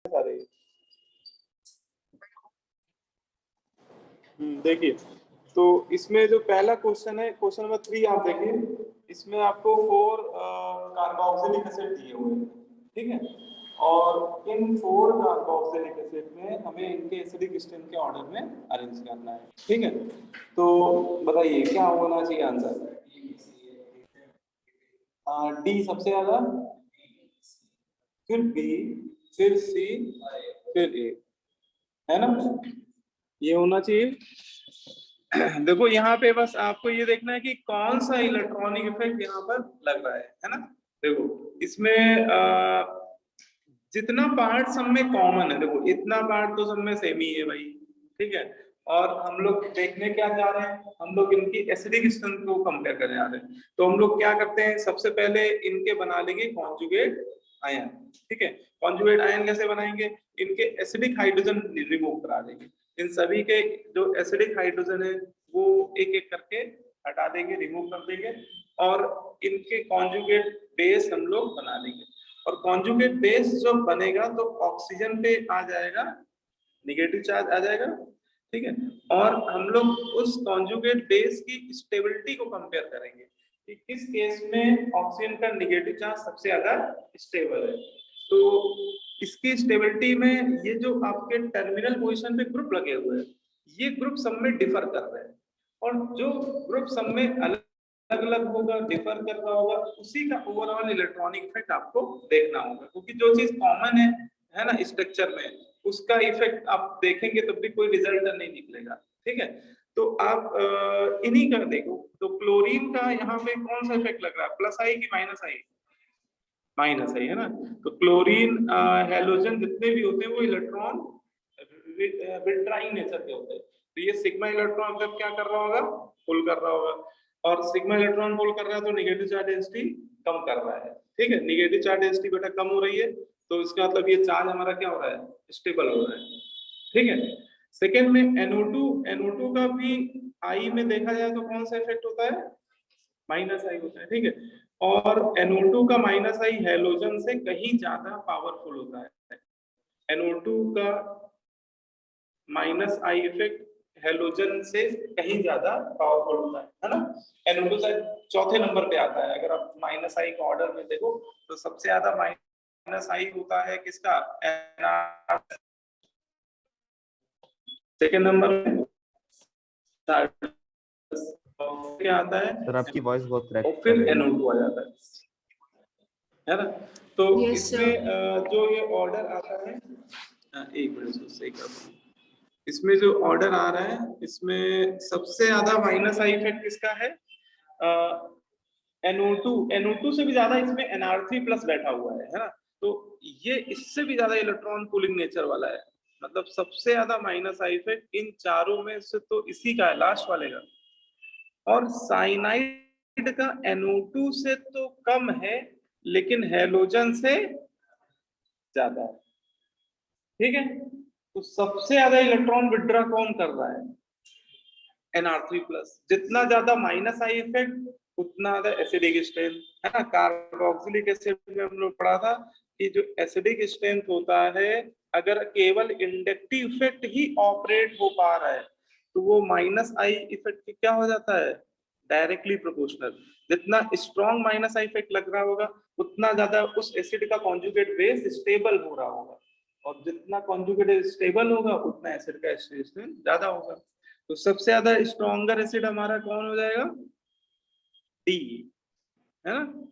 सारे। देखिए, तो इसमें जो पहला क्वेश्चन है, क्वेश्चन नंबर 3 आप देखिए, इसमें आपको 4 कार्बोक्सिलिक एसिड दिए हुए हैं, ठीक है। और इन 4 कार्बोक्सिलिक एसिड में हमें इनके एसिडिक स्ट्रेंथ के ऑर्डर में अरेंज करना है, ठीक है। तो बताइए क्या होना चाहिए आंसर? डी सबसे ज्यादा, फिर बी, फिर सी, फिर ए, है ना? ये होना चाहिए। देखो यहाँ पे बस आपको ये देखना है कि कौन सा इलेक्ट्रॉनिक इफेक्ट यहाँ पर लग रहा है ना। देखो इसमें जितना पार्ट सब में कॉमन है, देखो इतना पार्ट तो सब में सेम ही है भाई, ठीक है। और हम लोग देखने क्या जा रहे हैं, हम लोग इनकी एसिडिक स्ट्रेंथ को कंपेयर करने जा रहे हैं। तो हम लोग क्या करते हैं, सबसे पहले इनके बना लेंगे कॉन्जुगेट आयन, ठीक है। कॉन्जुगेट आयन कैसे बनाएंगे, इनके एसिडिक हाइड्रोजन रिमूव करा देंगे। इन सभी के जो एसिडिक हाइड्रोजन है वो एक एक करके हटा देंगे, रिमूव कर देंगे, और इनके कॉन्जुगेट बेस हम लोग बना लेंगे। और कॉन्जुगेट बेस जब बनेगा तो ऑक्सीजन पे आ जाएगा, निगेटिव चार्ज आ जाएगा, ठीक है। और हम लोग उस कॉन्जुगेट बेस की स्टेबिलिटी को कंपेयर करेंगे कि किस केस में ऑक्सीजन का निगेटिव चार्ज सबसे ज्यादा स्टेबल है। तो इसकी स्टेबिलिटी में ये जो आपके टर्मिनल पोजीशन पे ग्रुप लगे हुए हैं, ये ग्रुप सब में डिफर कर रहे हैं, और जो ग्रुप सब में अलग अलग होगा, डिफर कर रहा होगा, उसी का ओवरऑल इलेक्ट्रॉनिक इफेक्ट आपको देखना होगा। क्योंकि जो चीज कॉमन है ना स्ट्रक्चर में, उसका इफेक्ट आप देखेंगे तब भी कोई रिजल्ट नहीं निकलेगा, ठीक है। तो आप इन्हीं का देखो, तो क्लोरीन का यहाँ पे कौन सा इफेक्ट लग रहा है, प्लस आई कि माइनस आई? माइनस आई है ना। तो क्लोरीन हैलोजन जितने भी होते हैं वो इलेक्ट्रॉन विट्राइन नेचर के होते हैं। तो ये सिग्मा इलेक्ट्रॉन जब क्या कर रहा होगा, पुल कर रहा होगा, और सिग्मा इलेक्ट्रॉन पुल कर रहा है तो नेगेटिव चार्ज डेंसिटी कम कर रहा है, ठीक है। नेगेटिव चार्ज डेंसिटी बेटा कम हो रही है, तो इसका मतलब ये चार्ज हमारा क्या हो रहा है, स्टेबल हो रहा है, ठीक है। सेकेंड में NO2 का भी आई में देखा जाए तो कौन सा इफेक्ट होता है, माइनस आई होता है, ठीक है। और NO2 का माइनस आई हैलोजन से कहीं ज्यादा पावरफुल होता है। NO2 का माइनस आई इफेक्ट हेलोजन से कहीं ज्यादा पावरफुल होता है ना। NO2 शायद चौथे नंबर पे आता है, अगर आप माइनस आई का ऑर्डर में देखो तो सबसे ज्यादा माइनस आई होता है किसका, सेकेंड नंबर में क्या आता है, सर आपकी वॉइस बहुत क्रैक और कर फिर रही है। NO2 आ जाता है ना। तो इसमें जो ये ऑर्डर आता है, एक मिनट सही कर दूं, इसमें जो ऑर्डर आ रहा है इसमें सबसे ज्यादा माइनस आई इफेक्ट किसका है, NO2 से भी ज्यादा इसमें NR3 प्लस बैठा हुआ है ना। तो ये इससे भी ज्यादा इलेक्ट्रॉन पुलिंग नेचर वाला है, मतलब सबसे ज्यादा माइनस आई इफेक्ट इन चारों में से तो इसी का है, लास्ट वाले का। और साइनाइड का NO2 से तो कम है लेकिन हैलोजन से ज्यादा है, ठीक है। तो सबसे ज्यादा इलेक्ट्रॉन विड्रॉ कौन कर रहा है, NR3 प्लस। जितना ज्यादा माइनस आई इफेक्ट उतना ज्यादा एसिडिक स्ट्रेंथ, है ना। कार्बोक्सिलिक एसिड में हम लोग पढ़ा था कि जो एसिडिक स्ट्रेंथ होता है, अगर केवल इंडक्टिव इफेक्ट ही ऑपरेट हो पा रहा है तो वो माइनस आई इफेक्ट क्या हो जाता है, डायरेक्टली प्रोपोर्शनल। जितना स्ट्रॉन्ग माइनस आई इफेक्ट लग रहा होगा उतना ज्यादा उस एसिड का कॉन्जुगेट बेस स्टेबल हो रहा होगा, और जितना कॉन्जुगेट स्टेबल होगा उतना एसिड का स्ट्रेंथ ज्यादा होगा। तो सबसे ज्यादा स्ट्रॉन्गर एसिड हमारा कौन हो जाएगा, डी, है ना।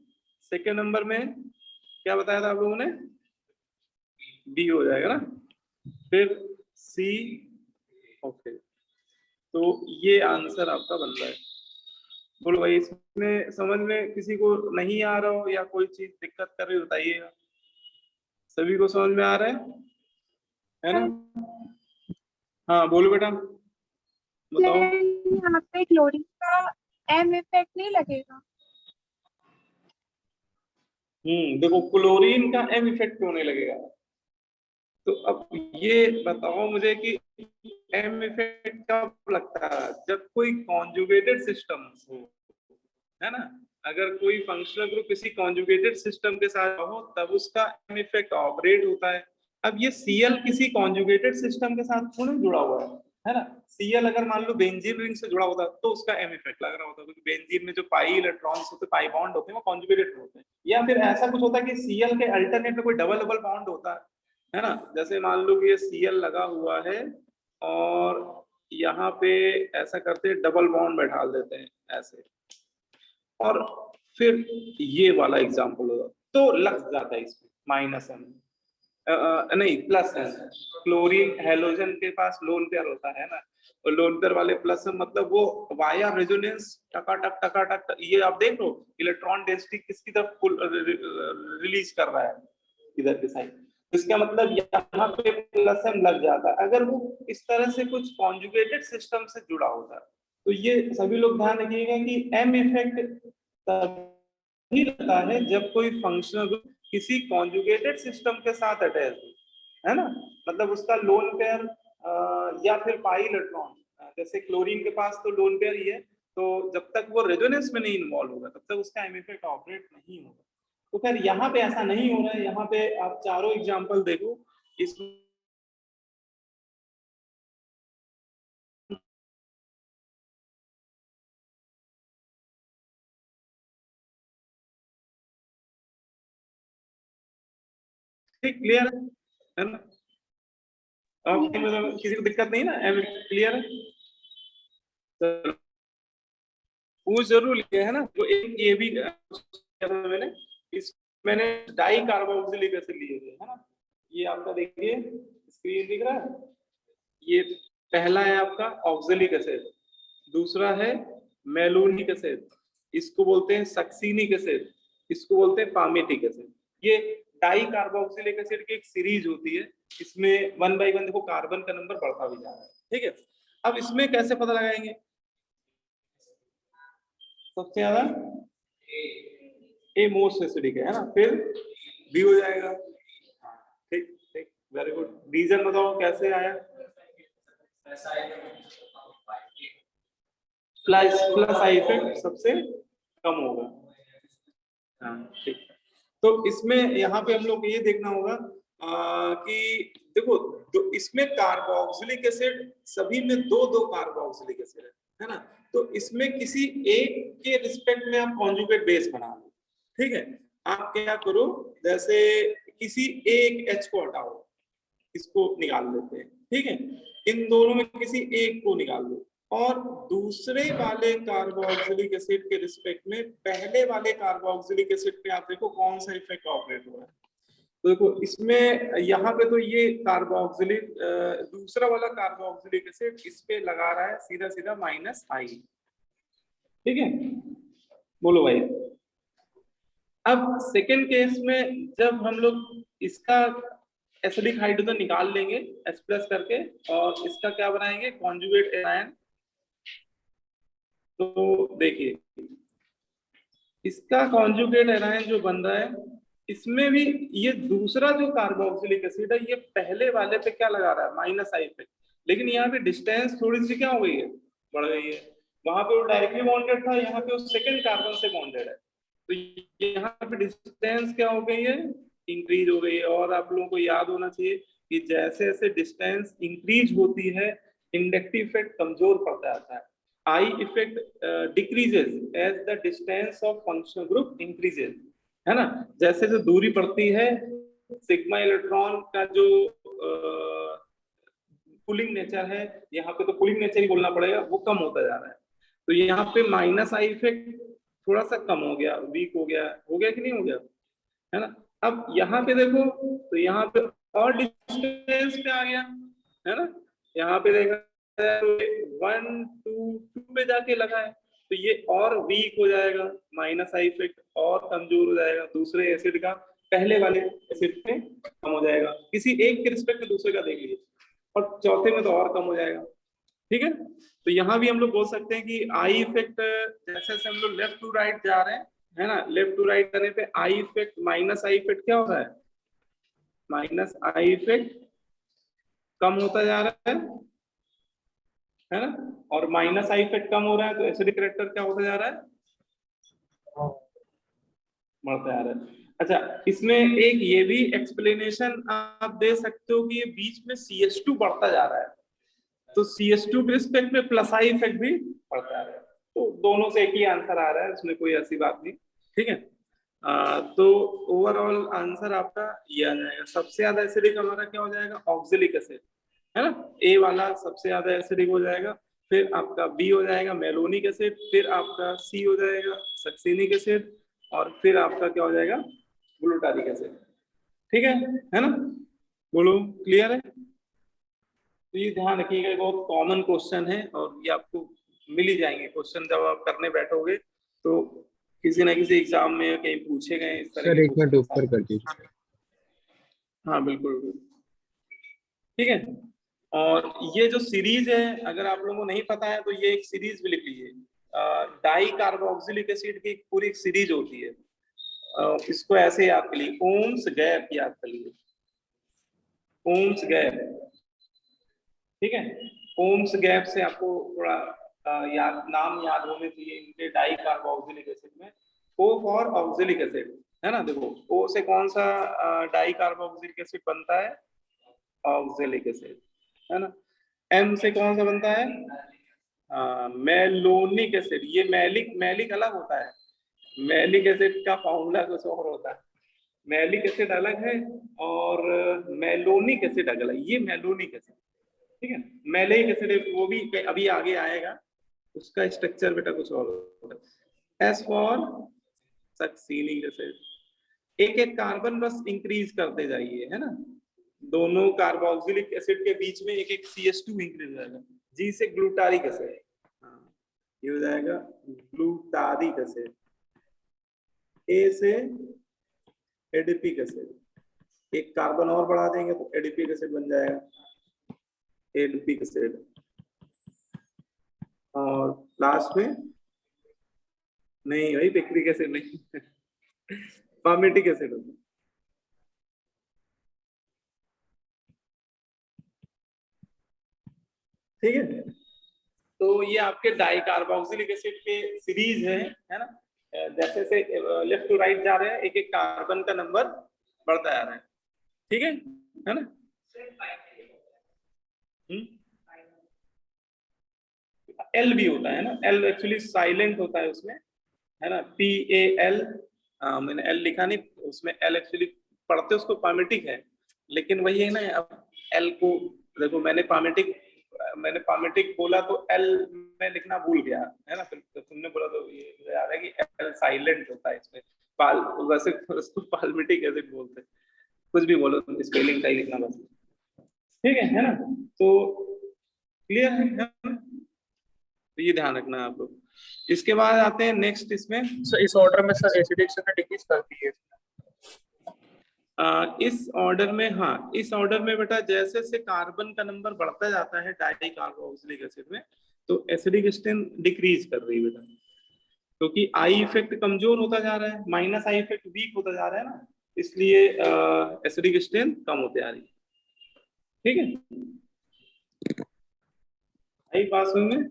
सेकेंड नंबर में क्या बताया था आप लोगों ने, बी हो जाएगा ना, फिर सी, ओके। तो ये आंसर आपका बन रहा है। बोलो भाई, इसमें समझ में किसी को नहीं आ रहा हो या कोई चीज दिक्कत कर रही बताइएगा। सभी को समझ में आ रहा है ना? हाँ बोलो बेटा, बताओ। यहाँ पे क्लोरीन का एम इफेक्ट नहीं लगेगा? देखो क्लोरीन का एम इफेक्ट क्यों नहीं लगेगा, तो अब ये बताओ मुझे कि एम इफेक्ट कब लगता है, जब कोई कॉन्जुगेटेड सिस्टम हो, है ना। अगर कोई फंक्शनल ग्रुप किसी कॉन्जुगेटेड सिस्टम के साथ हो तब उसका एम इफेक्ट ऑपरेट होता है। अब ये Cl किसी कॉन्जुगेटेड सिस्टम के साथ थोड़ा जुड़ा हुआ है ना। Cl अगर मान लो बेंजीन रिंग से जुड़ा होता तो उसका M इफेक्ट लग रहा होता, क्योंकि बेंजीन में जो पाई इलेक्ट्रॉन्स होते, पाई बॉन्ड होते हैं, वो कॉन्जुगेटेड होते हैं। या फिर ऐसा कुछ होता है कि Cl के अल्टरनेट में कोई डबल डबल बॉन्ड होता है ना। जैसे मान लो कि ये Cl लगा हुआ है और यहाँ पे ऐसा करते डबल बॉन्ड बैठा देते हैं ऐसे, और फिर ये वाला एग्जांपल होगा तो लग जाता है इसमें -M, नहीं +M। क्लोरीन हैलोजन के पास लोन पेयर होता है ना, और लोन पेयर वाले प्लस मतलब वो वाया रेजोनेंस टकाटक टकाटक, ये आप देख लो इलेक्ट्रॉन डेंसिटी किसकी तरफ रिलीज कर रहा है, इधर के साइड। इसका मतलब यहाँ पे +M लग जाता है अगर वो इस तरह से कुछ कॉन्जुगेटेड सिस्टम से जुड़ा होता है। तो ये सभी लोग ध्यान रखिएगा कि M इफेक्ट तभी लगता है जब कोई फंक्शनल ग्रुप किसी कॉन्जुगेटेड सिस्टम के साथ अटैच है ना। मतलब उसका लोन पेयर या फिर पाई इलेक्ट्रॉन, जैसे क्लोरीन के पास तो लोन पेयर ही है, तो जब तक वो रेजोनेंस में नहीं इन्वॉल्व होगा तब तक उसका एम इफेक्ट ऑपरेट नहीं होगा। तो खैर यहाँ पे ऐसा नहीं हो रहा है, यहाँ पे आप चारों एग्जांपल देखो इसमें क्लियर है ना। आपके मतलब किसी को दिक्कत नहीं ना, एम क्लियर है। चलो, पूछ जरूर लिया है ना। तो एक ये भी मैंने इस मैंने डाई कार्बोक्सिलिक एसिड लिए थे है ना। ये आपका देखिए स्क्रीन दिख रहा है, ये पहला है आपका ऑक्जेलिक एसिड, दूसरा है मेलोनिक एसिड, इसको बोलते हैं सक्सीनिक एसिड, इसको बोलते हैं पामेटिक एसिड। ये डाई कार्बोक्सिलिक एसिड की एक सीरीज होती है, इसमें 1 बाय 1 देखो कार्बन का नंबर बढ़ता भी जा रहा है, ठीक है। अब इसमें कैसे पता लगाएंगे, सबसे ज्यादा ए मोस्ट एसिडिक है ना, फिर बी हो जाएगा। ठीक ठीक, वेरी गुड। रीजन बताओ कैसे आया। प्लस प्लस आई इफेक्ट सबसे कम होगा। हाँ ठीक। तो इसमें यहाँ पे हम लोग ये देखना होगा कि देखो इसमें कार्बोक्सिलिक एसिड सभी में दो दो कार्बोक्सिलिक एसिड है ना। तो इसमें किसी एक के रिस्पेक्ट में आप कॉन्जुगेट बेस बना लो, ठीक है। आप क्या करो, जैसे किसी एक H को हटाओ, इसको निकाल लेते हैं, ठीक है। इन दोनों में किसी एक को निकाल दो और दूसरे वाले कार्बोक्सिलिक एसिड के रिस्पेक्ट में पहले वाले कार्बोक्सिलिक एसिड पे आप देखो कौन सा इफेक्ट ऑपरेट हो रहा है। तो देखो इसमें यहाँ पे तो ये कार्बोक्सिलिक दूसरा वाला कार्बोक्सिलिक एसिड इस पे लगा रहा है सीधा सीधा -I, ठीक है। बोलो भाई। अब सेकेंड केस में जब हम लोग इसका एसिडिक हाइड्रोजन निकाल लेंगे H+ करके और इसका क्या बनाएंगे कॉन्जुगेट एनायन। तो देखिए इसका कॉन्जुगेट एनायन जो बन रहा है, इसमें भी ये दूसरा जो कार्बोक्सिलिक एसिड है ये पहले वाले पे क्या लगा रहा है -I पे, लेकिन यहाँ पे डिस्टेंस थोड़ी सी क्या हो गई है, बढ़ गई है। वहां पे वो डायरेक्टली बॉन्डेड था, यहाँ पे वो सेकंड कार्बन से बॉन्डेड है, तो यहाँ पे डिस्टेंस क्या हो गई है, इंक्रीज हो गई है। और आप लोगों को याद होना चाहिए कि जैसे जैसे डिस्टेंस इंक्रीज होती है इंडक्टिव इफेक्ट कमजोर पड़ता जाता है। I effect decreases as the distance of functional group increases, है ना। जैसे जो दूरी बढ़ती है सिग्मा इलेक्ट्रॉन का जो पुलिंग नेचर है, यहाँ पे तो पुलिंग नेचर ही बोलना पड़ेगा, वो कम होता जा रहा है। तो यहाँ पे -I इफेक्ट थोड़ा सा कम हो गया, वीक हो गया कि नहीं हो गया, है ना। अब यहाँ पे देखो तो यहाँ पे और डिस्टेंस पे आ गया, है ना। यहाँ पे देखा 1 2 2 पे जाके लगा है, तो ये और वीक हो जाएगा, -I इफेक्ट और कमजोर हो जाएगा, दूसरे एसिड का पहले वाले एसिड पे कम हो जाएगा। किसी एक के रिस्पेक्ट में दूसरे का देख लीजिए, और चौथे में तो और कम हो जाएगा, ठीक है। तो यहाँ भी हम लोग बोल सकते हैं कि I इफेक्ट जैसे जैसे हम लोग लेफ्ट टू राइट जा रहे हैं, है ना, लेफ्ट टू राइट करने पे I इफेक्ट -I इफेक्ट क्या हो रहा है, -I इफेक्ट कम होता जा रहा है ना। और -I इफेक्ट कम हो रहा है तो एसिडिक कैरेक्टर क्या होता जा रहा है, बढ़ता जा रहा है। अच्छा, इसमें एक ये भी एक्सप्लेनेशन आप दे सकते हो कि ये बीच में CH2 बढ़ता जा रहा है, तो CH2 के रिस्पेक्ट में प्लस आई इफेक्ट भी बढ़ता जा रहा है, तो दोनों से एक ही आंसर आ रहा है, उसमें कोई ऐसी बात नहीं। ठीक है, तो ओवरऑल आंसर आपका ये आ जाएगा। सबसे ज्यादा एसिडिक हमारा क्या हो जाएगा, ऑक्जेलिक एसिड, है ना, ए वाला सबसे ज्यादा एसिडिक हो जाएगा। फिर आपका बी हो जाएगा मेलोनिक एसिड, फिर आपका सी हो जाएगा सक्सिनिक एसिड, और फिर आपका क्या हो जाएगा, ग्लूटारिक एसिड। ठीक है ना, बोलो क्लियर है। तो ये ध्यान रखिएगा, बहुत कॉमन क्वेश्चन है और ये आपको मिल ही जाएंगे क्वेश्चन जब आप करने बैठोगे, तो किसी ना किसी एग्जाम में कहीं पूछे गए इस तरह सर के एक मिनट ऊपर क्वेश्चन। कर दीजिए। हाँ बिल्कुल, ठीक है। और ये जो सीरीज है, अगर आप लोगों को नहीं पता है तो ये एक सीरीज भी लिख लीजिए, डाई कार्बोक्सिलिक एसिड की पूरी एक सीरीज होती है, इसको ऐसे याद कर लीजिए, ओम्स गैप याद कर लीजिए, ओम्स गैप। ठीक है, ओम्स गैप से आपको थोड़ा याद, नाम याद होने चाहिए इनके, डाई कार्बोक्सिलिक एसिड में ओ फॉर ऑक्सिलिक एसिड, है ना। देखो ओ से कौन सा डाई कार्बोक्सिलिक एसिड बनता है, ऑक्सिलिक एसिड, है ना। एम से कौन सा बनता है, मेलोनिक एसिड। ये मैलिक मैलिक अलग होता है, मैलिक एसिड का फॉर्मूला कुछ और होता है, मैलिक एसिड अलग है और मेलोनिक एसिड अलग है, ये मेलोनिक एसिड। ठीक है, मैलिक एसिड वो भी अभी आगे आएगा, उसका स्ट्रक्चर बेटा कुछ और होता है। एस फॉर सक्सीनिक एसिड, एक एक कार्बन बस इंक्रीज करते जाइए, है ना, दोनों कार्बोक्सिलिक एसिड के बीच में एक एक CH2 इंक्रीज हो जाएगा। जी से ग्लूटारिक एसिड, हाँ ये हो जाएगा ग्लूटारिक एसिड। ए से एडिपिक एसिड, एक कार्बन और बढ़ा देंगे तो एडिपिक एसिड बन जाएगा, एडिपिक एसिड। और लास्ट में नहीं भाई पिक्रिक एसिड नहीं पामेटिक एसिड होता है। ठीक है, तो ये आपके डाई कार्बोक्सिलिक एसिड के सीरीज है ना, जैसे से लेफ्ट टू राइट जा रहे हैं एक एक कार्बन का नंबर बढ़ता जा रहा है। ठीक है ना। एल भी होता है ना, एल एक्चुअली साइलेंट होता है उसमें, है ना, PAL, मैंने एल लिखा नहीं, उसमें एल एक्चुअली पढ़ते उसको पामेटिक है, लेकिन वही है ना, अब एल को देखो मैंने पामेटिक बोला तो एल में लिखना भूल गया, है ना, फिर तो तुमने बोला तो ये मुझे याद है कि एल साइलेंट होता है इसमें, पाल वैसे उसको पाल्मिटिक एसिड बोलते हैं, कुछ भी बोलो स्पेलिंग सही लिखना बस। ठीक है ना, तो क्लियर है, तो ये ध्यान रखना है आप लोग। इसके बाद आते हैं नेक्स्ट इसमें, सर इस ऑर्डर में सर एसिडिक से डिक्रीज करती है इस ऑर्डर में, हाँ इस ऑर्डर में बेटा जैसे से कार्बन का नंबर बढ़ता जाता है डाई कार्बोक्सिलिक एसिड में, तो एसिडिक स्ट्रेंथ डिक्रीज कर रही है बेटा, क्योंकि आई इफेक्ट कमजोर होता जा रहा है, माइनस आई इफेक्ट वीक होता जा रहा है ना, इसलिए एसिडिक स्ट्रेंथ कम होते आ रही है। ठीक है, आई पास में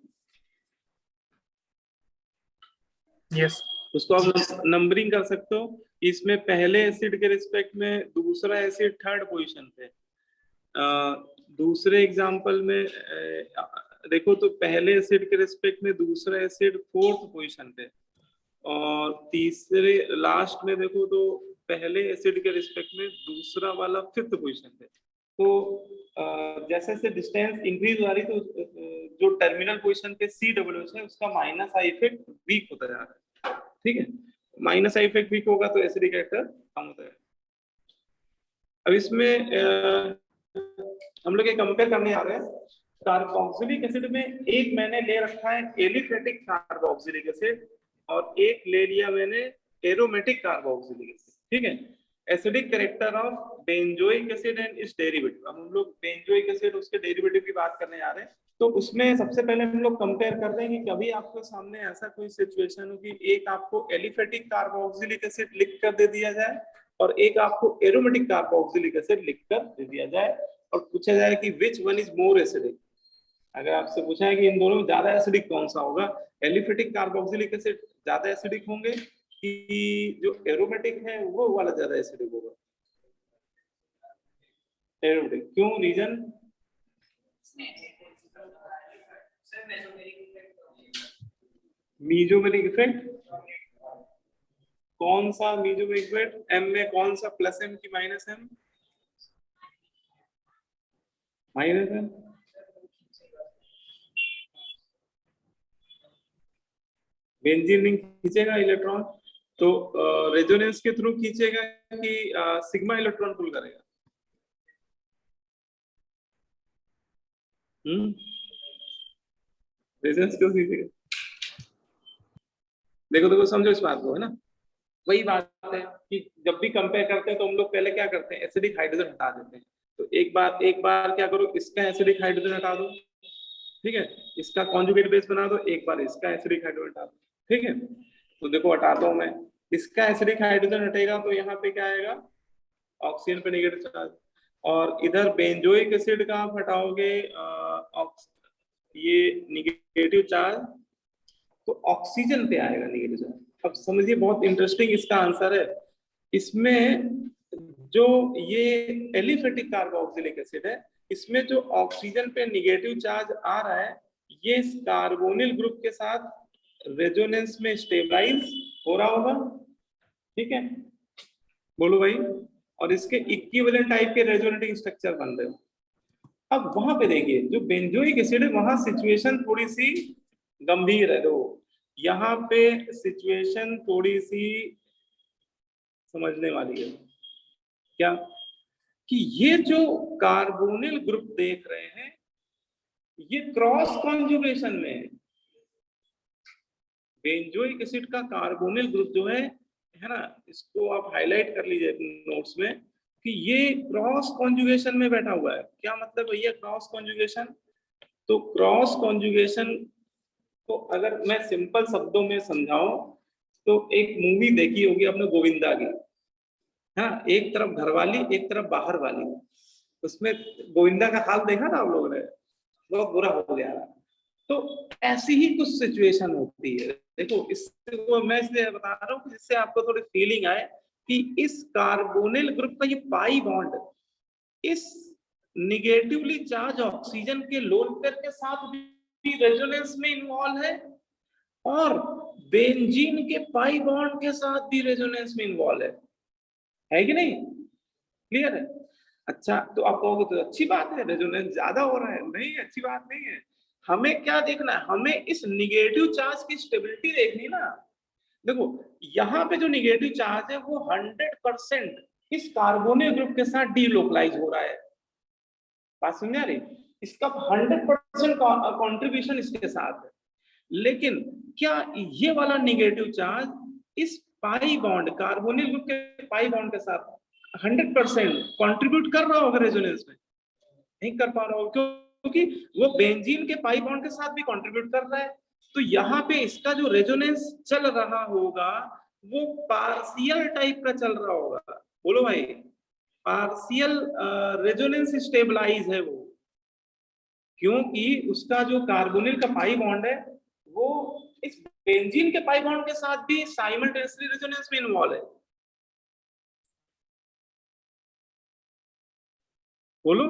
यस उसको आप नंबरिंग कर सकते हो, इसमें पहले एसिड के रिस्पेक्ट में दूसरा एसिड थर्ड पोजीशन पे, दूसरे एग्जांपल में देखो तो पहले एसिड के रिस्पेक्ट में दूसरा एसिड फोर्थ पोजीशन पे, और तीसरे लास्ट में देखो तो पहले एसिड के रिस्पेक्ट में दूसरा वाला फिफ्थ पोजीशन पे। तो जैसे जैसे डिस्टेंस इंक्रीज हो रही तो जो टर्मिनल पोजीशन पे COH है उसका माइनस आई इफेक्ट वीक होता जा रहा है। ठीक है, माइनस आई इफेक्ट वीक होगा तो एसिडिक कैरेक्टर कम होता है। अब इसमें हम लोग ये कंपेयर करने आ रहे हैं, कार्बोक्सिलिक एसिड में एक मैंने ले रखा है एलिफेटिक कार्बोक्सिलिक एसिड और एक ले लिया मैंने एरोमेटिक कार्बोक्सिलिक एसिड। ठीक है, acidic character of benzoic acid and it's derivative. हम लोग बेंजोइक एसिड उसके डेरिवेटिव की बात करने जा रहे हैं, तो उसमें सबसे पहले हम लोग कंपेयर कर रहे हैं कि कभी आपके सामने ऐसा कोई सिचुएशन हो कि एक आपको एलिफेटिक कार्बोक्सिलिक एसिड लिख कर दे दिया जाए और एक आपको एरोमेटिक कार्बोक्सिलिक एसिड लिखकर दे दिया जाए और पूछा जाए कि which one is more acidic. अगर आपसे पूछा है कि इन दोनों में ज्यादा एसिडिक कौन सा होगा, एलिफेटिक कार्बोक्सिलिक एसिड ज्यादा एसिडिक होंगे कि जो एरोमेटिक है वो वाला ज्यादा एसिडिक होगा। एरोमेटिक क्यों? रीजन? Mesomeric effect. कौन सा मीजोमेरिक इफेक्ट? एम में कौन सा, प्लस एम की minus M? Minus M. Benzene ring खींचेगा इलेक्ट्रॉन, तो रेजोनेंस के थ्रू खींचेगा कि सिग्मा इलेक्ट्रॉन पुल करेगा? रेजोनेंस क्यों खींचेगा? देखो देखो, समझो इस बात को, है ना। वही बात है कि जब भी कंपेयर करते हैं तो हम लोग पहले क्या करते हैं, एसिडिक हाइड्रोजन हटा देते हैं। तो एक बार क्या करो, इसका एसिडिक हाइड्रोजन हटा दो, ठीक है, इसका कॉन्जुगेट बेस बना दो, एक बार इसका एसिडिक हाइड्रोजन हटा दो, ठीक है। तो देखो हटाता हूं मैं, इसका एसिडिक हाइड्रोजन हटेगा तो यहाँ पे क्या आएगा, ऑक्सीजन पे नेगेटिव चार्ज। और इधर बेंजोइक एसिड का आप हटाओगे ये नेगेटिव चार्ज, तो ऑक्सीजन पे आएगा नेगेटिव चार्ज। अब समझिए, बहुत इंटरेस्टिंग इसका आंसर है। इसमें जो ये एलिफेटिक कार्बोक्सिलिक एसिड है, इसमें जो ऑक्सीजन पे नेगेटिव चार्ज आ रहा है, ये इस कार्बोनिल ग्रुप के साथ रेजोनेंस में स्टेबलाइज हो रहा होगा, ठीक है, बोलो भाई। और इसके इक्विवेलेंट टाइप के रेजोनेटिंग स्ट्रक्चर बन रहे हो। अब वहां पे देखिए, जो बेंजोइक एसिड है, वहां सिचुएशन थोड़ी सी गंभीर है। तो यहाँ पे सिचुएशन थोड़ी सी समझने वाली है। क्या? कि ये जो कार्बोनिल ग्रुप देख रहे हैं, ये क्रॉस कॉन्जुगेशन में है। बेंजोइक एसिड का कार्बोनिल ग्रुप जो है ना, इसको आप हाईलाइट कर लीजिए अपने नोट्स में, कि ये क्रॉस कॉन्जुगेशन में बैठा हुआ है। क्या मतलब भैया क्रॉस कॉन्जुगेशन? तो क्रॉस कॉन्जुगेशन को अगर मैं सिंपल शब्दों में समझाऊं, तो एक मूवी देखी होगी आपने गोविंदा की, हाँ, एक तरफ घरवाली एक तरफ बाहर वाली। उसमें गोविंदा का हाल देखा ना आप लोगों ने, बहुत बुरा हो गया। तो ऐसी ही कुछ सिचुएशन होती है। देखो, इससे वो मैं इसलिए बता रहा हूँ जिससे आपको थोड़ी फीलिंग आए कि इस कार्बोनिल ग्रुप का ये पाई बॉन्ड इस निगेटिवली चार्ज ऑक्सीजन के लोन पेयर के साथ भी रेजोनेंस में इन्वॉल्व है, और बेंजीन के पाई बॉन्ड के साथ भी रेजोनेंस में इन्वॉल्व है कि नहीं? क्लियर है? अच्छा, तो आप कहोगे तो अच्छी बात है, रेजोनेंस ज्यादा हो रहा है। नहीं, अच्छी बात नहीं है। हमें क्या देखना है, हमें इस निगेटिव चार्ज की स्टेबिलिटी देखनी ना। देखो, यहाँ पे जो निगेटिव चार्ज है वो 100% इस कार्बोनिल ग्रुप के साथ डीलोकलाइज हो रहा है। बात समझ आ रही? इसका 100% कॉन्ट्रीब्यूशन इसके साथ है। लेकिन क्या ये वाला निगेटिव चार्ज इस पाई बॉन्ड, कार्बोनिल ग्रुप के पाई बॉन्ड के साथ 100% कंट्रीब्यूट कर रहा होगा रेजोनेंस में? नहीं कर पा रहा होगा, क्योंकि वो बेंजीन के पाई बॉन्ड के साथ भी कंट्रीब्यूट कर रहा है। तो यहाँ पे इसका जो रेजोनेंस चल रहा होगा वो पार्शियल टाइप का चल रहा होगा। बोलो भाई, पार्शियल रेजोनेंस स्टेबलाइज है वो, क्योंकि उसका जो कार्बोनिल का पाई बॉन्ड है वो इस बेंजीन के पाई बॉन्ड के साथ भी साइमल्टेनियसली रेजोनेंस में इन्वॉल्व है। बोलो,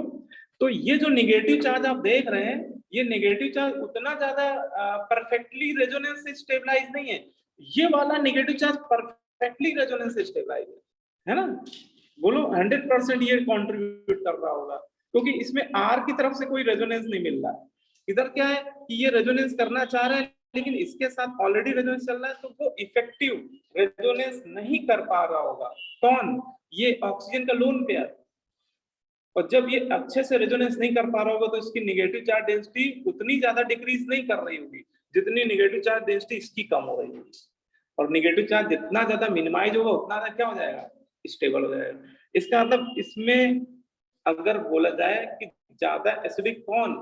तो ये जो नेगेटिव चार्ज आप देख रहे हैं, ये नेगेटिव चार्ज उतना ज्यादा परफेक्टली रेजोनेंस से स्टेबलाइज नहीं है। ये वाला नेगेटिव चार्ज परफेक्टली रेजोनेंस से स्टेबलाइज है ना? बोलो, 100% ये कंट्रीब्यूट कर रहा होगा, क्योंकि इसमें आर की तरफ से कोई रेजोनेंस नहीं मिल रहा। इधर क्या है कि ये रेजोनेंस करना चाह रहा है, लेकिन इसके साथ ऑलरेडी रेजोनेंस चल रहा है, तो वो इफेक्टिव रेजोनेंस नहीं कर पा रहा होगा। कौन? ये ऑक्सीजन का लोन पेयर। और जब ये अच्छे से रेजोनेंस नहीं कर पा रहा होगा, तो इसकी नेगेटिव चार्ज डेंसिटी उतनी ज्यादा डिक्रीज नहीं कर रही होगी जितनी नेगेटिव चार्ज डेंसिटी इसकी कम हो रही होगी। और नेगेटिव चार्ज जितना ज्यादा मिनिमाइज होगा, उतना ज्यादा क्या हो जाएगा, स्टेबल हो जाएगा। इसका मतलब इसमें अगर बोला जाए कि ज्यादा एसिडिक कौन,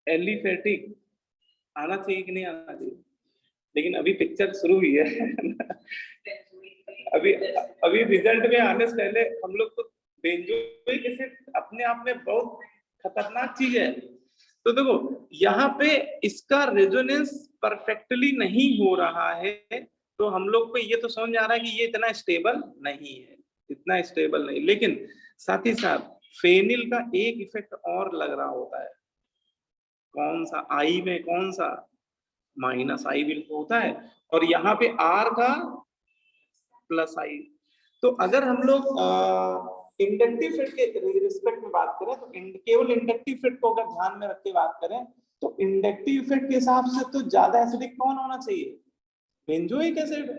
एलिफेटिक आना चाहिए कि नहीं आना चाहिए? लेकिन अभी पिक्चर शुरू हुई है अभी अभी रिजल्ट में आने से पहले हम लोग को बेंजोइक एसिड अपने आप में बहुत खतरनाक चीज है। तो देखो यहाँ पे इसका रेजोनेंस परफेक्टली नहीं हो रहा है, तो हम लोग को ये तो समझ आ रहा है कि ये इतना स्टेबल नहीं है, इतना स्टेबल नहीं। लेकिन साथ ही साथ फेनिल का एक इफेक्ट और लग रहा होता है, कौन सा? आई में कौन सा? माइनस आई विल होता है, और यहाँ पे आर का प्लस आई। तो अगर हम लोग इंडक्टिव इफेक्ट के रिस्पेक्ट में बात करें, तो केवल इंडक्टिव इफेक्ट को अगर ध्यान में रख के बात करें, तो इंडक्टिव इफेक्ट के हिसाब से तो ज्यादा एसिडिक कौन होना चाहिए? बेंजोइक एसिड,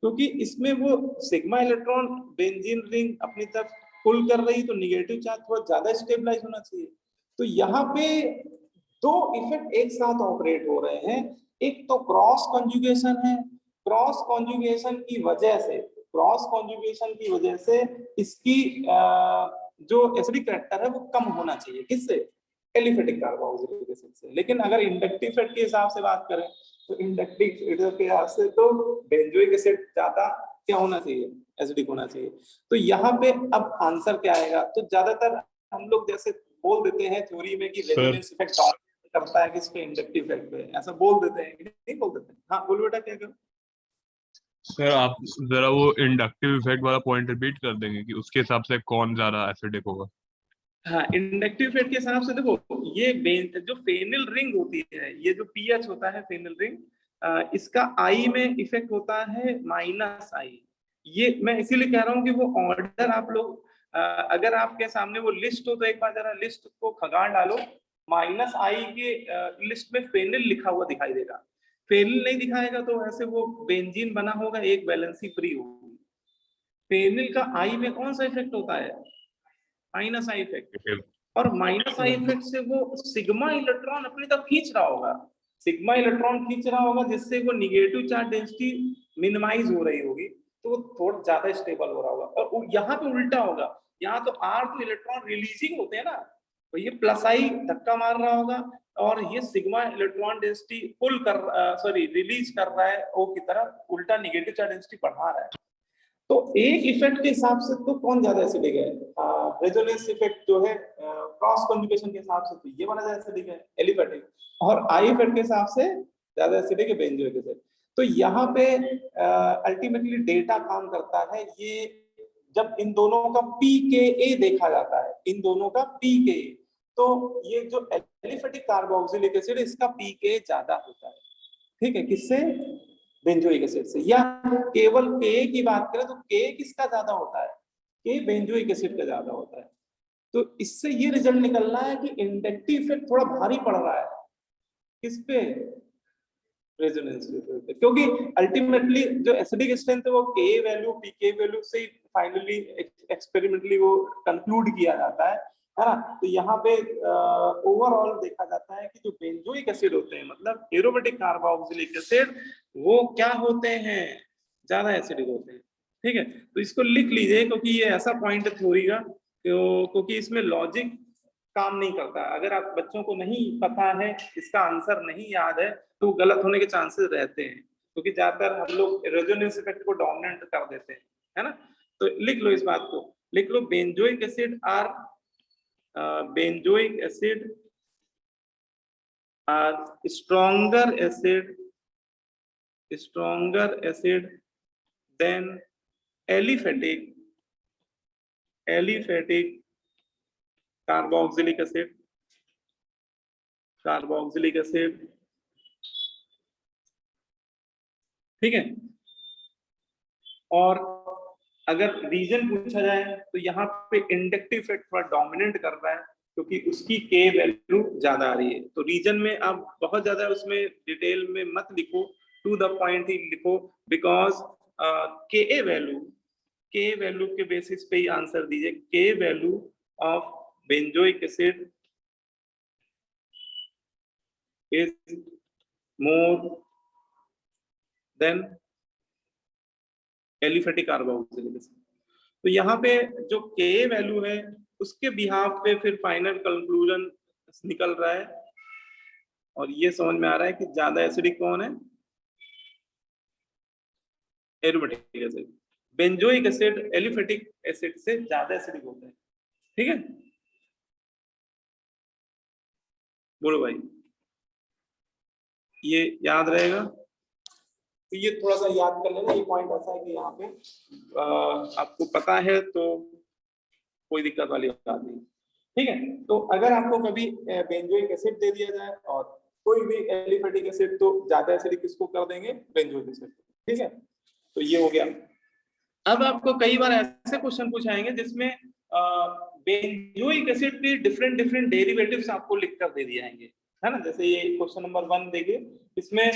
क्योंकि इसमें वो सिग्मा इलेक्ट्रॉन बेंजीन रिंग अपनी तरफ पुल कर रही, तो निगेटिव चार्ज थोड़ा ज्यादा स्टेबलाइज होना चाहिए। तो यहाँ पे दो इफेक्ट एक साथ ऑपरेट हो रहे हैं। एक तो क्रॉस कॉन्जुगेशन है, क्रॉस कॉन्जुगेशन की वजह से, क्रॉस कॉन्जुगेशन की वजह से इसकी जो एसिडिक कैरेक्टर है वो कम होना चाहिए। किससे? एलिफेटिक कार्बोक्सिलिक एसिड से। लेकिन अगर इंडक्टिव इफेक्ट के हिसाब से बात करें, तो इंडक्टिव इफेक्ट के हिसाब से तो बेंजोइक एसिड ज्यादा क्या होना चाहिए? एसिडिक होना चाहिए। तो यहाँ पे अब आंसर क्या आएगा? तो ज्यादातर हम लोग जैसे बोल देते हैं थ्योरी में कि रेजोनेंस इफेक्ट करता है किस पे? इंडक्टिव इफेक्ट पे, ऐसा बोल देते हैं कि नहीं बोल देते हैं? हाँ बोल बेटा, क्या करो? सर आप जरा वो इंडक्टिव इफेक्ट वाला पॉइंट रिपीट कर देंगे कि उसके हिसाब से कौन ज्यादा एसिडिक होगा? हाँ, इंडक्टिव इफेक्ट के हिसाब से देखो, ये जो फेनिल रिंग होती है, ये जो पीएच होता है फेनिल रिंग, इसका आई में इफेक्ट होता है माइनस आई। ये मैं इसीलिए कह रहा हूँ कि वो ऑर्डर आप लोग अगर आपके सामने वो लिस्ट हो तो एक बार जरा लिस्ट को खगाड़ डालो। माइनस आई के लिस्ट में फेनिल लिखा हुआ दिखाई देगा। फेनिल नहीं दिखाएगा तो ऐसे वो बेंजीन बना होगा, एक वैलेंसी फ्री होगी। फेनिल का आई में कौन सा इफेक्ट होता है? Minus I effect. और माइनस आई इफेक्ट से वो सिग्मा इलेक्ट्रॉन अपनी तरफ खींच रहा होगा, सिग्मा इलेक्ट्रॉन खींच रहा होगा, जिससे वो निगेटिव चार्ज डेंसिटी मिनिमाइज हो रही होगी, तो वो थोड़ा ज्यादा स्टेबल हो रहा होगा। और यहाँ पे उल्टा होगा, यहाँ तो आर तो इलेक्ट्रॉन रिलीजिंग होते हैं ना, तो ये प्लस आई धक्का मार रहा होगा, और ये सिग्मा इलेक्ट्रॉन डेंसिटी पुल कर रिलीज कर रहा है ओ की तरफ, उल्टा निगेटिव चार्ज डेंसिटी बढ़ा रहा है। तो एक इफेक्ट के हिसाब से तो कौन ज्यादा एसिडिक है? रेजोनेंस इफेक्ट जो है क्रॉस कॉन्जुगेशन के हिसाब से तो ये वाला ज्यादा एसिडिक है, एलिफेटिक। और आई इफेक्ट के हिसाब से ज्यादा एसिडिक है बेंजोइक एसिड। तो यहाँ पे अल्टीमेटली डेटा काम करता है, ये जब इन दोनों का पीकेए देखा जाता है, इन दोनों का पीकेए, तो ये जो एलिफेटिक कार्बोक्सिलिक एसिड इसका पीकेए ज्यादा होता है। ठीक है, किससे? बेंजोइक एसिड से। या केवल के की बात करें तो के किसका ज्यादा होता है? के बेंजोइक एसिड का ज्यादा होता है। तो इससे ये रिजल्ट निकलना है कि इंडक्टिव इफेक्ट थोड़ा भारी पड़ रहा है किस पे? रेजोनेंस पे। क्योंकि अल्टीमेटली जो एसिडिक स्ट्रेंथ है वो के वैल्यू पीके वैल्यू से फाइनली एक्सपेरिमेंटली वो कंक्लूड किया जाता है ना। तो यहाँ पे ओवरऑल देखा जाता है कि जो बेंजोइक एसिड होते हैं, मतलब एरोमेटिक कार्बोक्सिलिक एसिड, वो क्या होते हैं? ज्यादा एसिडिक होते हैं। ठीक है, तो इसको लिख लीजिए, क्योंकि ये ऐसा पॉइंट है थ्योरी का, क्योंकि इसमें लॉजिक काम नहीं करता। अगर आप बच्चों को नहीं पता है, इसका आंसर नहीं याद है, तो गलत होने के चांसेस रहते हैं, क्योंकि ज्यादातर हम लोग रेजोनेंस इफेक्ट को डोमिनेंट कर देते हैं, है ना। तो लिख लो, इस बात को लिख लो, benzoic acid are benzoic acid are stronger acid than aliphatic carboxylic acid। ठीक है, और अगर रीजन पूछा जाए तो यहाँ पे इंडक्टिव इफेक्ट थोड़ा डोमिनेट कर रहा है, क्योंकि उसकी के वैल्यू ज्यादा आ रही है। तो रीजन में आप बहुत ज्यादा उसमें डिटेल में मत लिखो, टू द पॉइंट ही लिखो, बिकॉज के वैल्यू के बेसिस पे ही आंसर दीजिए। के value of benzoic acid is more than aliphatic carboxylic acid. तो यहाँ पे जो के वैल्यू है उसके बिहाफ पे फिर फाइनल कंक्लूजन निकल रहा है, और ये समझ में आ रहा है कि ज्यादा एसिडिक कौन है? Aromatic acid. Benzoic acid aliphatic acid से ज्यादा एसिडिक होता है। ठीक है, बोलो भाई, ये याद रहेगा। तो ये थोड़ा सा याद कर लेना, ये पॉइंट ऐसा है कि यहाँ पे आपको पता है तो कोई दिक्कत वाली बात नहीं। ठीक है, तो अगर आपको कभी बेंजोइक एसिड दे दिया जाए और कोई भी एलिफेटिक एसिड, तो ज्यादा एसिडिक किसको कर देंगे? Benzoic acid. ठीक है, तो ये हो गया। अब आपको कई बार ऐसे क्वेश्चन पूछाएंगे जिसमें बेंजोइक एसिड के डिफरेंट डिफरेंट डेरिवेटिव्स आपको लिख कर दे दिए जाएंगे, है ना। जैसे ये क्वेश्चन नंबर 1 देखिए, इसमें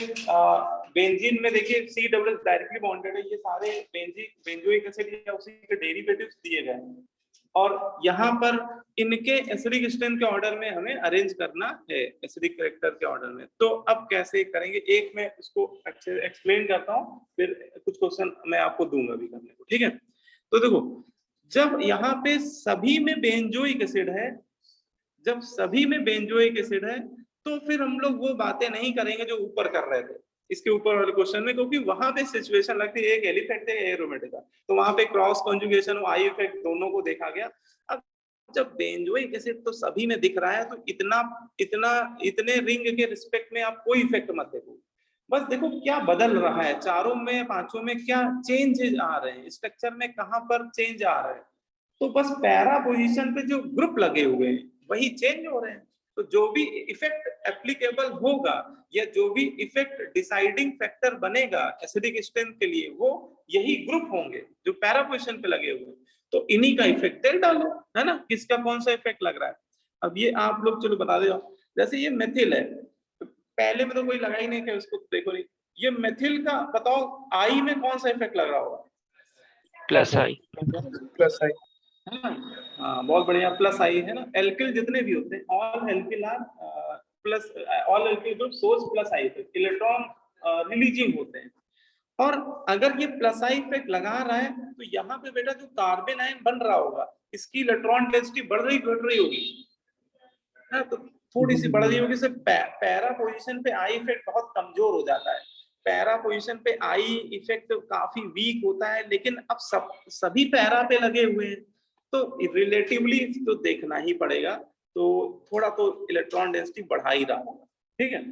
बेंजीन में देखिए सी डबल डायरेक्टली बॉन्डेड है, ये सारे बेंजोइक एसिड या उसी के डेरिवेटिव्स दिए गए हैं और यहाँ पर इनके एसिडिक स्ट्रेंथ के ऑर्डर में हमें अरेंज करना है, एसिडिक कैरेक्टर के ऑर्डर में। तो अब कैसे करेंगे, एक मैं इसको अच्छे से एक्सप्लेन करता हूँ, फिर कुछ क्वेश्चन मैं आपको दूंगा भी करने को। ठीक है, तो देखो, जब यहाँ पे सभी में बेंजोइक एसिड है, जब सभी में बेंजोइक एसिड है, तो फिर हम लोग वो बातें नहीं करेंगे जो ऊपर कर रहे थे इसके ऊपर वाले क्वेश्चन में, क्योंकि वहां पे सिचुएशन लगती है एक एलिफेंट है एरोमेटिक का, तो वहां पे क्रॉस कॉन्जुगेशन और आई इफेक्ट दोनों को देखा गया। अब जब बेंजोइक एसिड तो सभी में दिख रहा है, तो इतने रिंग के रिस्पेक्ट में आप कोई इफेक्ट मत देखो, बस देखो क्या बदल रहा है, चारों में पांचों में क्या चेंजेस आ रहे हैं, स्ट्रक्चर में कहां पर चेंज आ रहा है। तो बस पैरा पोजीशन पे जो ग्रुप लगे हुए हैं वही चेंज हो रहे हैं। तो जो भी इफेक्ट एप्लीकेबल होगा या जो भी इफेक्ट डिसाइडिंग फैक्टर बनेगा एसिडिक स्ट्रेंथ के लिए, वो यही ग्रुप होंगे जो पैरा पोजीशन पे लगे हुए हैं। तो इन्हीं का इफेक्ट दे डालो, है ना, किसका कौन सा इफेक्ट लग रहा है। अब ये आप लोग चलो बता दो, जैसे ये मेथिल है, पहले में तो कोई लगा ही नहीं कि उसको देखो नहीं, ये मेथिल का बताओ आई में कौन सा इफेक्ट लग रहा होगा? प्लस आई। प्लस आई है ना, हाँ बहुत बढ़िया, प्लस आई है ना। एल्किल जितने भी होते हैं all alkyl are plus, all alkyl group source plus I effect, electron releasing होते हैं। और अगर ये प्लस आई इफेक्ट लगा रहा है तो यहाँ पे बेटा जो कार्बन आयन बन रहा होगा इसकी इलेक्ट्रॉन डेंसिटी बढ़ रही घट रही होगी, है तो थोड़ी सी बढ़ रही होगी। सिर्फ पैरा पोजीशन पे आई इफेक्ट बहुत कमजोर हो जाता है, पैरा पोजीशन पे आई इफेक्ट काफी वीक होता है, लेकिन अब सभी पैरा पे लगे हुए हैं तो रिलेटिवली तो देखना ही पड़ेगा, तो थोड़ा तो इलेक्ट्रॉन डेंसिटी बढ़ा ही रहा होगा। ठीक है,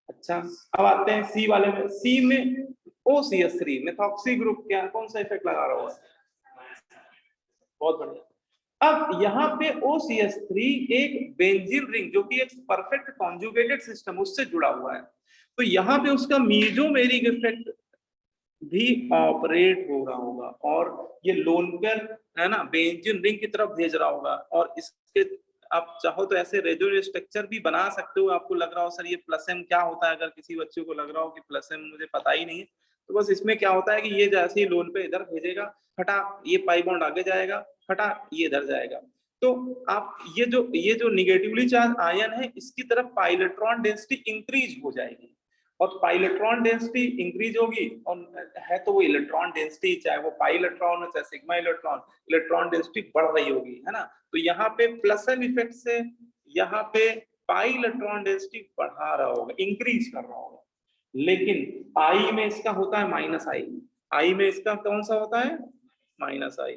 अच्छा अब आते हैं सी वाले में। सी में OCH3 मेथॉक्सी ग्रुप क्या कौन सा इफेक्ट लगा रहा होगा? बहुत बढ़िया। अब यहाँ पे OCH3 एक बेंजीन रिंग जो कि एक परफेक्ट कॉन्जुगेटेड सिस्टम उससे जुड़ा हुआ है, तो यहाँ पे उसका मीजोमेरिक इफेक्ट भी ऑपरेट हो रहा होगा और ये लोन पेयर है ना बेंजीन रिंग की तरफ भेज रहा होगा। और इसके आप चाहो तो ऐसे रेजोनेंस स्ट्रक्चर भी बना सकते हो। आपको लग रहा हो सर ये प्लस एम क्या होता है, अगर किसी बच्चे को लग रहा हो कि प्लस एम मुझे पता ही नहीं है, तो बस इसमें क्या होता है कि ये जैसे ही लोन पे इधर भेजेगा फटाक ये पाई बॉन्ड आगे जाएगा, फटाक ये इधर जाएगा। तो आप ये जो निगेटिवली चार्ज आयन है इसकी तरफ पाई इलेक्ट्रॉन डेंसिटी इंक्रीज हो जाएगी, और पाई इलेक्ट्रॉन डेंसिटी इंक्रीज होगी और है तो वो इलेक्ट्रॉन डेंसिटी चाहे वो पाई इलेक्ट्रॉन हो चाहे सिग्मा इलेक्ट्रॉन, इलेक्ट्रॉन डेंसिटी बढ़ रही होगी, है ना। तो यहाँ पे प्लस एम इफेक्ट से यहाँ पे पाई इलेक्ट्रॉन डेंसिटी बढ़ा रहा होगा, इंक्रीज कर रहा होगा, लेकिन आई में इसका होता है माइनस आई, आई में इसका कौन सा होता है? माइनस आई।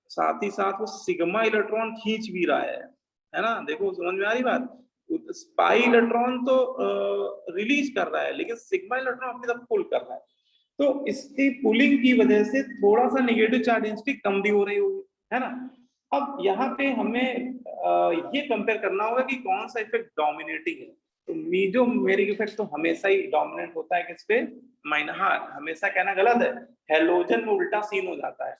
साथ ही साथ वो सिग्मा इलेक्ट्रॉन खींच भी रहा है ना। देखो समझ में आ रही बात, पाई इलेक्ट्रॉन तो रिलीज कर रहा है लेकिन सिग्मा इलेक्ट्रॉन अपनी तरफ पुल कर रहा है, तो इसकी पुलिंग की वजह से थोड़ा सा नेगेटिव चार्ज डेंसिटी कम भी हो रही होगी, है ना। अब यहाँ पे हमें ये कंपेयर करना होगा कि कौन सा इफेक्ट डोमिनेटिंग है। तो मीजोमेरिक इफेक्ट तो हमेशा ही डोमिनेंट होता है किस पे? हाँ हमेशा कहना गलत है, हेलोजन में उल्टा सीन हो जाता है।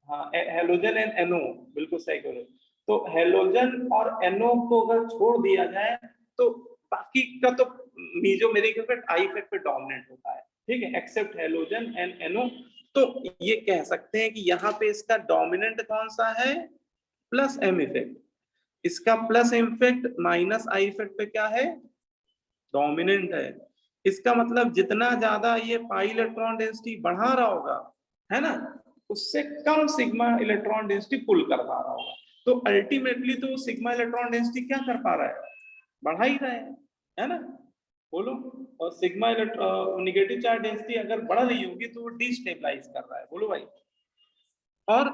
हाँ हेलोजन एंड एनओ बिल्कुल सही कह रहे हो। तो हेलोजन और एनओ को अगर छोड़ दिया जाए तो बाकी का तो मीजोमेरिक इफेक्ट आई इफेक्ट पे डोमिनेंट होता है, ठीक है, एक्सेप्ट हेलोजन एंड एनओ। तो ये कह सकते हैं कि यहाँ पे इसका डोमिनेंट कौन सा है? Plus M effect. इसका plus M effect minus I effect पे क्या है? डोमिनेंट है। इसका मतलब जितना ज्यादा ये पाई इलेक्ट्रॉन डेंसिटी बढ़ा रहा होगा, है ना, उससे कम सिग्मा इलेक्ट्रॉन डेंसिटी पुल कर पा रहा होगा। तो अल्टीमेटली तो सिग्मा इलेक्ट्रॉन डेंसिटी क्या कर पा रहा है? बढ़ा ही रहा है ना, बोलो। और सिग्मा नेगेटिव चार्ज डेंसिटी अगर बढ़ रही होगी तो वो डिस्टेबलाइज कर रहा है, बोलो भाई। और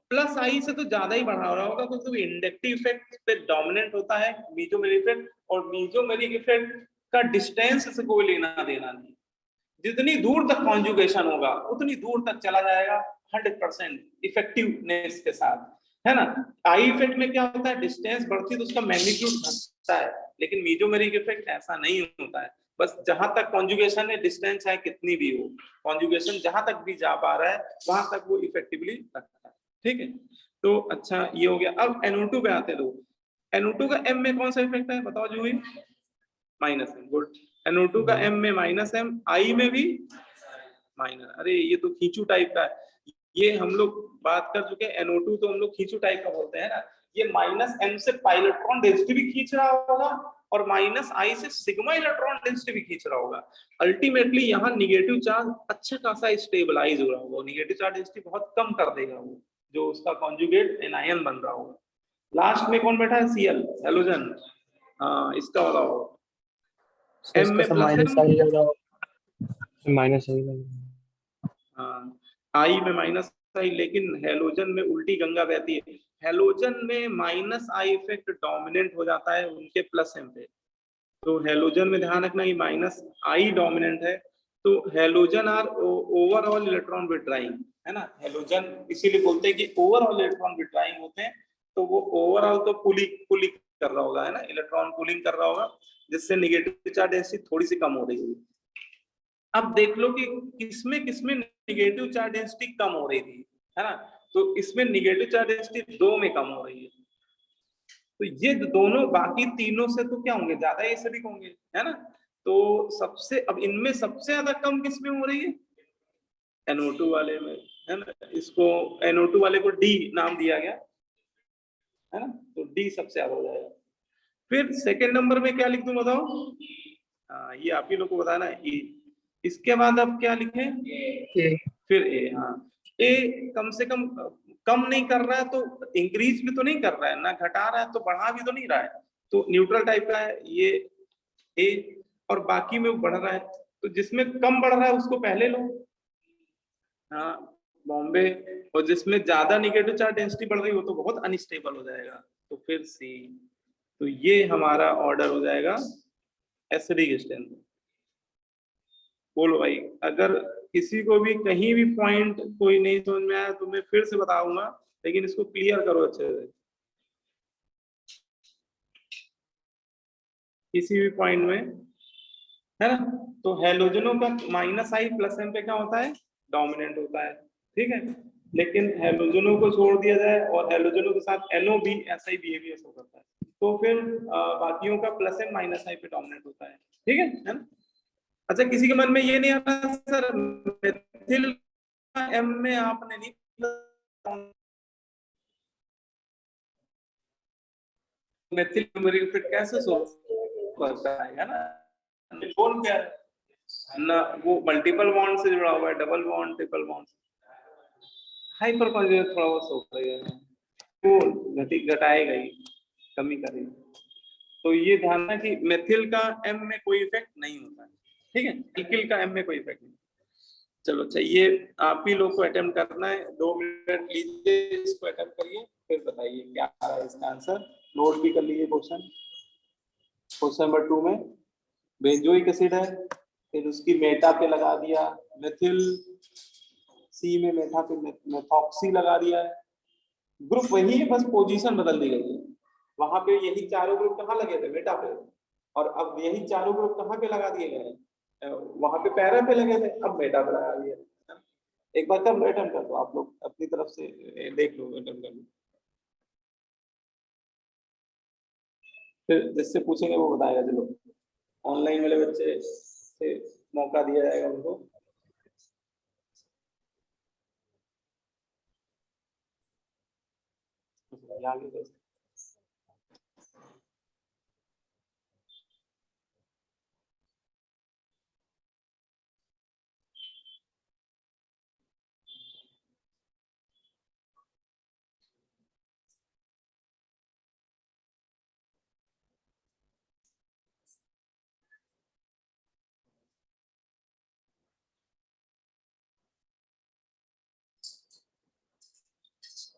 प्लस आई से तो ज्यादा ही बढ़ा रहा होगा, क्योंकि इंडक्टिव इफेक्ट पे डोमिनेंट होता है मीजोमेरिक इफेक्ट, और मीजोमेरिक इफेक्ट का डिस्टेंस से कोई लेना देना नहीं। जितनी दूर तक कॉन्जुगेशन होगा उतनी दूर तक चला जाएगा 100% इफेक्टिवनेस के साथ, है ना। आई इफेक्ट में क्या होता है, डिस्टेंस बढ़ती है तो उसका मैग्नीट्यूड घटता है, लेकिन मीजोमेरिक इफेक्ट ऐसा नहीं होता है। बस जहां तक कॉन्जुगेशन है, डिस्टेंस चाहे कितनी भी हो, कॉन्जुगेशन जहां तक भी जा पा रहा है वहां तक वो इफेक्टिवली रखता है। ठीक है, तो अच्छा ये हो गया। अब NO2 पे आते हैं लोग। NO2 का M में कौन सा इफेक्ट है बताओ जूही? Minus M, good. NO2 का M में माइनस M, I में भी माइनस। अरे ये तो खींचू टाइप का है, ये हम लोग बात कर चुके हैं। NO2 तो हम लोग खींचू टाइप का बोलते हैं ना। ये माइनस M से पाई इलेक्ट्रॉन डेंसिटी भी खींच रहा होगा, और माइनस I से सिग्मा इलेक्ट्रॉन डेंसिटी भी खींच रहा होगा। अल्टीमेटली यहाँ निगेटिव चार्ज अच्छा खासा स्टेबलाइज हो रहा होगा, निगेटिव चार्ज डेंसिटी बहुत कम कर देगा वो, जो उसका कॉन्जुगेट एनायन बन रहा होगा। लास्ट में कौन बैठा है? Cl, halogen. हाँ, इसका वाला होगा। So M इसका में सब प्लस माइनस M, आई ज्यादा होगा। माइनस आई हाँ, आई में माइनस आई, लेकिन हेलोजन में उल्टी गंगा बहती है। हेलोजन में माइनस आई इफेक्ट डोमिनेंट हो जाता है उनके प्लस एम पे। तो हेलोजन में ध्यान रखना कि माइनस आई डोमिनेंट है, तो halogen are overall electron withdrawing, है ना। हेलोजन इसीलिए बोलते हैं कि ओवरऑल इलेक्ट्रॉन विड्राइंग होते हैं। तो वो ओवरऑल तो पुलिंग कर रहा होगा, है ना, इलेक्ट्रॉन पुलिंग कर रहा होगा, जिससे निगेटिव चार्ज डेंसिटी थोड़ी सी कम हो रही होगी। अब देख लो कि किसमें किसमें निगेटिव चार्ज डेंसिटी कम हो रही थी, है ना। तो इसमें निगेटिव चार्ज डेंसिटी 2 में कम हो रही है। तो ये दोनों बाकी तीनों से तो क्या होंगे, ज्यादा एसिडिक होंगे, है ना। तो सबसे, अब इनमें सबसे ज्यादा कम किसमें हो रही है? NO2 वाले में, है ना। इसको NO2 वाले को D नाम दिया गया, है ना। तो D सबसे ज्यादा हो जाएगा। फिर सेकंड नंबर में क्या लिख दूं बताओ? हाँ, ये आप ही लोग को बताना है, E। इसके बाद अब क्या लिखें? ए फिर ए, हाँ। ए कम से कम कम नहीं कर रहा है, तो इंक्रीज भी तो नहीं कर रहा है ना, घटा रहा है तो बढ़ा भी तो नहीं रहा है, तो न्यूट्रल टाइप का है ये ए। और बाकी में वो बढ़ रहा है, तो जिसमें कम बढ़ रहा है उसको पहले लो, हाँ, बॉम्बे। और जिसमें ज्यादा निगेटिव चार्ज डेंसिटी बढ़ रही हो तो बहुत अनस्टेबल हो जाएगा, तो फिर सी। तो ये हमारा ऑर्डर हो जाएगा एसिडिक स्ट्रेंथ। बोलो भाई, अगर किसी को भी कहीं भी पॉइंट कोई नहीं समझ में आया तो मैं फिर से बताऊंगा, लेकिन इसको क्लियर करो अच्छे से, किसी भी पॉइंट में, है ना। तो हेलोजनों का माइनस आई प्लस एम पे क्या होता है? डोमिनेंट होता है, ठीक है। लेकिन हेलोजनों को छोड़ दिया जाए और हेलोजनों के साथ NO भी ऐसा ही बिहेवियर शो करता है, तो फिर बाकियों का प्लस एम माइनस आई पे डोमिनेंट होता है, ठीक है ना। अच्छा, किसी के मन में ये नहीं आ रहा सर, मिथिल M में आपने नहीं, मिथिल न्यूमेरिक इफेक्ट कैसे सोल्व करता है ना। कौन क्या है ना, वो मल्टीपल बॉन्ड से जुड़ा हुआ है, double bond, triple bond. Hyper conjugate थोड़ा बहुत सोच रही है, वो घटाएगा ही, कमी करेगा। तो ये ध्यान है कि मेथिल का M में कोई इफेक्ट नहीं होता है, ठीक है। एल्किल का M में कोई इफेक्ट नहीं। चलो अच्छा, ये आप ही लोग को अटेम्प्ट करना है, 2 मिनट लीजिए, इसको अटेम्प्ट करिए, फिर बताइए क्या आ रहा है इसका आंसर। नोट भी कर लीजिए क्वेश्चन। क्वेश्चन नंबर 2 में बेंजोइक एसिड है, फिर उसकी मेटा पे लगा दिया मेथिल, सी में मेथा पे मेथॉक्सी लगा दिया है। ग्रुप वही है, बस पोजीशन बदल दी गई है। वहां पे यही चारों ग्रुप कहाँ लगे थे? मेटा पे। और अब यही चारों ग्रुप कहाँ पे लगा दिए गए? वहां पे पैरा पे लगे थे, अब मेटा पे लगा दिए। एक बार कर लो, अटेम्प्ट कर लो, आप लोग अपनी तरफ से देख लो, अटेम्प्ट कर लो, फिर जिससे पूछेंगे वो बताएगा। चलो, ऑनलाइन वाले बच्चे से मौका दिया जाएगा उनको। आगे कैसे?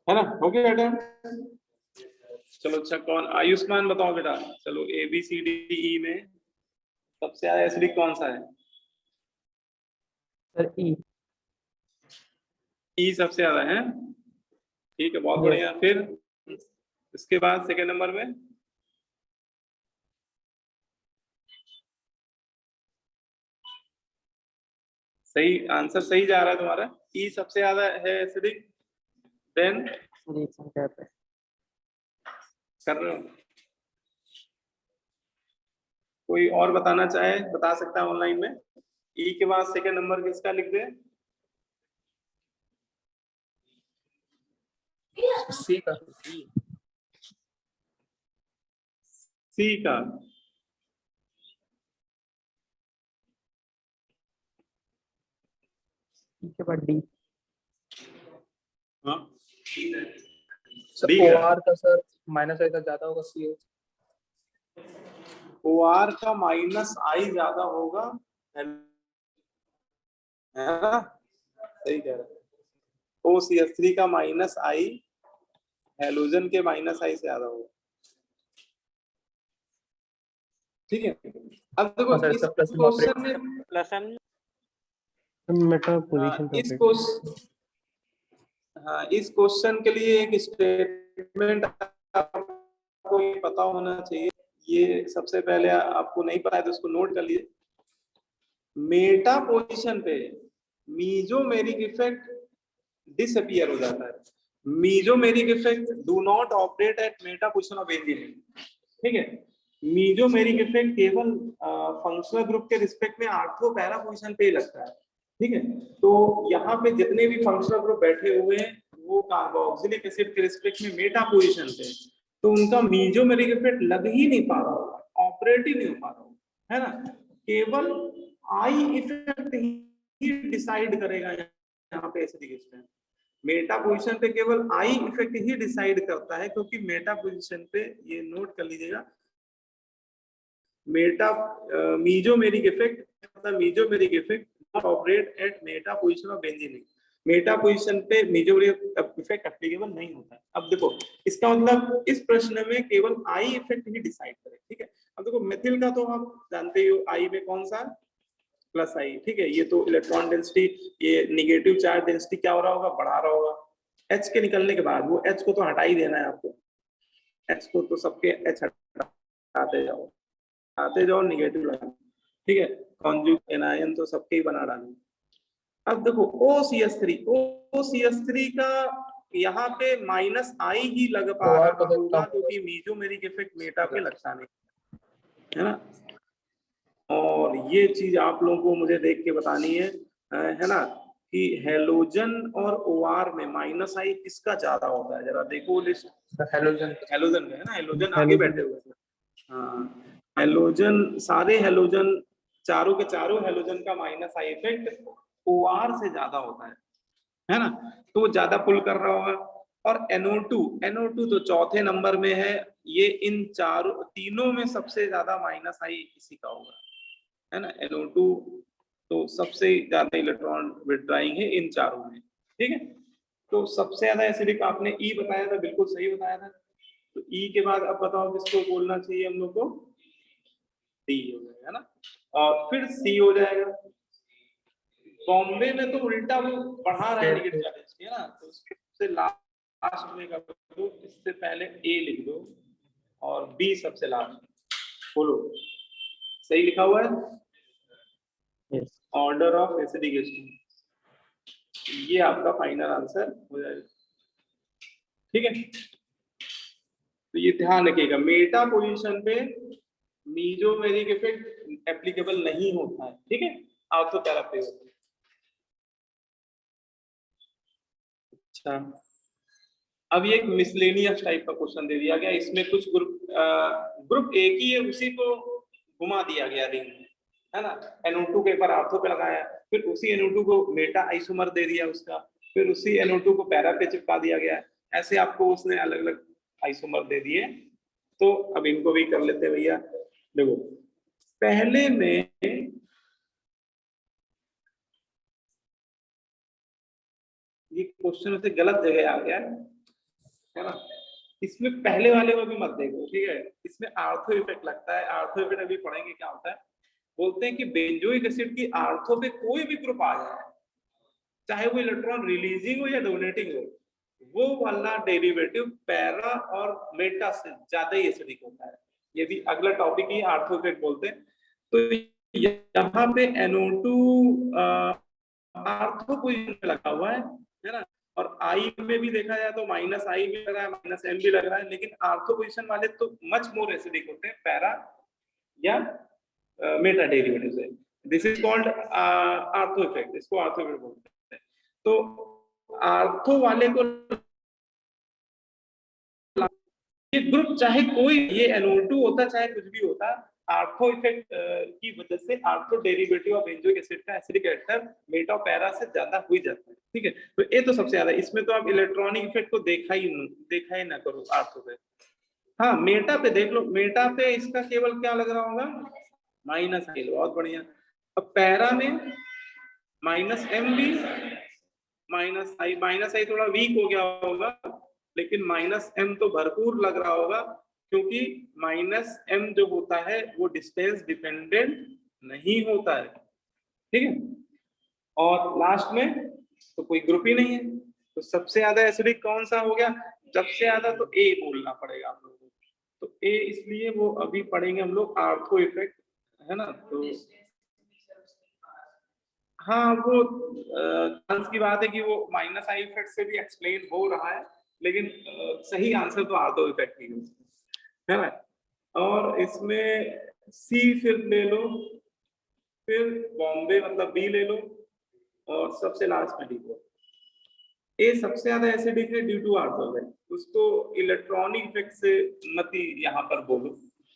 है ना? हो गया बेटा? चलो अच्छा, कौन? आयुष्मान बताओ बेटा। चलो A B C D E में सबसे ज्यादा एसिडिक कौन सा है? सर ई। ई सबसे ज्यादा है। ठीक है, बहुत Yes. बढ़िया। फिर इसके बाद सेकंड नंबर में सही आंसर, सही जा रहा है तुम्हारा। ई सबसे ज्यादा है एसिडिक। देन रिएक्शन कैप है। कर रहे हो? कोई और बताना चाहे बता सकता है ऑनलाइन में। ई के बाद सेकंड नंबर किसका लिख दे? सी का। सी का। ई के बाद डी। हाँ, सर डी ओ का। आर का सर माइनस आई का ज्यादा होगा सी ओ। ओ आर का माइनस आई ज्यादा होगा, है ना? सही कह रहे हो। ओ सी एस थ्री का माइनस आई हेलोजन के माइनस आई से ज्यादा होगा। ठीक है, अब देखो सर इस इसका प्लस क्वेश्चन में प्लस एम मेटा पोजीशन इस क्वेश्चन, हाँ, इस क्वेश्चन के लिए एक स्टेटमेंट आपको ये पता होना चाहिए। ये सबसे पहले आपको नहीं पता है तो उसको नोट कर लीजिए। मेटा पोजीशन पे मीजोमेरिक इफेक्ट डिसअपियर हो जाता है। Mesomeric effect do not operate at Meta position of benzene. ठीक है, मीजोमेरिक इफेक्ट केवल फंक्शनल ग्रुप के रिस्पेक्ट में आर्थो पैरा पोजीशन पे ही लगता है। ठीक है, तो यहाँ पे जितने भी फंक्शनल ग्रुप बैठे हुए हैं वो कार्बोक्सिलिक एसिड के रिस्पेक्ट में मेटा पोजीशन पे, तो उनका मीजोमेरिक इफेक्ट लग ही नहीं पा रहा होगा, ऑपरेट ही नहीं हो पा रहा होगा, है ना? केवल आई इफेक्ट ही डिसाइड करेगा यहाँ पे एसिडिक स्ट्रेंथ। मेटा पोजीशन पे केवल आई इफेक्ट ही डिसाइड करता है, क्योंकि मेटा पोजीशन पे, ये नोट कर लीजिएगा, मेटा मीजोमेरिक इफेक्ट, मतलब mesomeric effect not operate at Meta position of benzene. Meta position पे मीजोमेरिक इफेक्ट एप्लीकेबल नहीं होता है। अब देखो इसका मतलब इस प्रश्न में केवल आई इफेक्ट ही डिसाइड करे। ठीक है, अब देखो मेथिल का तो आप जानते ही हो, आई में कौन सा? प्लस आई। ठीक है, ये तो इलेक्ट्रॉन डेंसिटी, ये निगेटिव चार्ज डेंसिटी क्या हो रहा होगा? बढ़ा रहा होगा। एच के निकलने के बाद वो एच को तो हटा ही देना है आपको, एच को तो सबके एच हटाते जाओ, आते जाओ, निगेटिव लगा। ठीक है, कॉन्जुगेट एनायन तो सबके ही बना डालेंगे। अब देखो OCS3 का यहाँ पे माइनस आई ही लग पा रहा होगा, क्योंकि मीजोमेरिक इफेक्ट मेटा पे लगता नहीं, है ना? और ये चीज आप लोगों को मुझे देख के बतानी है ना, कि हेलोजन और ओआर में माइनस आई किसका ज्यादा होता है? जरा देखो लिस्ट। हेलोजन। हेलोजन का है ना, हेलोजन आगे बैठे हुए हैं। हाँ, हेलोजन, सारे हेलोजन, चारों के चारों हेलोजन का माइनस आई इफेक्ट ओआर से ज्यादा होता है ना? तो वो ज्यादा पुल कर रहा होगा। और NO2 तो चौथे नंबर में है। ये इन चारों तीनों में सबसे ज्यादा माइनस आई इसी का होगा, है ना? NO2 तो सबसे ज्यादा इलेक्ट्रॉन विड्रॉइंग है इन चारों में। ठीक है, तो सबसे ज्यादा एसिडिक आपने ई बताया था, बिल्कुल सही बताया था। तो ई के बाद अब बताओ किसको बोलना चाहिए हम लोग को? डी हो जाएगा, है ना? और फिर सी हो जाएगा। बॉम्बे में तो उल्टा वो बढ़ा रहा है निगेटिव चार्ज, है ना? तो उससे लास्ट में कर दो, इससे पहले ए लिख दो और बी सबसे लास्ट। बोलो, सही लिखा हुआ है? Yes. Order of acidic strength, ये आपका फाइनल आंसर हो जाएगा। ठीक है, तो ये ध्यान रखिएगा, मेटा पोजीशन पे मीजोमेरिक इफेक्ट एप्लीकेबल नहीं होता है। ठीक है, आर्थो पैरा पे होता है। अच्छा, अब ये एक मिसलेनियस टाइप का क्वेश्चन दे दिया गया, इसमें कुछ ग्रुप एक ही है, उसी को घुमा दिया गया रिंग में, है ना? NO2 के ऊपर आर्थो पे लगाया, फिर उसी NO2 को मेटा आइसोमर दे दिया उसका, फिर उसी NO2 को पैरा पे चिपका दिया गया। ऐसे आपको उसने अलग अलग आइसोमर दे दिए। तो अब इनको भी कर लेते हैं भैया। देखो, पहले में ये क्वेश्चन से गलत जगह आ गया, है ना। इसमें पहले वाले को भी मत देखो, ठीक है। इसमें आर्थो इफेक्ट लगता है। आर्थो इफेक्ट अभी पढ़ेंगे क्या होता है। बोलते हैं कि बेंजोइक एसिड की आर्थो पे कोई भी ग्रुप आ जाए, चाहे वो इलेक्ट्रॉन रिलीजिंग हो या डोनेटिंग हो, वो वाला डेरिवेटिव पैरा और मेटा से ज्यादा ही एसिडिक होता है। ये भी अगला टॉपिक ही आर्थो इफेक्ट बोलते हैं। तो यहाँ पे NO2 आर्थो पोजीशन पे लगा हुआ है ना। और आई में भी देखा जाए तो माइनस आई भी लग रहा है, माइनस एम भी लग रहा है, लेकिन आर्थो पोजीशन वाले तो मच मोर एसिडिक होते हैं पैरा या मेटा डेरिवेटिव से। This is called ortho effect, इसको आर्थो इफेक्ट बोलते हैं। तो आर्थो वाले को ये ग्रुप चाहे कोई, ये NO2 होता चाहे कुछ भी होता, आर्थो इफेक्ट की वजह से ortho derivative of benzoic acid का एसिडिक कैरेक्टर मेटा पैरा से ज्यादा हो जाता है, ठीक है। तो ये तो सबसे ज्यादा, इसमें तो आप इलेक्ट्रॉनिक इफेक्ट को देखा ही ना करो आर्थो पे। हाँ मेटा पे देख लो, मेटा पे इसका केवल क्या लग रहा होगा, माइनस आई। बहुत बढ़िया। अब पैरा में माइनस एम भी, माइनस आई थोड़ा वीक हो गया होगा, लेकिन माइनस एम तो भरपूर लग रहा होगा, क्योंकि माइनस एम जो होता है वो डिस्टेंस डिपेंडेंट नहीं होता है, ठीक है। और लास्ट में तो कोई ग्रुप ही नहीं है, तो सबसे ज्यादा एसिडिक कौन सा हो गया, सबसे ज्यादा तो ए बोलना पड़ेगा आप लोगों को। तो ए इसलिए वो अभी पढ़ेंगे हम लोग आर्थो इफेक्ट, है ना। तो हाँ वो चांस की बात है कि वो माइनस आई इफेक्ट से भी एक्सप्लेन हो रहा है, लेकिन सही आंसर तो आर्थो इफेक्ट ही है ना। और इसमें सी फिर ले लो, फिर बॉम्बे मतलब बी ले लो, और सबसे लास्ट में डी को। ए सबसे ज्यादा एसिडिक है ड्यू टू आर्थो इफेक्ट, उसको इलेक्ट्रॉनिक इफेक्ट से मत ही यहाँ पर बोलो।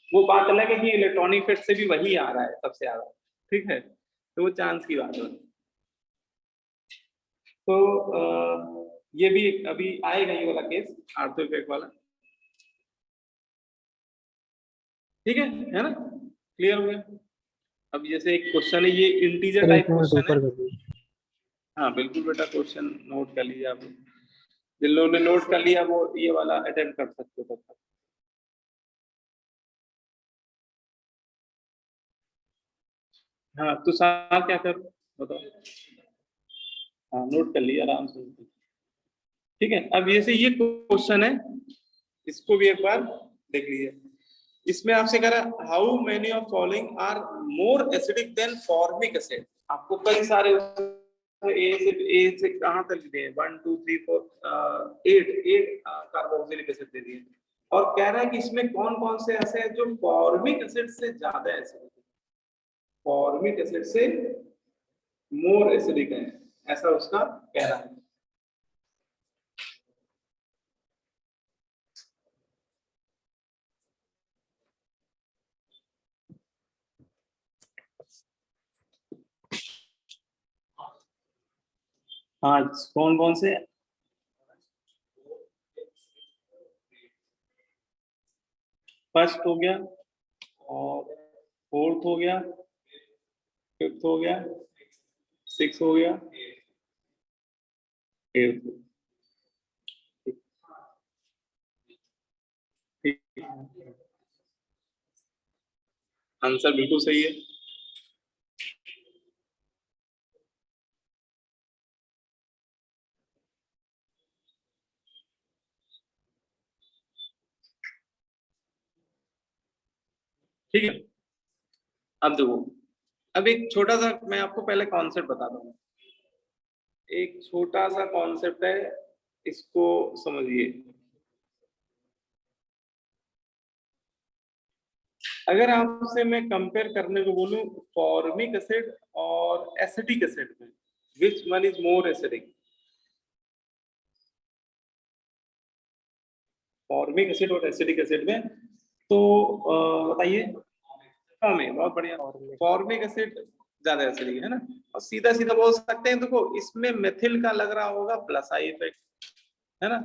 वो बात अलग है कि इलेक्ट्रॉनिक इफेक्ट से भी वही आ रहा है सबसे ज्यादा, ठीक है। तो वो चांस की बात है। तो ये भी अभी आएगा ये वाला केस, आर्थो इफेक्ट वाला, ठीक है ना। क्लियर हो गया। अब जैसे एक क्वेश्चन है, ये इंटीजर सर टाइप एक मिनट क्वेश्चन है। ऊपर कर दीजिए। हाँ बिल्कुल बेटा, क्वेश्चन नोट कर लीजिए आप, जिन लोगों ने नोट कर लिया वो ये वाला अटेम्प्ट कर सकते हो तब तक। हाँ तो साथ क्या कर बताओ। हाँ नोट कर लिया आराम से, ठीक है। अब जैसे ये क्वेश्चन है, इसको भी एक बार देख लीजिए। इसमें आपसे कह रहा है how many of following are more acidic than formic acid. आपको कई सारे ए से कहां तक दिए, 1 2 3 4 8 कार्बोक्सिलिक एसिड दे दिए, और कह रहा है कि इसमें कौन कौन से ऐसे हैं जो फॉर्मिक एसिड से ज्यादा एसिडिक है, फॉर्मिक एसिड से मोर एसिडिक है, ऐसा उसका कहना है। हाँ कौन कौन से, फर्स्ट हो गया, और फोर्थ हो गया, फिफ्थ हो गया, सिक्स हो गया, एट्थ। ठीक, आंसर बिल्कुल सही है। ठीक है। अब देखो, अब एक छोटा सा मैं आपको पहले कॉन्सेप्ट बता दूंगा। एक छोटा सा कॉन्सेप्ट है, इसको समझिए। अगर आपसे मैं कंपेयर करने को बोलूं फॉर्मिक एसिड और एसिटिक एसिड में, which one is more acidic, formic acid और एसिटिक एसिड में, तो बताइए। में बहुत बढ़िया, फॉर्मिक एसिड ज्यादा एसिडिक है ना। और सीधा सीधा बोल सकते हैं, देखो इसमें मेथिल का लग रहा होगा प्लस आई इफेक्ट, है ना,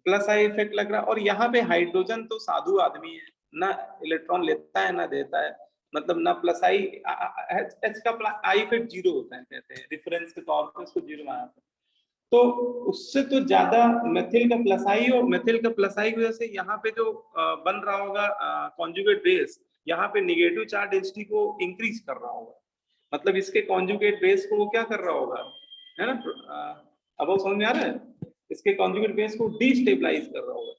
प्लस आई इफेक्ट लग रहा है। और यहाँ पे हाइड्रोजन तो साधु आदमी है, ना इलेक्ट्रॉन लेता है ना देता है, मतलब ना प्लस आई, एच का आई इफेक्ट जीरो होता है, कहते हैं रेफरेंस के तौर पर इसको जीरो माना जाता है। तो उससे तो ज्यादा मेथिल का प्लस आई, और मेथिल का प्लस आई की वजह से यहाँ पे जो बन रहा होगा कॉन्जुगेट बेस, यहाँ पे निगेटिव चार्ज डेंसिटी को इंक्रीज कर रहा होगा, मतलब इसके कॉन्जुगेट बेस को वो क्या कर रहा होगा, है ना। अब समझ में आ रहा है, इसके कॉन्जुगेट बेस को डिस्टेबलाइज कर रहा होगा।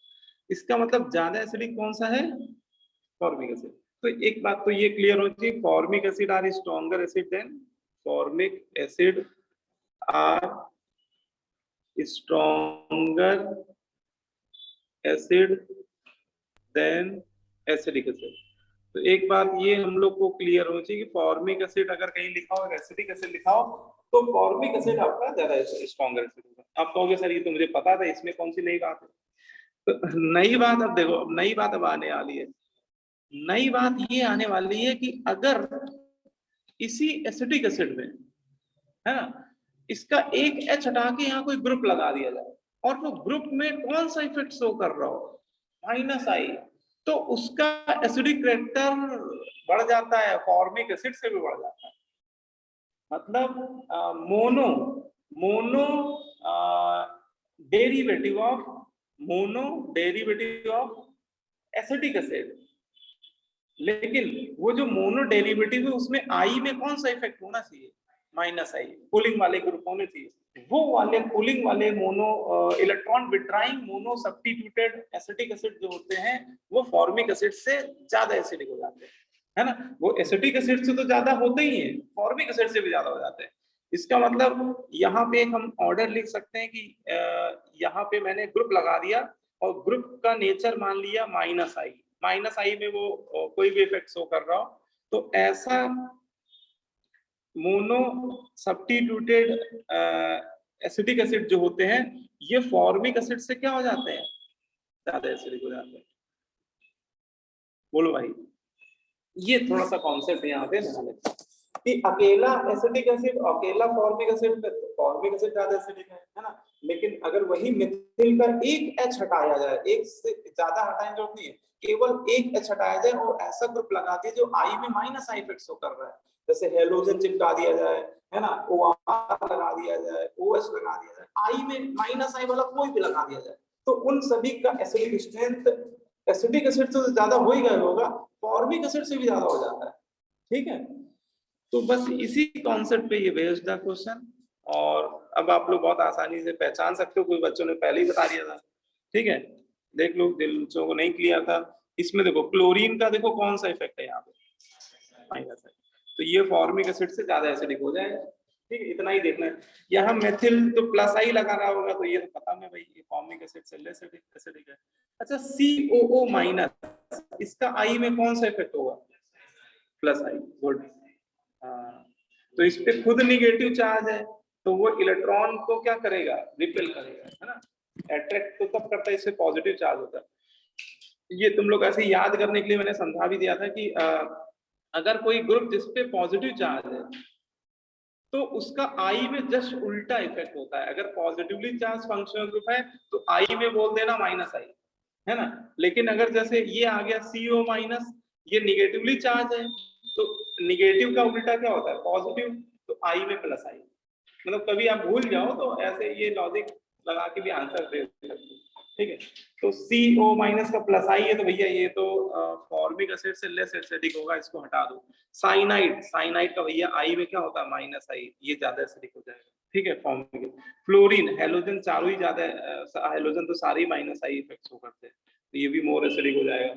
इसका मतलब ज्यादा एसिडिक कौन सा है, फॉर्मिक एसिड। तो एक बात तो ये क्लियर हो चाहिए, formic acid are stronger acid than, formic acid are stronger acid than acidic acid. तो एक बात ये हम लोग को क्लियर होनी चाहिए कि फॉर्मिक एसिड अगर कहीं लिखा हो, एसिडिक एसिड लिखा हो, तो फॉर्मिक एसिड आपका ज्यादा स्ट्रॉन्गर एसिड होगा। आप कहोगे सर ये तो मुझे पता था, इसमें कौन सी नई बात है। तो नई बात अब देखो, अब नई बात अब आने वाली है। नई बात ये आने वाली है कि अगर इसी एसिडिक एसिड में, है ना, इसका एक H हटा के यहाँ कोई ग्रुप लगा दिया जाए, और वो ग्रुप में कौन सा इफेक्ट शो कर रहा हो, -I, तो उसका एसिडिक कैरेक्टर बढ़ जाता है, फॉर्मिक एसिड से भी बढ़ जाता है। मतलब mono derivative of acidic acid, लेकिन वो जो मोनो डेरिवेटिव है उसमें आई में कौन सा इफेक्ट होना चाहिए, -I, पुलिंग वाले ग्रुप होने चाहिए। वो वाले पुलिंग वाले mono electron withdrawing mono substituted acetic acid जो होते हैं, वो फॉर्मिक एसिड से ज्यादा एसिडिक हो जाते हैं, है ना। वो एसिटिक एसिड से तो ज्यादा होते ही हैं, फॉर्मिक एसिड से भी ज्यादा हो जाते हैं। इसका मतलब यहाँ पे हम ऑर्डर लिख सकते हैं कि यहाँ पे मैंने ग्रुप लगा दिया और ग्रुप का नेचर मान लिया -I में वो कोई भी इफेक्ट शो कर रहा हो, तो ऐसा मोनो सब्स्टिट्यूटेड एसिडिक एसिड जो होते हैं, ये फॉर्मिक एसिड से क्या हो जाते हैं, ज्यादा एसिडिक हो जाते हैं। बोलो भाई, ये थोड़ा सा कॉन्सेप्ट यहाँ पे ध्यान रखना कि अकेला एसिडिक एसिड, अकेला फॉर्मिक एसिड, फॉर्मिक एसिड ज्यादा एसिडिक है ना। लेकिन अगर वही मिथिल का एक H हटाया जाए, एक से ज्यादा हटाने की जरूरत नहीं है, केवल एक H हटाया जाए और ऐसा ग्रुप लगा दिया जो I में -I इफेक्ट शो कर रहा है, जैसे हेलोजन चिपका दिया जाए, है ना, OR लगा दिया जाए, OH लगा दिया जाए, I में -I वाला कोई भी लगा दिया जाए, तो उन सभी का एसिडिक स्ट्रेंथ एसिडिक एसिड से ज्यादा हो ही गया होगा, फॉर्मिक एसिड से भी ज्यादा हो जाता है। ठीक है, तो बस इसी कॉन्सेप्ट पे ये बेस्ड था क्वेश्चन, और अब आप लोग बहुत आसानी से पहचान सकते हो, कोई बच्चों ने पहले ही बता दिया था। ठीक है, देख लो, जिन बच्चों को नहीं क्लियर था, इसमें देखो क्लोरीन का देखो कौन सा इफेक्ट है यहाँ पे, -I, तो ये फॉर्मिक एसिड से ज्यादा एसिडिक हो जाएगा। ठीक है, इतना ही देखना है। यहाँ मेथिल तो +I लगा रहा होगा, तो ये तो पता है भाई, ये फॉर्मिक एसिड से लेस एसिडिक है। अच्छा, COO-, इसका I में कौन सा इफेक्ट होगा, +I, गुड। तो इस पे खुद निगेटिव चार्ज है, तो वो इलेक्ट्रॉन को क्या करेगा, रिपेल करेगा, है ना। अट्रैक्ट तो तब करता है इससे पॉजिटिव चार्ज होता है। ये तुम लोग ऐसे याद करने के लिए मैंने समझा भी दिया था कि अगर कोई ग्रुप जिसपे पॉजिटिव चार्ज है, तो उसका I में जस्ट उल्टा इफेक्ट होता है। अगर पॉजिटिवली चार्ज फंक्शनल ग्रुप है तो I में बोल देना -I, है ना। लेकिन अगर जैसे ये आ गया CO-, ये निगेटिवली चार्ज है, तो निगेटिव का उल्टा क्या होता है, पॉजिटिव, तो I में +I। मतलब कभी आप भूल जाओ तो ऐसे ये लॉजिक लगा के भी आंसर दे सकते हो। ठीक है, तो CO- का +I है, तो भैया ये तो फॉर्मिक एसिड से लेस एसिडिक होगा, इसको हटा दो। साइनाइड का भैया I में क्या होता है, -I, ये ज्यादा एसिडिक हो जाएगा। ठीक है, फॉर्मिक। फ्लोरीन, हेलोजन, चारों ही ज्यादा, हेलोजन तो सारे ही -I इफेक्ट शो करते हैं, तो ये भी मोर एसिडिक हो जाएगा।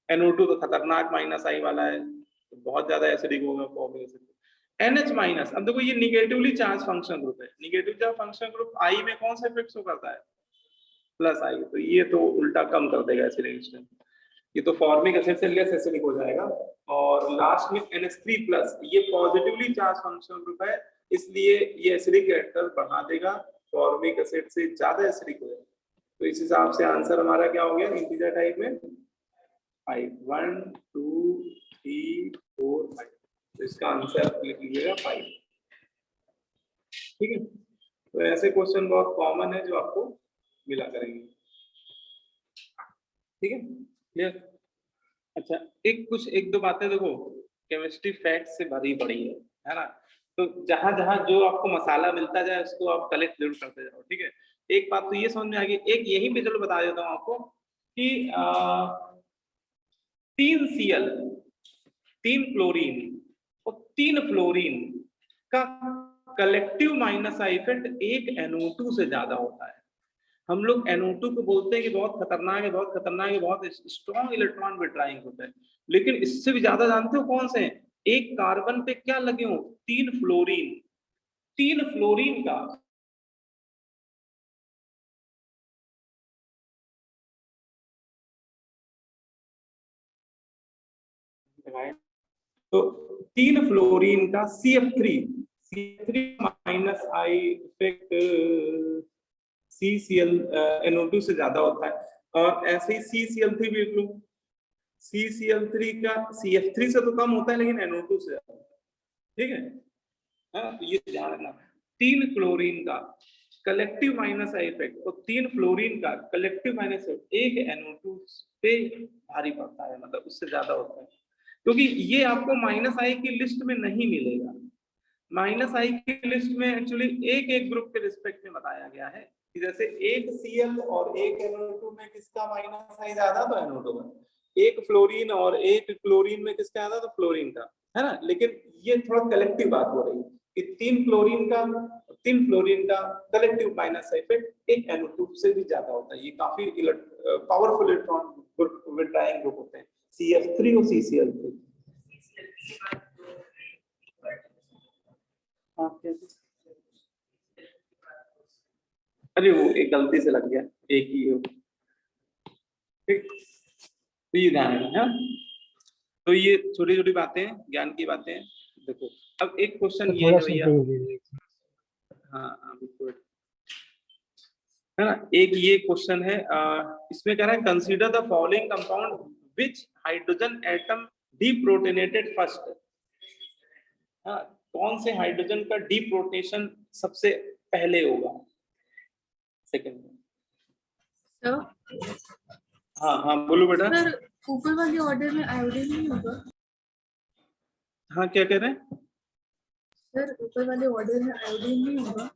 NO2 तो खतरनाक -I वाला है, तो बहुत ज्यादा एसिडिक होगा फॉर्मिक एसिड। NH-, अब देखो ये निगेटिवली चार्ज फंक्शन ग्रुप है, negative charge function group I में कौन सा इफेक्ट शो करता है, +I, तो ये तो उल्टा कम कर देगा एसिडिक स्ट्रेंथ, ये तो फॉर्मिक एसिड से लेस एसिडिक हो जाएगा। और लास्ट में NH3+, ये पॉजिटिवली चार्ज फंक्शनल ग्रुप है, इसलिए ये एसिडिक कैरेक्टर बढ़ा देगा, फॉर्मिक एसिड से ज्यादा एसिडिक हो जाएगा। तो इस हिसाब से आंसर हमारा क्या हो गया, इंटीजर टाइप में 5, 1 2 3 4 5, तो इसका आंसर लिख लीजिएगा 5। ठीक है, तो ऐसे क्वेश्चन बहुत कॉमन है जो आपको मिला करेंगे। ठीक है, क्लियर। अच्छा, एक दो बातें देखो, केमिस्ट्री फैक्ट से भरी पड़ी है ना। तो जहां जहां जो आपको मसाला मिलता जाए उसको आप कलेक्ट जरूर करते जाओ, ठीक है। एक बात तो ये समझ में आ गई। एक यही पे चलो बता देता हूँ आपको कि 3Cl, 3 क्लोरीन और 3 फ्लोरीन का कलेक्टिव माइनस आई इफेक्ट एक NO2 से ज्यादा होता है। हम लोग NO2 को बोलते हैं कि बहुत खतरनाक है, बहुत खतरनाक है, बहुत स्ट्रॉन्ग इलेक्ट्रॉन विड्रॉइंग होता है, लेकिन इससे भी ज्यादा जानते हो कौन से हैं? एक कार्बन पे क्या लगे हो? 3 फ्लोरीन। 3 फ्लोरीन का तो 3 फ्लोरीन का CF3 minus I effect CCl NO2 से ज्यादा होता है। और ऐसे ही CCl3 भी देख लो, CCl3 का CF3 से तो कम होता है लेकिन NO2 से ज्यादा होता है, ठीक है। हाँ, तो ये ध्यान रखना। 3 क्लोरीन का कलेक्टिव माइनस आई इफेक्ट और 3 फ्लोरीन का कलेक्टिव माइनस एक NO2 पे भारी पड़ता है, मतलब उससे ज्यादा होता है, क्योंकि ये आपको माइनस आई की लिस्ट में नहीं मिलेगा। माइनस आई की लिस्ट में एक्चुअली एक एक ग्रुप के रिस्पेक्ट में बताया गया है कि जैसे एक Cl और एक NO2 में किसका माइनस आई ज्यादा तो NO2 का, एक फ्लोरीन और एक क्लोरीन में किसका ज्यादा तो फ्लोरीन का, है ना। लेकिन ये थोड़ा कलेक्टिव बात हो रही है कि 3 फ्लोरीन का कलेक्टिव माइनस इफेक्ट एक NO2 से भी ज्यादा होता है। ये काफी पावरफुल इलेक्ट्रॉन विड्रॉइंग ग्रुप होते हैं, CF3 और CCl3। अरे वो एक गलती से लग गया, एक ही हो, ठीक। तो ये ध्यान रखना है। तो ये छोटी छोटी बातें, ज्ञान की बातें। देखो अब एक क्वेश्चन ये थोड़ा है भैया, हाँ बिल्कुल, है ना। एक ये क्वेश्चन है, इसमें कह रहा है consider the following compound which hydrogen atom deprotonated first. हाँ, कौन से हाइड्रोजन का डीप्रोटेशन सबसे पहले होगा? सेकंड। सर हाँ हाँ बोलो बेटा। सर ऊपर वाले ऑर्डर में आयोडीन नहीं होगा? हाँ क्या कह रहे हैं? सर ऊपर वाले ऑर्डर में आयोडीन नहीं होगा?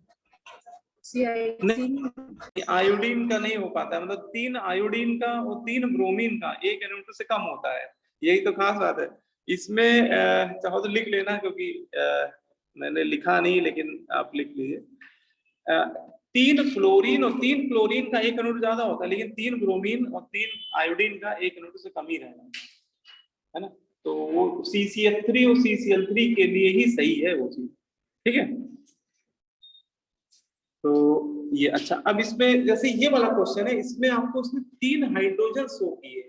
नहीं, आयोडीन का नहीं हो पाता है, मतलब 3 आयोडीन का और 3 ब्रोमीन का एक NO2 से कम होता है, यही तो खास बात है इसमें। चाहो तो लिख लेना, क्योंकि मैंने लिखा नहीं, लेकिन आप लिख लीजिए। 3 फ्लोरीन और 3 क्लोरीन का एक NO2 ज्यादा होता है, लेकिन 3 ब्रोमीन और 3 आयोडीन का एक NO2 से कम ही रहना है ना। तो वो CCF3 और CCl3 के लिए ही सही है वो चीज, ठीक है। तो ये अच्छा, अब इसमें जैसे ये वाला क्वेश्चन है, इसमें आपको उसमें 3 हाइड्रोजन शो किए,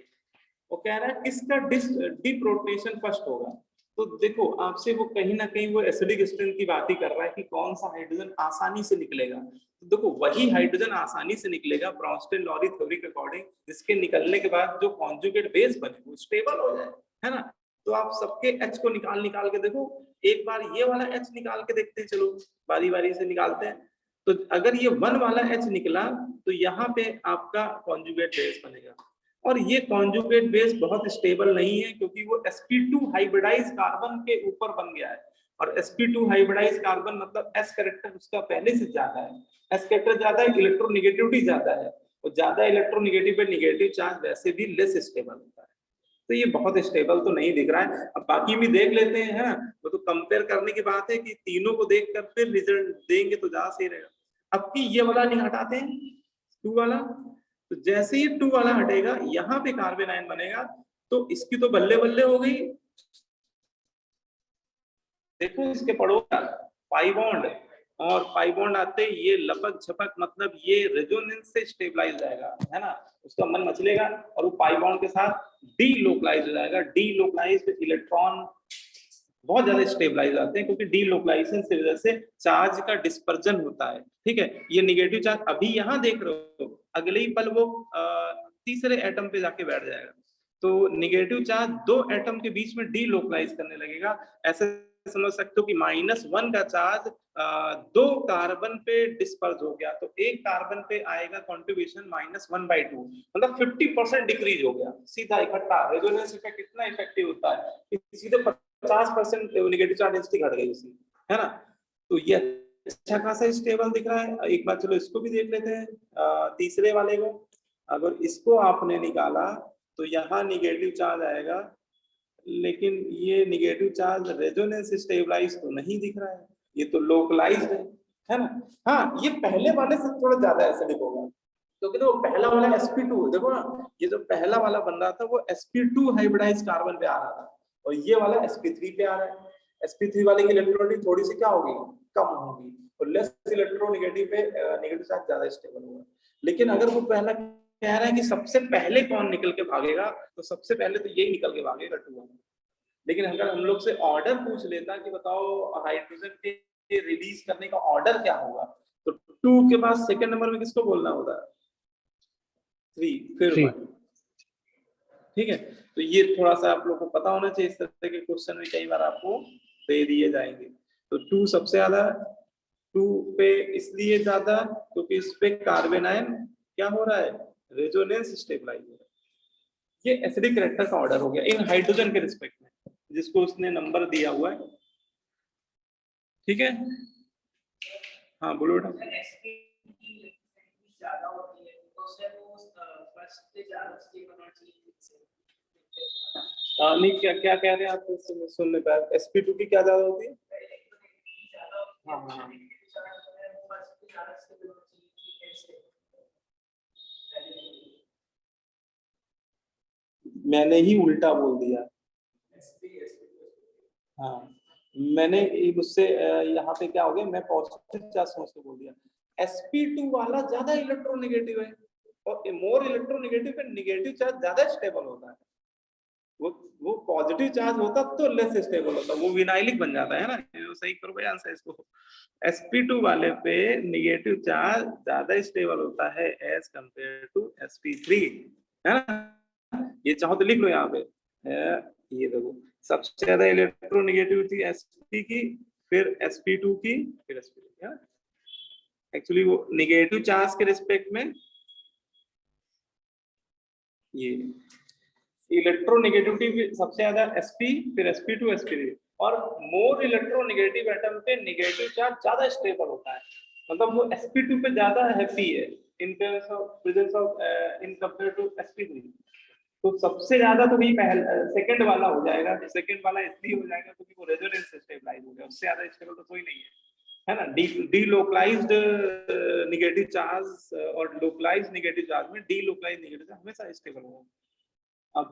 वो कह रहा है किसका डिप्रोटेशन फर्स्ट होगा। तो देखो आपसे वो कहीं ना कहीं वो एसिडिक स्ट्रेंथ की बात ही कर रहा है कि कौन सा हाइड्रोजन आसानी से निकलेगा। तो देखो वही हाइड्रोजन आसानी से निकलेगा ब्राउनस्टेन लॉरी थ्योरी के अकॉर्डिंग, जिसके निकलने के बाद जो कॉन्जुगेट बेस बने वो स्टेबल हो जाए, है ना। तो आप सबके H को निकाल के देखो, एक बार ये वाला H निकाल के देखते हैं, चलो बारी बारी से निकालते हैं। तो अगर ये 1 वाला H निकला तो यहाँ पे आपका कॉन्जुगेट बेस बनेगा, और ये कॉन्जुगेट बेस बहुत स्टेबल नहीं है, क्योंकि वो sp2 हाइब्रिडाइज कार्बन के ऊपर बन गया है, और sp2 हाइब्रिडाइज कार्बन मतलब S कैरेक्टर उसका पहले से ज्यादा है। S कैरेक्टर ज्यादा है, इलेक्ट्रोनेगेटिविटी ज्यादा है, और ज्यादा इलेक्ट्रोनेगेटिव पे नेगेटिव चार्ज वैसे भी लेस स्टेबल होता है। तो ये बहुत स्टेबल तो नहीं दिख रहा है। अब बाकी भी देख लेते हैं, है ना। वो तो कंपेयर करने की बात है कि तीनों को देखकर फिर रिजल्ट देंगे तो ज्यादा सही रहेगा। अब की ये वाला नहीं हटाते हैं 2 वाला, तो जैसे ही 2 वाला हटेगा यहाँ पे कार्बन आयन बनेगा, तो इसकी तो बल्ले बल्ले हो गई। देखो इसके पड़ोस पाई बॉन्ड, और पाई बॉन्ड आते ही ये लपक झपक, मतलब ये रेजोनेंस से स्टेबलाइज जाएगा, है ना। उसका मन मचलेगा और वो पाई बॉन्ड के साथ डी लोकलाइज हो जाएगा। डी लोकलाइज्ड इलेक्ट्रॉन बहुत ज्यादा स्टेबलाइज आते हैं, क्योंकि डी लोकलाइजेशन की वजह से चार्ज का डिस्पर्जन होता है, ठीक है। ये नेगेटिव चार्ज अभी यहाँ देख रहे हो, अगले ही पल वो तीसरे एटम पे जाके बैठ जाएगा, तो नेगेटिव चार्ज 2 एटम के बीच में डी लोकलाइज करने लगेगा। ऐसे समझ सकते हो कि -1 का चार्ज 2 कार्बन पे डिस्पर्स हो गया, तो एक कार्बन पे आएगा कंट्रीब्यूशन -1/2, मतलब 50% डिक्रीज हो गया सीधा इकट्ठा। रेजोनेंस इफेक्ट इतना इफेक्टिव होता है कि सीधे 50% नेगेटिव चार्ज डेंसिटी घट गई उसकी, है ना। तो ये अच्छा खासा स्टेबल दिख रहा है। एक बार चलो इसको भी देख लेते हैं, तीसरे वाले को। अगर इसको आपने निकाला तो यहाँ निगेटिव चार्ज आएगा, लेकिन ये निगेटिव चार्ज रेजोनेंस स्टेबलाइज तो नहीं दिख रहा है, ये तो लोकलाइज्ड है ना। हाँ, ये पहले वाले से थोड़ा ज्यादा एसिडिक होगा, क्योंकि तो पहला वाला sp2 देखो ना, ये जो पहला वाला बन रहा था वो sp2 हाइब्रिडाइज कार्बन पे आ रहा था, और ये वाला sp3 पे आ रहा है। sp3 वाले की इलेक्ट्रोनिक थोड़ी सी क्या होगी, कम होगी, और लेस इलेक्ट्रोनेगेटिव पे नेगेटिव चार्ज ज्यादा स्टेबल होगा। लेकिन अगर वो पहला कह रहा है कि सबसे पहले कौन निकल के भागेगा, तो सबसे पहले तो यही निकल के भागेगा 2। लेकिन अगर हम लोग से ऑर्डर पूछ लेता कि बताओ हाइड्रोजन के रिलीज करने का ऑर्डर क्या होगा, तो 2 के बाद सेकंड नंबर में किसको बोलना होता है, 3, फिर 1। ठीक है, तो ये थोड़ा सा आप लोग को पता होना चाहिए, इस तरह के क्वेश्चन भी कई बार आपको दे दिए जाएंगे। तो 2 सबसे ज्यादा, 2 पे इसलिए ज्यादा क्योंकि इस पे कार्बन आयन क्या हो रहा है, रेजोनेंस स्टेबलाइज हो रहा है। ये एसिडिक कैरेक्टर का ऑर्डर हो गया इन हाइड्रोजन के रिस्पेक्ट में, जिसको उसने नंबर दिया हुआ है। ठीक है, हाँ बोलो बेटा। नहीं, क्या क्या कह रहे हैं आप, सुनने पाया, sp2 की क्या ज्यादा होती है? हाँ हाँ, मैंने ही उल्टा बोल दिया। हाँ, मैंने मुझसे यहाँ पे क्या हो गया, मैं पॉजिटिव चार्ज सोच के बोल दिया। sp2 वाला ज्यादा इलेक्ट्रोनेगेटिव है, और मोर इलेक्ट्रोनेगेटिव पे नेगेटिव चार्ज ज्यादा स्टेबल होता है। वो पॉजिटिव चार्ज होता तो लेस स्टेबल होता, वो विनाइलिक बन जाता है ना। तो सही करो भाई आंसर इसको। sp2 वाले पे नेगेटिव चार्ज ज्यादा स्टेबल होता है एज कंपेयर टू sp3, है ना। ये चाहो तो लिख लो यहाँ पे, ये देखो सबसे ज्यादा इलेक्ट्रोनेगेटिविटी sp की, फिर sp2 की, फिर sp3 है। एक्चुअली वो नेगेटिव चार्ज के रिस्पेक्ट में ये इलेक्ट्रोनेगेटिविटी सबसे ज्यादा sp, फिर sp2, sp3, और मोर इलेक्ट्रोनेगेटिव एटम पे नेगेटिव चार्ज ज्यादा स्टेबल होता है, मतलब वो sp2 पे ज्यादा हैप्पी है in terms of presence of in compare to sp3। तो सबसे ज्यादा तो भी पहला सेकंड वाला हो जाएगा। सेकंड वाला इसलिए हो जाएगा क्योंकि वो रेजोनेंस से स्टेबलाइज हो गया, उससे ज्यादा स्टेबल तो कोई नहीं है ना। डी लोकलाइज्ड नेगेटिव चार्ज और लोकलाइज्ड नेगेटिव चार्ज में डी लोकलाइज्ड नेगेटिव चार्ज हमेशा स्टेबल होगा। अब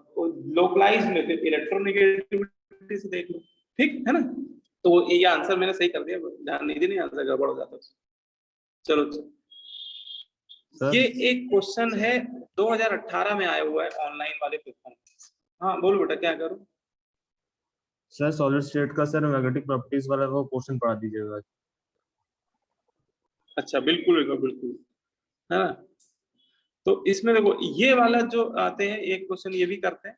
लोकलाइज में फिर इलेक्ट्रोनेगेटिविटी से देख लो, ठीक है ना। तो ये आंसर मैंने सही कर दिया, ध्यान नहीं देनी, आंसर गड़बड़ हो जाता है। चलो सर, ये एक क्वेश्चन है 2018 में आया हुआ है ऑनलाइन वाले पेपर में। हाँ बोलो बेटा, क्या करूं? सर सॉलिड स्टेट का सर मैग्नेटिक प्रॉपर्टीज वाला वो क्वेश्चन पढ़ा दीजिएगा। अच्छा बिल्कुल बिल्कुल बिल्कुल, है ना। तो इसमें देखो ये वाला जो आते हैं, एक क्वेश्चन ये भी करते हैं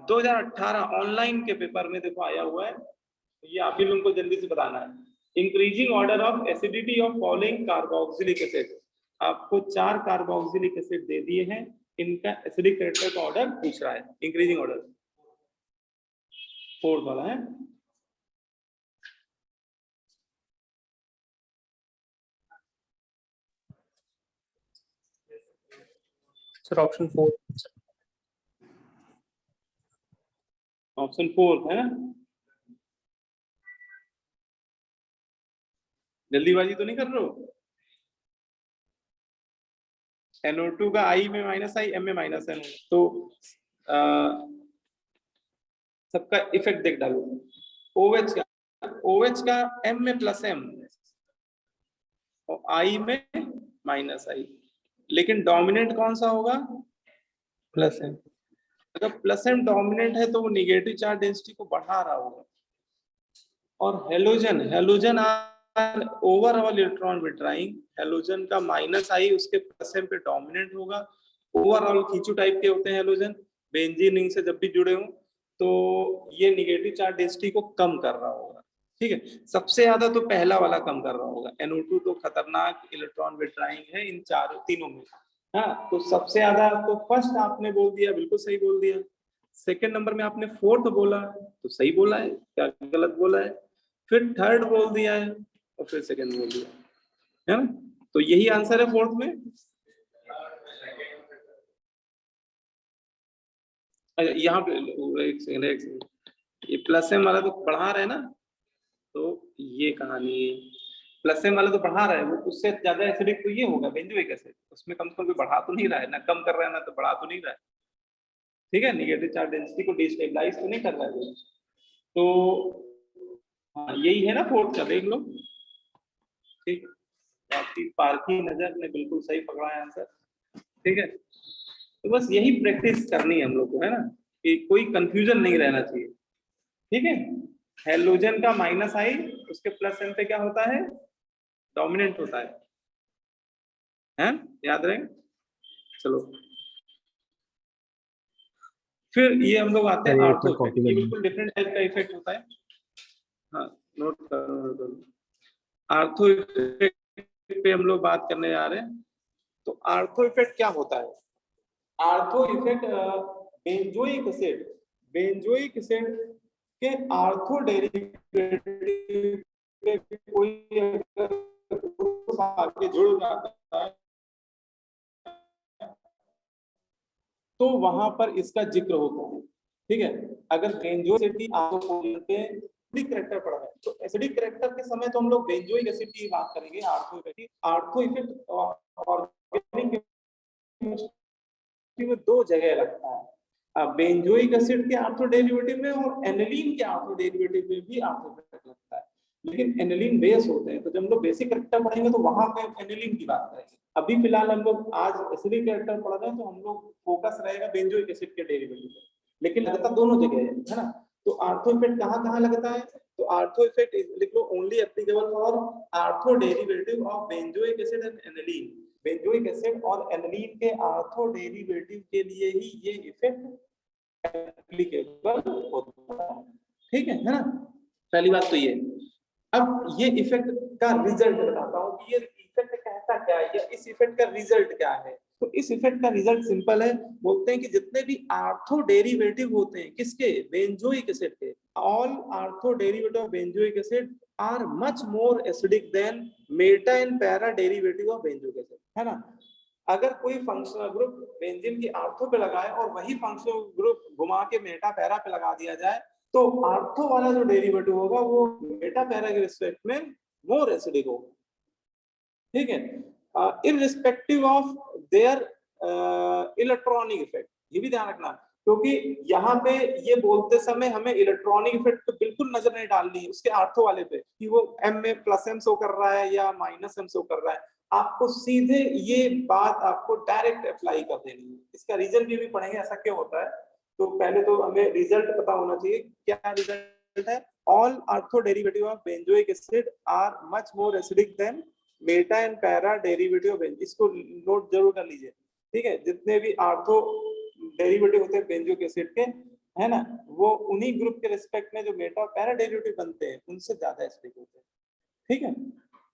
2018 ऑनलाइन के पेपर में देखो आया हुआ है। ये आप ही लोगों को जल्दी से बताना है। Increasing order of acidity of following carboxylic acid, आपको 4 कार्बोक्सिलिक एसिड दे दिए हैं, इनका एसिडिक कैरेक्टर का ऑर्डर पूछ रहा है। इंक्रीजिंग ऑर्डर 4th वाला है। Sir option 4। ऑप्शन 4 है ना, जल्दीबाजी तो नहीं कर रहे हो? NO2 का I में माइनस आई, M में माइनस है, तो सबका इफेक्ट देख डालो। OH का M में प्लस M और I में माइनस I, लेकिन डोमिनेंट कौन सा होगा? Plus M। अगर प्लस M डोमिनेंट है तो वो नेगेटिव चार्ज डेंसिटी को बढ़ा रहा होगा। और halogen overall electron withdrawing, halogen का माइनस आई उसके प्लस M पे डोमिनेंट होगा। ओवरऑल खींचू टाइप के होते हैं हेलोजन, बेंजीन रिंग से जब भी जुड़े हों तो ये नेगेटिव चार्ज डेंसिटी को कम कर रहा होगा। ठीक है, सबसे ज्यादा तो पहला वाला कम कर रहा होगा। NO2 तो खतरनाक इलेक्ट्रॉन विड्रॉइंग है इन तीनों में। हाँ, तो सबसे ज्यादा तो फर्स्ट आपने बोल दिया, बिल्कुल सही बोल दिया। सेकंड नंबर में आपने 4th बोला तो सही बोला है, क्या गलत बोला है? फिर थर्ड बोल दिया है और फिर सेकंड बोल दिया है ना। तो यही आंसर है फोर्थ में। अच्छा यहाँ पे एक सेकंड, ये प्लस एम वाला तो बढ़ा रहे हैं ना, तो ये कहानी है। प्लस एम वाला तो बढ़ा रहा है, वो उससे ज्यादा एसिडिक तो ये होगा बेंजोइक एसिड, उसमें कम से कम बढ़ा तो नहीं रहा है ना, कम कर रहा है ना तो बढ़ा तो नहीं रहा है। ठीक है, नेगेटिव चार्ज डेंसिटी को डिस्टेबलाइज तो नहीं कर रहा है। तो हाँ यही है ना फोर्थ का, देख लो। ठीक, आपकी पारखी नजर ने बिल्कुल सही पकड़ा है आंसर। ठीक है, तो बस यही प्रैक्टिस करनी है हम लोग को, है ना, कि कोई कंफ्यूजन नहीं रहना चाहिए। ठीक है, हेलोजन का माइनस आई उसके प्लस एन पे क्या होता है, डोमिनेंट होता है, याद रहे। चलो फिर ये हम लोग आते हैं सर, ये आर्थो एक इफेक्ट। कॉपी ये कर बिल्कुल डिफरेंट टाइप का इफेक्ट होता है। हाँ नोट करो। आर्थो इफेक्ट पे हम लोग बात करने जा रहे हैं। तो आर्थो इफेक्ट क्या होता है? आर्थो इफेक्ट बेंजोइक एसिड के आर्थो डेरिवेटिव पे कोई अगर ग्रुप आके जुड़ जाता है तो वहां पर इसका जिक्र होता है। ठीक है, अगर बेंजोइक एसिड पे एसिडिक कैरेक्टर पड़ा है तो एसिडिक कैरेक्टर के समय तो हम लोग बेंजोइक एसिड की बात करेंगे। आर्थो इफेक्ट ऑर्गेनिक में दो जगह लगता है, बेंजोइक एसिड के आर्थो डेरिवेटिव में और एनिलीन के आर्थो डेरिवेटिव में भी आर्थो इफेक्ट लगता है। लेकिन एनिलीन बेस होते हैं, तो जब हम लोग बेसिक कैरेक्टर पढ़ेंगे तो वहां पे एनिलीन की बात करेंगे। अभी फिलहाल हम लोग आज एसिडिक कैरेक्टर पढ़ रहे हैं तो हम लोग फोकस रहेगा बेंजोइक एसिड के डेरिवेटिव पे, लेकिन लगता दोनों जगह है ना। तो आर्थो इफेक्ट कहाँ लगता है? तो आर्थो इफेक्ट लिख लो, only applicable for ortho derivative of benzoic acid and aniline. Benzoic acid और एनिलीन के आर्थो डेरिवेटिव के लिए ही ये इफेक्ट एप्लीकेबल होता है। ठीक है ना, पहली बात तो ये। अब ये इफेक्ट का रिजल्ट बताता हूँ कि ये इफेक्ट कहता क्या है, या इस इफेक्ट का रिजल्ट क्या है। तो इस इफेक्ट का रिजल्ट सिंपल है, बोलते हैं कि जितने भी आर्थो डेरिवेटिव होते हैं किसके, बेंजोइक एसिड के, all ortho derivative of benzoic acid are much more acidic than meta and para derivative of benzoic acid, है ना। अगर कोई फंक्शनल ग्रुप बेंजीन की आर्थो पे लगाए और वही फंक्शनल ग्रुप घुमा के मेटा पैरा पे लगा दिया जाए तो आर्थो वाला जो डेरिवेटिव होगा वो मेटा पैरा के रिस्पेक्ट में मोर एसिडिक होगा। ठीक है, irrespective of their electronic effect, ये भी ध्यान रखना, क्योंकि यहाँ पे ये बोलते समय हमें इलेक्ट्रॉनिक इफेक्ट पे बिल्कुल नजर नहीं डालनी है उसके आर्थो वाले पे कि वो एम में प्लस एम शो कर रहा है या माइनस एम शो कर रहा है। आपको सीधे ये बात आपको डायरेक्ट अप्लाई कर देनी है। इसका रीजन भी पढ़ेंगे ऐसा क्यों होता है। तो पहले तो हमें रिजल्ट पता होना चाहिए, क्या रिजल्ट है, all ortho derivative of benzoic acid are much more acidic than meta and para derivative of benzene. इसको नोट जरूर कर लीजिए। ठीक है, जितने भी आर्थो डेरिवेटिव होते हैं बेंजोइक एसिड के, है ना, वो उन्हीं ग्रुप के रिस्पेक्ट में जो मेटा और पैरा डेरिवेटिव बनते हैं उनसे ज्यादा एसिडिक होते हैं। ठीक है,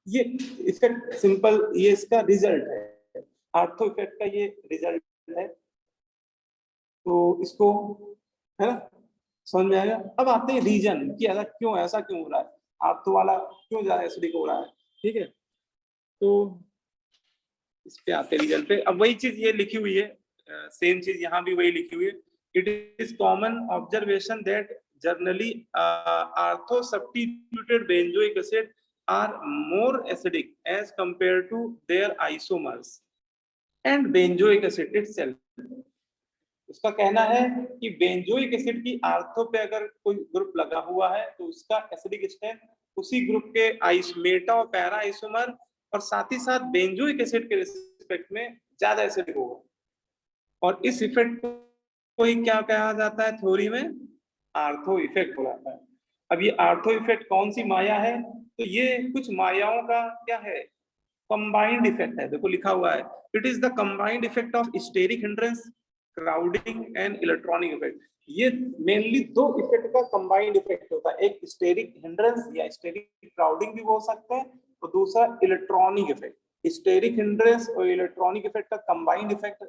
ये इफेक्ट सिंपल, ये इसका रिजल्ट है, आर्थो इफेक्ट का ये रिजल्ट है। तो इसको, है ना, समझ में आएगा। अब आते हैं रीजन कि ऐसा क्यों हो रहा है, आर्थो वाला क्यों ज्यादा एसिडिक हो रहा है। ठीक है, तो इस पे आते हैं रीजन पे। अब वही चीज ये लिखी हुई है, सेम चीज यहाँ भी वही लिखी हुई है। It is common observation that generally ortho substituted benzoic acid are more acidic as compared to their isomers and benzoic acid itself। उसका कहना है कि बेंजोइक एसिड की आर्थो पे अगर कोई ग्रुप लगा हुआ है तो उसका एसिडिक स्ट्रेंथ उसी ग्रुप के मेटा और पैरा आइसोमर और साथ ही साथ बेंजोइक एसिड के रिस्पेक्ट में ज्यादा एसिडिक होगा। और इस इफेक्ट को ही क्या कहा जाता है थ्योरी में, आर्थो इफेक्ट हो जाता है। अब ये आर्थो इफेक्ट कौन सी माया है, तो ये कुछ मायाओं का क्या है, कंबाइंड इफेक्ट है। देखो लिखा हुआ है, it is the combined effect of steric hindrance, crowding and electronic effect. ये मेनली दो इफेक्ट का कंबाइंड इफेक्ट होता है, एक स्टेरिक हिंड्रेंस या स्टेरिक क्राउडिंग भी बोल सकते हैं, और दूसरा इलेक्ट्रॉनिक इफेक्ट। स्टेरिक हिंड्रेंस और इलेक्ट्रॉनिक इफेक्ट का कंबाइंड इफेक्ट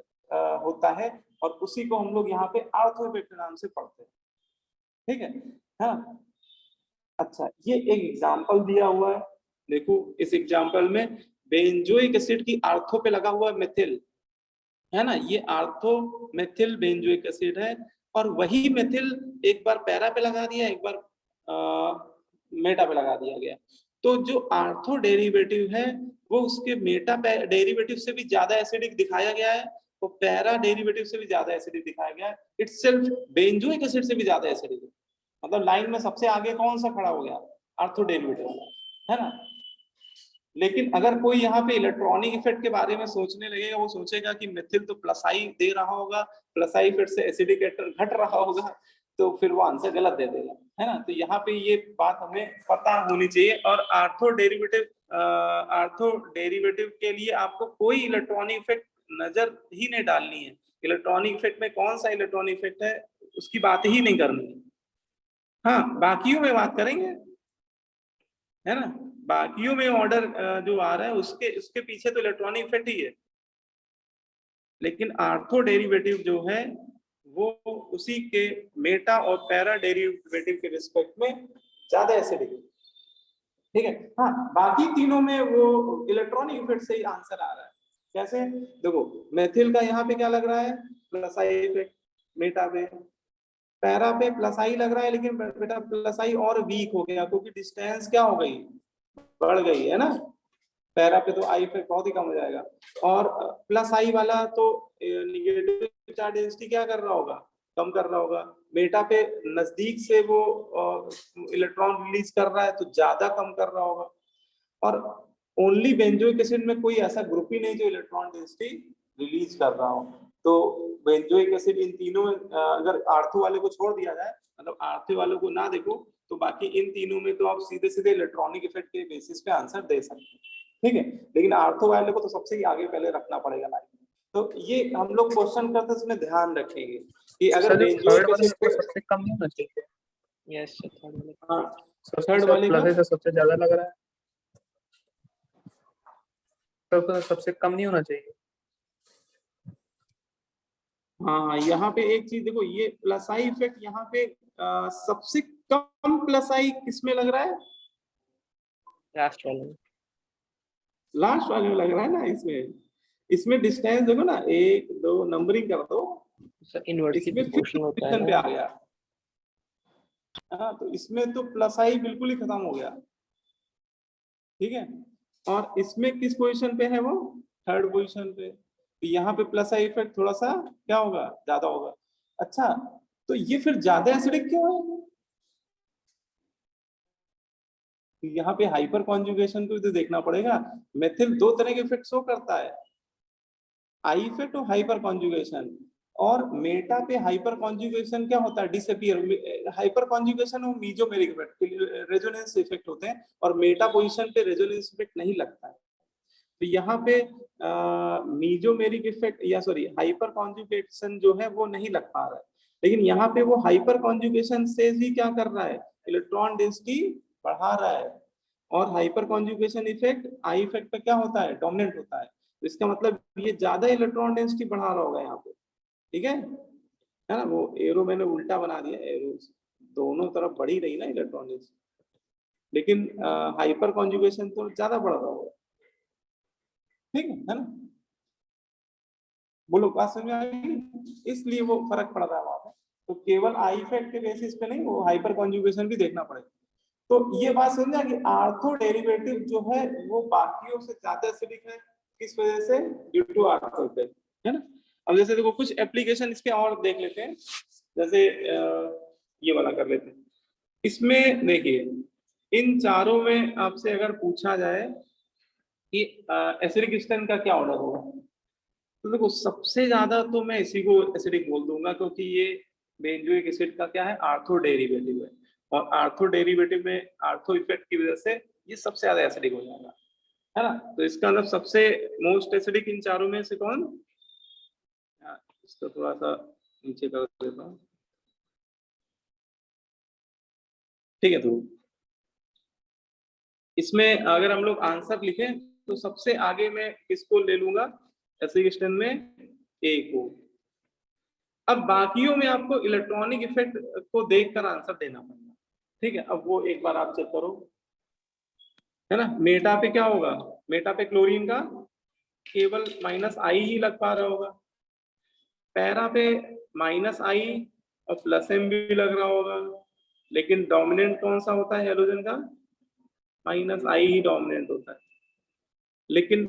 होता है, और उसी को हम लोग यहाँ पे आर्थो इफेक्ट नाम से पढ़ते हैं। ठीक है, हाँ। अच्छा, ये एक एग्जाम्पल दिया हुआ है, देखो इस एग्जाम्पल में बेंजोइक एसिड की आर्थो पे लगा हुआ है मेथिल, है ना, ये आर्थो मेथिल बेंजोइक एसिड है, और वही मेथिल एक बार पैरा पे लगा दिया, एक बार मेटा पे लगा दिया गया। तो जो आर्थो डेरिवेटिव है वो उसके मेटा डेरिवेटिव से भी ज्यादा एसिडिक दिखाया गया है, तो पैरा डेरिवेटिव से भी ज्यादा एसिडिक दिखाया गया है, इटसेल्फ बेंजोइक एसिड से भी ज्यादा एसिडिक है। मतलब लाइन में सबसे आगे कौन सा खड़ा हो गया, आर्थो डेरिवेटिव, है ना। लेकिन अगर कोई यहाँ पे इलेक्ट्रॉनिक इफेक्ट के बारे में सोचने लगेगा, वो सोचेगा कि मेथिल तो प्लस आई दे रहा होगा, प्लस आई फिर से एसिडिक घट रहा होगा, तो फिर वो आंसर गलत दे देगा, है ना। तो यहाँ पे ये बात हमें पता होनी चाहिए। और आर्थो डेरिवेटिव के लिए आपको कोई इलेक्ट्रॉनिक इफेक्ट नजर ही नहीं डालनी है। इलेक्ट्रॉनिक इफेक्ट में कौन सा इलेक्ट्रॉनिक इफेक्ट है उसकी बात ही नहीं करनी है। हाँ, बाकियों में बात करेंगे, है ना, बाकियों में ऑर्डर जो आ रहा है उसके पीछे तो इलेक्ट्रॉनिक इफेक्ट ही है, लेकिन आर्थो डेरिवेटिव जो है वो उसी के मेटा और पैरा डेरिवेटिव के रिस्पेक्ट में ज्यादा एसिडिक है, ठीक है। हाँ, बाकी तीनों में वो इलेक्ट्रॉनिक इफेक्ट से ही आंसर आ रहा है। कैसे, देखो मेथिल का यहाँ पे क्या लग रहा है, प्लस आई इफेक्ट, मेटा पे पैरा पे प्लस आई लग रहा है, लेकिन बेटा प्लस आई और वीक हो गया क्योंकि डिस्टेंस क्या हो गई, बढ़ गई, है ना। पैरा पे तो आई इफेक्ट बहुत ही कम हो जाएगा, और प्लस आई वाला तो निगेटिव चार्ज डेंसिटी क्या कर रहा होगा, कम कर रहा होगा। मेटा पे नजदीक से वो इलेक्ट्रॉन रिलीज कर रहा है तो ज्यादा कम कर रहा होगा। और ओनली बेंजोइक एसिड में कोई ऐसा ग्रुप ही नहीं जो इलेक्ट्रॉन डेंसिटी रिलीज कर रहा हो। तो बेंजोइक एसिड इन तीनों में अगर आर्थो वाले को छोड़ दिया जाए, मतलब आर्थो वालों को ना देखो, तो बाकी इन तीनों में तो आप सीधे सीधे इलेक्ट्रॉनिक इफेक्ट के बेसिस पे आंसर दे सकते हैं, ठीक है। लेकिन आर्थो वाले को तो सबसे ही आगे पहले रखना पड़ेगा लाइन में। तो ये हम लोग क्वेश्चन करते समय ध्यान रखेंगे कि अगर थर्ड वाले में सबसे कम नहीं होना चाहिए। यस सर, थर्ड वाले। हाँ, थर्ड वाले का सबसे ज्यादा लग रहा है, तो सबसे कम नहीं होना चाहिए। हाँ, यहाँ पे एक चीज देखो, ये प्लस आई इफेक्ट यहाँ पे सबसे कम प्लस आई किसमें लग रहा है, लास्ट वाले में। लास्ट वाले में लग रहा है ना। इसमें डिस्टेंस देखो ना, 1 2 नंबरिंग कर दो, सर इनवर्सली इसमें प्रोपोर्शनल होता है पोजीशन पे ना। आ गया। हाँ, तो इसमें तो प्लस आई बिल्कुल ही खत्म हो गया, ठीक है। और इसमें किस पोजीशन पे है वो, थर्ड पोजीशन पे। तो यहाँ पे प्लस आई इफेक्ट थोड़ा सा क्या होगा, ज्यादा होगा। अच्छा, तो ये फिर ज्यादा एसिडिक क्यों है, तो यहाँ पे हाइपर कॉन्जुगेशन को तो देखना पड़ेगा। मेथिल दो तरह के इफेक्ट शो करता है, आई इफेक्ट और हाइपर कॉन्जुगेशन। और मेटा पे हाइपर कॉन्जुगेशन क्या होता है, डिसअपीयर। हाइपर कॉन्जुगेशन और मीजोमेरिक इफेक्ट, रेजोनेंस इफेक्ट होते हैं, और मेटा पोजीशन पे रेजोनेंस इफेक्ट नहीं लगता है। तो यहाँ पे मीजोमेरिक इफेक्ट या सॉरी हाइपर कॉन्जुगेशन जो है वो नहीं लग पा रहा है, लेकिन यहाँ पे वो हाइपर कॉन्जुगेशन से ही क्या कर रहा है, इलेक्ट्रॉन डेंसिटी बढ़ा रहा है। और hyper conjugation effect I effect पे क्या होता है, डोमिनेंट होता है। तो इसका मतलब ये ज्यादा इलेक्ट्रॉन डेंसिटी बढ़ा रहा होगा यहाँ पे, ठीक है ना। वो एरो मैंने उल्टा बना दिया, एरो दोनों तरफ बढ़ी रही ना इलेक्ट्रॉन डेंसिटी, लेकिन हाइपर कॉन्जुगेशन तो ज्यादा बढ़ रहा होगा, ठीक है ना। बोलो, बात समझ में आएगी, इसलिए वो फर्क पड़ रहा है वहां पे। तो केवल आई इफेक्ट के बेसिस पे नहीं, वो हाइपर कॉन्जुगेशन भी देखना पड़ेगा। तो ये बात समझा कि आर्थो डेरिवेटिव जो है वो बाकियों से ज्यादा एसिडिक है, किस वजह से, ड्यू टू आर्थो इफेक्ट, है ना। अब जैसे देखो कुछ एप्लीकेशन इसके और देख लेते हैं, जैसे ये वाला कर लेते हैं। इसमें देखिए इन चारों में आपसे अगर पूछा जाए कि एसिडिक स्टैंड का क्या ऑर्डर होगा, तो देखो सबसे ज्यादा तो मैं इसी को एसिडिक बोल दूंगा, क्योंकि ये बेंजोइक एसिड का क्या है, आर्थो डेरिवेटिव है, और आर्थो डेरिवेटिव में आर्थो इफेक्ट की वजह से ये सबसे ज्यादा एसिडिक हो जाएगा, है ना। तो इसका मतलब सबसे मोस्ट एसिडिक इन चारों में से कौन, इसको थोड़ा सा नीचे कर देता हूँ, ठीक है। तो इसमें अगर हम लोग आंसर लिखें तो सबसे आगे मैं किसको ले लूंगा, एसिडिक स्टैंड में ए को। अब बाकियों में आपको इलेक्ट्रॉनिक इफेक्ट को देखकर आंसर देना पड़ेगा, ठीक है, अब वो एक बार आप चेक करो, है ना। मेटा पे क्या होगा, मेटा पे क्लोरीन का केवल -I ही लग पा रहा होगा, पैरा पे -I और +M भी लग रहा होगा, लेकिन डोमिनेंट कौन सा होता है हेलोजन का, -I ही डोमिनेंट होता है। लेकिन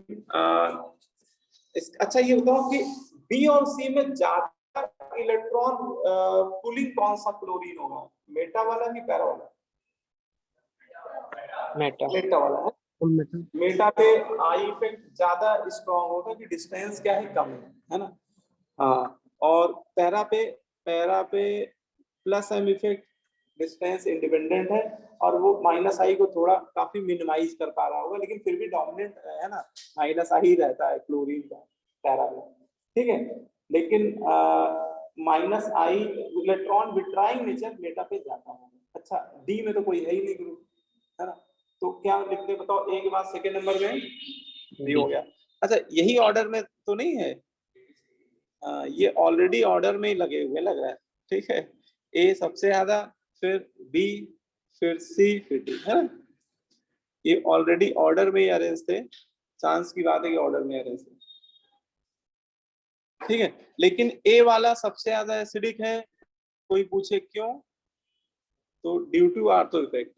अच्छा ये बताओ कि बी और सी में ज्यादा इलेक्ट्रॉन पुलिंग कौन सा क्लोरीन होगा, मेटा वाला कि पैरा वाला? मेटा। मेटा वाला है। मेटा पे आई इफेक्ट ज्यादा स्ट्रॉन्ग होगा कि डिस्टेंस क्या है, कम है ना। हाँ, और पैरा पे +M इफेक्ट डिस्टेंस इंडिपेंडेंट है, और वो -I को थोड़ा काफी मिनिमाइज कर पा रहा होगा, लेकिन फिर भी डोमिनेंट है ना, -I रहता है क्लोरीन का पैरा में, ठीक है। लेकिन -I इलेक्ट्रॉन विट्राइंग नेचर मेटा पे जाता होगा। अच्छा, डी में तो कोई है ही नहीं ग्रुप, है ना, तो क्या लिखते बताओ, ए के बाद सेकेंड नंबर में डी हो गया। अच्छा, यही ऑर्डर में तो नहीं है, ये ऑलरेडी ऑर्डर में ही लगे हुए लग रहा है, ठीक है। ए सबसे ज्यादा, फिर बी, फिर सी, फिर डी, है ना। ये ऑलरेडी ऑर्डर में ही अरेंज थे, चांस की बात है कि ऑर्डर में अरेंज थे, ठीक है। लेकिन ए वाला सबसे ज्यादा एसिडिक है, कोई पूछे क्यों, तो ड्यू टू आर्थो इफेक्ट,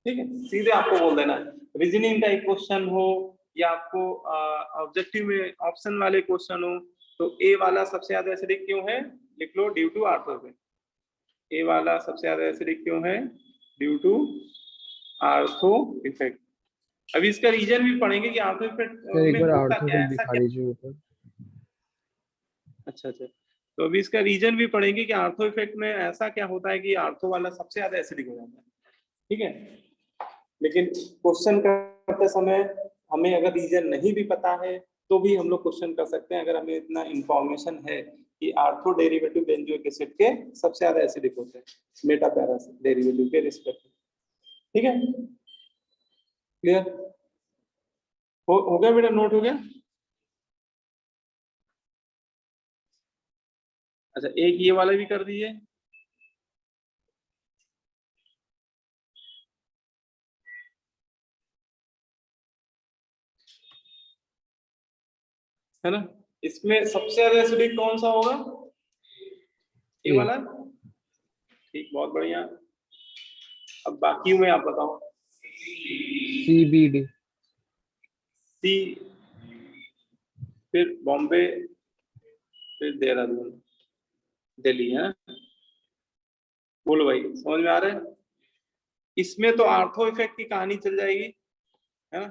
ठीक है, सीधे आपको बोल देना है। रीजनिंग का एक क्वेश्चन हो या आपको ऑब्जेक्टिव में ऑप्शन वाले क्वेश्चन हो, तो ए वाला सबसे ज्यादा एसिडिक क्यों है, लिख लो ड्यू टू आर्थो इफेक्ट। ए वाला सबसे ज्यादा एसिडिक क्यों है, ड्यू टू आर्थो इफेक्ट। अभी इसका रीजन भी पढ़ेंगे कि आर्थो इफेक्ट में होता क्या है, ऐसा क्या। अच्छा, तो अभी इसका रीजन भी पढ़ेंगे कि आर्थो इफेक्ट में ऐसा क्या होता है कि आर्थो वाला सबसे ज्यादा एसिडिक हो जाता है, ठीक है। लेकिन क्वेश्चन करते समय हमें अगर रीजन नहीं भी पता है तो भी हम लोग क्वेश्चन कर सकते हैं, अगर हमें इतना इंफॉर्मेशन है कि आर्थो डेरिवेटिव बेंजोइक एसिड के सबसे ज्यादा एसिडिक होते हैं मेटा पैरा डेरिवेटिव के रिस्पेक्ट, ठीक है। क्लियर हो गया बेटा, नोट हो गया। अच्छा, एक ये वाला भी कर दीजिए, है ना। इसमें सबसे ज्यादा एसिडिक कौन सा होगा, ये वाला, ठीक, बहुत बढ़िया। अब बाकी में आप बताओ, CBD, सी, फिर बॉम्बे, फिर देहरादून, दिल्ली, है। बोलो भाई, समझ में आ रहा है। इसमें तो आर्थो इफेक्ट की कहानी चल जाएगी, है ना,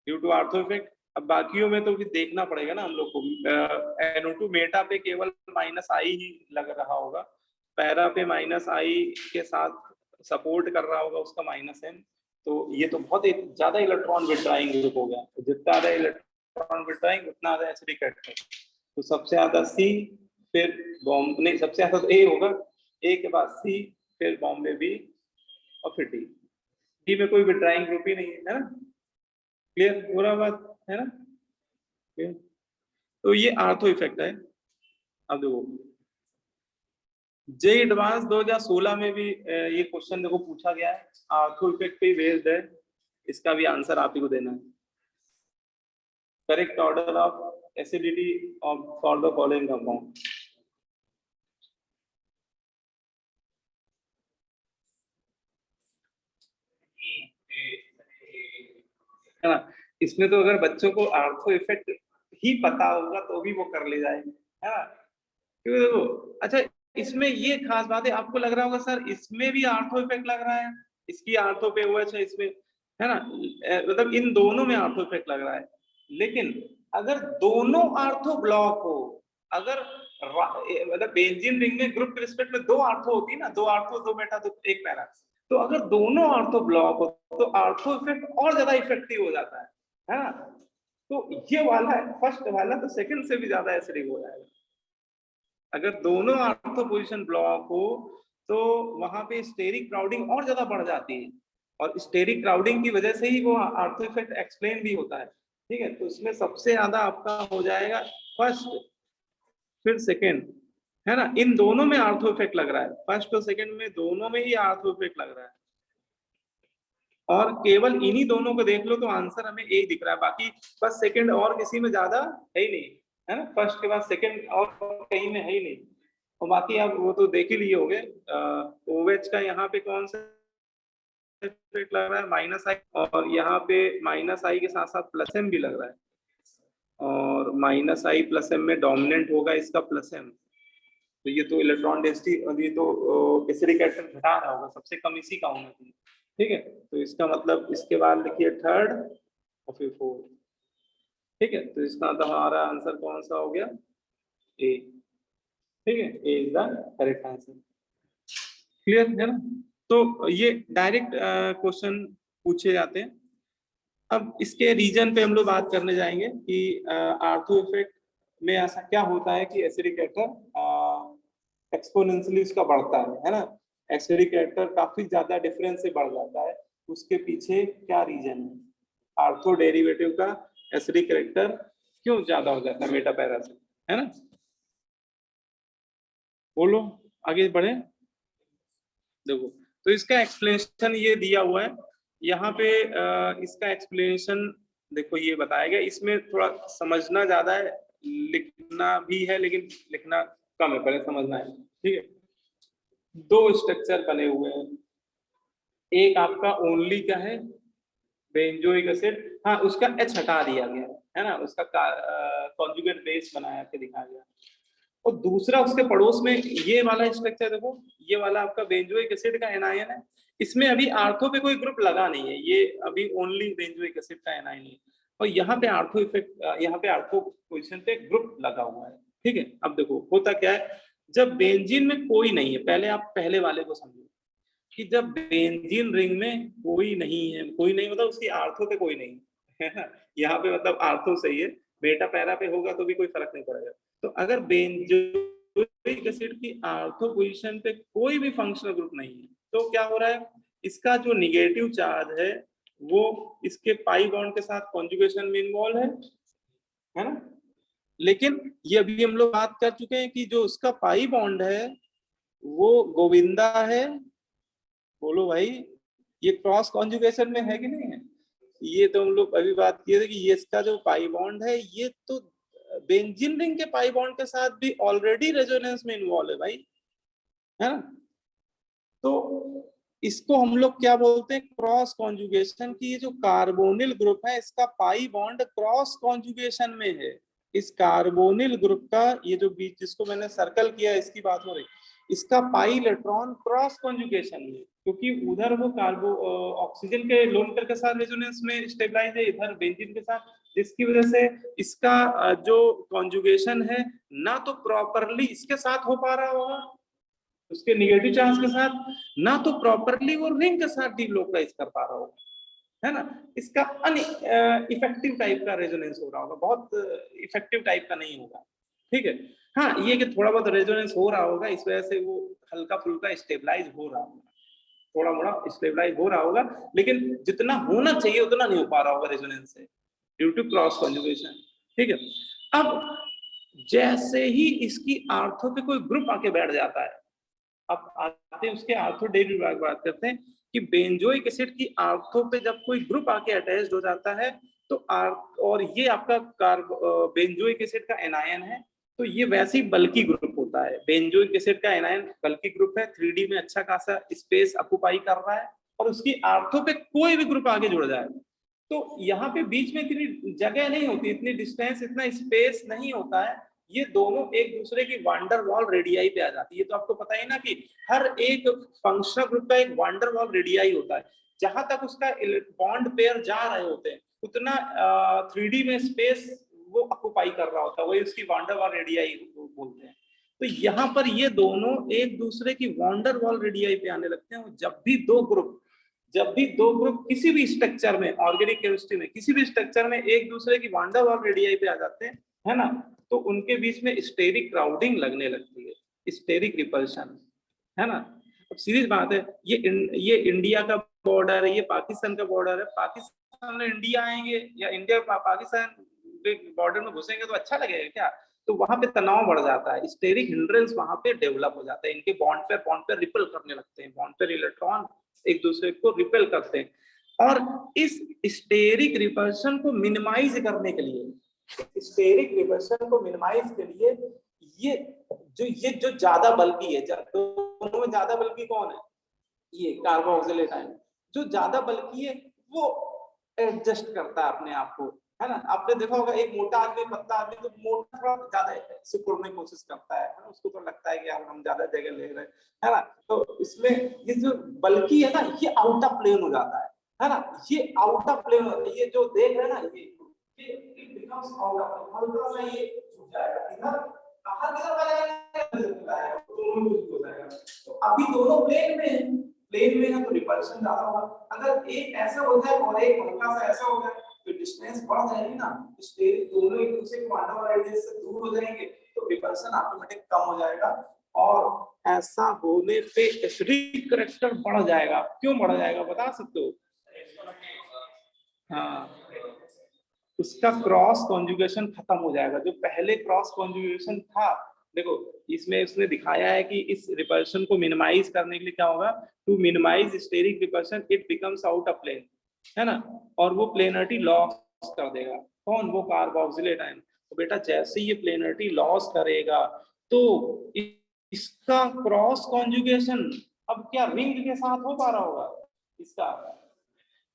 ड्यू टू आर्थो इफेक्ट। अब बाकियों में तो फिर देखना पड़ेगा ना हम लोग को। NO2 मेटा पे केवल -I ही लग रहा होगा, पैरा पे -I के साथ सपोर्ट कर रहा होगा उसका -M, तो ये तो बहुत ज्यादा इलेक्ट्रॉन विड्राइंग ग्रुप हो गया, तो जितना ज्यादा इलेक्ट्रॉन विड्राइंग उतना ज्यादा एसिडिक है। तो सबसे ज्यादा सी, फिर बॉम्बे, नहीं सबसे ज्यादा तो ए होगा, ए के बाद सी, फिर बॉम्बे बी, और फिर डी। डी में कोई विड्राइंग ग्रुप ही नहीं है ना। क्लियर हो रहा बात, है ना। तो ये आर्थो इफेक्ट है। अब देखो, जे एडवांस 2016 में भी ये क्वेश्चन देखो पूछा गया है, आर्थो इफेक्ट पे बेस्ड है, इसका भी आंसर आप ही को देना है। Correct order of acidity of for the following compound, है ना। इसमें तो अगर बच्चों को आर्थो इफेक्ट ही पता होगा तो भी वो कर ले जाएंगे, है ना। क्योंकि देखो, अच्छा इसमें ये खास बात है, आपको लग रहा होगा सर इसमें भी आर्थो इफेक्ट लग रहा है, इसकी आर्थो पे OH है इसमें, है ना, मतलब इन दोनों में आर्थो इफेक्ट लग रहा है। लेकिन अगर दोनों आर्थो ब्लॉक हो, अगर मतलब बेंजीन रिंग में ग्रुप के रिस्पेक्ट में 2 आर्थो होती है ना, 2 आर्थो 2 मेटा तो 1 पैरा, तो अगर दोनों आर्थो ब्लॉक हो तो आर्थो इफेक्ट और ज्यादा इफेक्टिव हो जाता है ना। तो ये वाला फर्स्ट वाला तो सेकंड से भी ज्यादा एसिडिक हो जाएगा। अगर दोनों आर्थो पोजीशन ब्लॉक हो तो वहां पे स्टेरिक क्राउडिंग और ज्यादा बढ़ जाती है, और स्टेरिक क्राउडिंग की वजह से ही वो आर्थो इफेक्ट एक्सप्लेन भी होता है, ठीक है। तो इसमें सबसे ज्यादा आपका हो जाएगा फर्स्ट, फिर सेकंड, है ना, इन दोनों में आर्थो इफेक्ट लग रहा है, फर्स्ट और सेकंड में दोनों में ही आर्थो इफेक्ट लग रहा है, और केवल इन्हीं दोनों को देख लो तो आंसर हमें एक दिख रहा है, बाकी बस सेकंड और किसी में ज्यादा है ही नहीं, है ना, फर्स्ट के बाद सेकंड और कहीं में है ही नहीं, और बाकी आप वो तो देख ही लिए होंगे। OH का यहाँ पे कौन सा इफेक्ट लग रहा है, माइनस आई, और यहाँ पे माइनस आई के साथ साथ प्लस एम भी लग रहा है, और माइनस आई प्लस एम में डोमिनेंट होगा इसका प्लस एम, तो ये तो इलेक्ट्रॉन डेंसिटी, और ये तो एसिडिक एसिड घटा रहा होगा, सबसे कम इसी का होना चाहिए, ठीक है, तो इसका मतलब इसके बाद लिखिए थर्ड और फिर फोर्थ, ठीक है, तो इसका मतलब हमारा आंसर कौन सा हो गया, ए, ठीक है, A is the correct answer, clear है ना। तो ये डायरेक्ट क्वेश्चन पूछे जाते हैं। अब इसके रीजन पे हम लोग बात करने जाएंगे कि आर्थो इफेक्ट में ऐसा क्या होता है कि एसिडिक कैरेक्टर एक्सपोनेंशियली उसका बढ़ता है ना, एसिडिक कैरेक्टर काफी ज्यादा डिफरेंस से बढ़ जाता है, उसके पीछे क्या रीजन है, आर्थो डेरिवेटिव का एसिडिक कैरेक्टर क्यों ज्यादा हो जाता है मेटा पैरा से, है ना, बोलो आगे बढ़े। देखो तो इसका एक्सप्लेनेशन ये दिया हुआ है यहाँ पे, इसका एक्सप्लेनेशन देखो ये बताया गया, इसमें थोड़ा समझना ज्यादा है, लिखना भी है लेकिन लिखना कम है, पहले समझना है, ठीक है। दो स्ट्रक्चर बने हुए हैं, एक आपका ओनली का है बेंजोइक एसिड, हाँ उसका H हटा दिया गया है ना, उसका कॉन्जुगेट बेस बनाया के दिखाया गया, और दूसरा उसके पड़ोस में ये वाला स्ट्रक्चर देखो, ये वाला आपका बेंजोइक एसिड का एनायन है, इसमें अभी आर्थो पे कोई ग्रुप लगा नहीं है, ये अभी ओनली बेंजोइक एसिड का एनायन है, और यहाँ पे आर्थो इफेक्ट, यहाँ पे आर्थो पोजीशन पे ग्रुप लगा हुआ है, ठीक है। अब देखो होता क्या है, जब बेंजीन में कोई नहीं है, पहले आप पहले वाले को समझो कि जब बेंजीन रिंग में कोई नहीं है, कोई नहीं मतलब उसकी आर्थो पे कोई नहीं है ना, यहाँ पे मतलब आर्थो सही है, बेटा पैरा पे होगा तो भी कोई फर्क नहीं पड़ेगा। तो अगर बेंजोइक एसिड की आर्थो पोजीशन पे कोई भी फंक्शनल ग्रुप नहीं है तो क्या हो रहा है, इसका जो निगेटिव चार्ज है वो इसके पाई बॉन्ड के साथ कॉन्जुगेशन में इन्वॉल्व है ना, लेकिन ये अभी हम लोग बात कर चुके हैं कि जो उसका पाई बॉन्ड है वो गोविंदा है, बोलो भाई ये क्रॉस कॉन्जुगेशन में है कि नहीं है, ये तो हम लोग अभी बात किए थे कि ये इसका जो पाई बॉन्ड है ये तो बेंजीन रिंग के पाई बॉन्ड के साथ भी ऑलरेडी रेजोनेंस में इन्वॉल्व है भाई, है ना, तो इसको हम लोग क्या बोलते हैं, क्रॉस कॉन्जुगेशन की। ये जो कार्बोनिल ग्रुप है इसका पाई बॉन्ड क्रॉस कॉन्जुगेशन में है, इस कार्बोनिल ग्रुप का ये जो बीच जिसको मैंने सर्कल किया इसकी बात हो रही, इसका पाई इलेक्ट्रॉन क्रॉस कॉन्जुगेशन में, क्योंकि उधर वो कार्बो ऑक्सीजन के लोन पेयर के साथ रेजोनेंस में स्टेबलाइज है, इधर बेंजीन के साथ, जिसकी वजह से इसका जो कॉन्जुगेशन है ना तो प्रॉपरली इसके साथ हो पा रहा होगा, उसके निगेटिव चार्ज के साथ, ना तो प्रॉपरली वो रिंग के साथ डिलोकलाइज कर पा रहा होगा, है ना, इसका इफेक्टिव टाइप का रेजोनेंस हो रहा होगा, बहुत इफेक्टिव टाइप का नहीं होगा, ठीक है। हाँ ये कि थोड़ा बहुत रेजोनेंस हो रहा होगा, इस वजह से वो हल्का फुल्का स्टेबलाइज हो रहा होगा, थोड़ा मोड़ा स्टेबलाइज हो रहा होगा, लेकिन जितना होना चाहिए उतना नहीं हो पा रहा होगा रेजोनेंस से ड्यू टू क्रॉस कॉन्जुगेशन, ठीक है। अब जैसे ही इसकी आर्थो पे कोई ग्रुप आके बैठ जाता है, अब आते हैं उसके आर्थो डेरिवेटिव की बात करते हैं कि बेंजोइक एसिड की आर्थो पे जब कोई ग्रुप आके अटैच्ड हो जाता है तो और ये आपका बेंजोइक एसिड का एनायन है, तो ये वैसे ही बल्कि ग्रुप होता है, बेंजोइक एसिड का एनायन बल्कि ग्रुप है, 3D में अच्छा खासा स्पेस ऑक्युपाई कर रहा है, और उसकी आर्थो पे कोई भी ग्रुप आगे जुड़ जाए तो यहाँ पे बीच में इतनी जगह नहीं होती, इतनी डिस्टेंस, इतना स्पेस नहीं होता है, ये दोनों एक दूसरे की वांडर वॉल रेडियाई पे आ जाती है। ये तो आपको पता ही ना कि हर एक फंक्शनल ग्रुप का एक वांडर वॉल रेडियाई होता है, जहां तक उसका बॉन्ड पेयर जा रहे होते हैं उतना 3D में स्पेस वो ऑक्युपाई कर रहा होता है, वही उसकी वांडर वॉल रेडियाई बोलते हैं। तो यहाँ पर ये दोनों एक दूसरे की वांडर वॉल रेडियाई पे आने लगते हैं, जब भी दो ग्रुप किसी भी स्ट्रक्चर में, ऑर्गेनिक केमिस्ट्री में किसी भी स्ट्रक्चर में एक दूसरे की वांडर वॉल रेडियाई पे आ जाते हैं, है ना, तो उनके बीच में स्टेरिक क्राउडिंग लगने लगती है, स्टेरिक रिपल्शन, है ना। अब सीरीज बात है, ये इंडिया का बॉर्डर है, ये पाकिस्तान का बॉर्डर है, पाकिस्तान में इंडिया आएंगे या इंडिया पाकिस्तान बॉर्डर में घुसेंगे तो अच्छा लगेगा क्या, तो वहां पे तनाव बढ़ जाता है, स्टेरिक हिंड्रेंस वहां पे डेवलप हो जाता है, इनके बॉन्ड पे रिपेल करने लगते हैं, बॉन्ड पे इलेक्ट्रॉन एक दूसरे को रिपेल करते हैं। और इस स्टेरिक रिपल्शन को मिनिमाइज करने के लिए, स्टेरिक रिपल्शन को मिनिमाइज के लिए ये जो ज्यादा बल्कि है, दोनों में ज्यादा बल्कि कौन है, ये कार्बोक्सिलेट आयन, जो ज्यादा बल्कि है वो एडजस्ट करता है अपने आप को, है ना। आपने देखा होगा एक मोटा आदमी पतला आदमी तो मोटा थोड़ा ज्यादा सिकुड़ने की कोशिश करता है ना, उसको तो लगता है कि यार हम ज्यादा जगह ले रहे हैं, है ना। तो इसमें ये जो बल्कि है ना, ये आउट ऑफ प्लेन हो जाता है ना, ये आउट ऑफ प्लेन होता है, ये जो देख रहे हैं ना, ये बिकम्स आउट ऑफ, हल्का सा ये झुक जाएगा इधर, बाहर की तरफ आ जाएगा, दोनों में हो जाएगा। तो अभी दोनों प्लेन में है तो रिपल्शन ज्यादा होगा। अगर एक ऐसा हो जाए और एक हल्का सा ऐसा हो जाए तो डिस्टेंस बढ़ जाएगी ना, स्टेरिक दोनों एक दूसरे के क्वांटम रेडियस से दूर हो जाएंगे तो रिपल्शन ऑटोमेटिक कम हो जाएगा। और ऐसा होने पे एसिडिक करैक्टर बढ़ जाएगा। क्यों बढ़ जाएगा बता सकते हो? हाँ, उसका क्रॉस कॉन्जुगेशन खत्म हो जाएगा। जो पहले क्रॉस कॉन्जुगेशन था, देखो इसमें उसने दिखाया है कि इस रिपल्शन को मिनिमाइज करने के लिए क्या होगा, to minimise steric repulsion it becomes out of plane, है ना, और वो प्लेनरिटी लॉस कर देगा। कौन? वो कार्बोक्सिलेट आयन। तो बेटा जैसे ये प्लेनरिटी लॉस करेगा तो इसका क्रॉस कॉन्जुगेशन अब क्या रिंग के साथ हो पा रहा होगा इसका?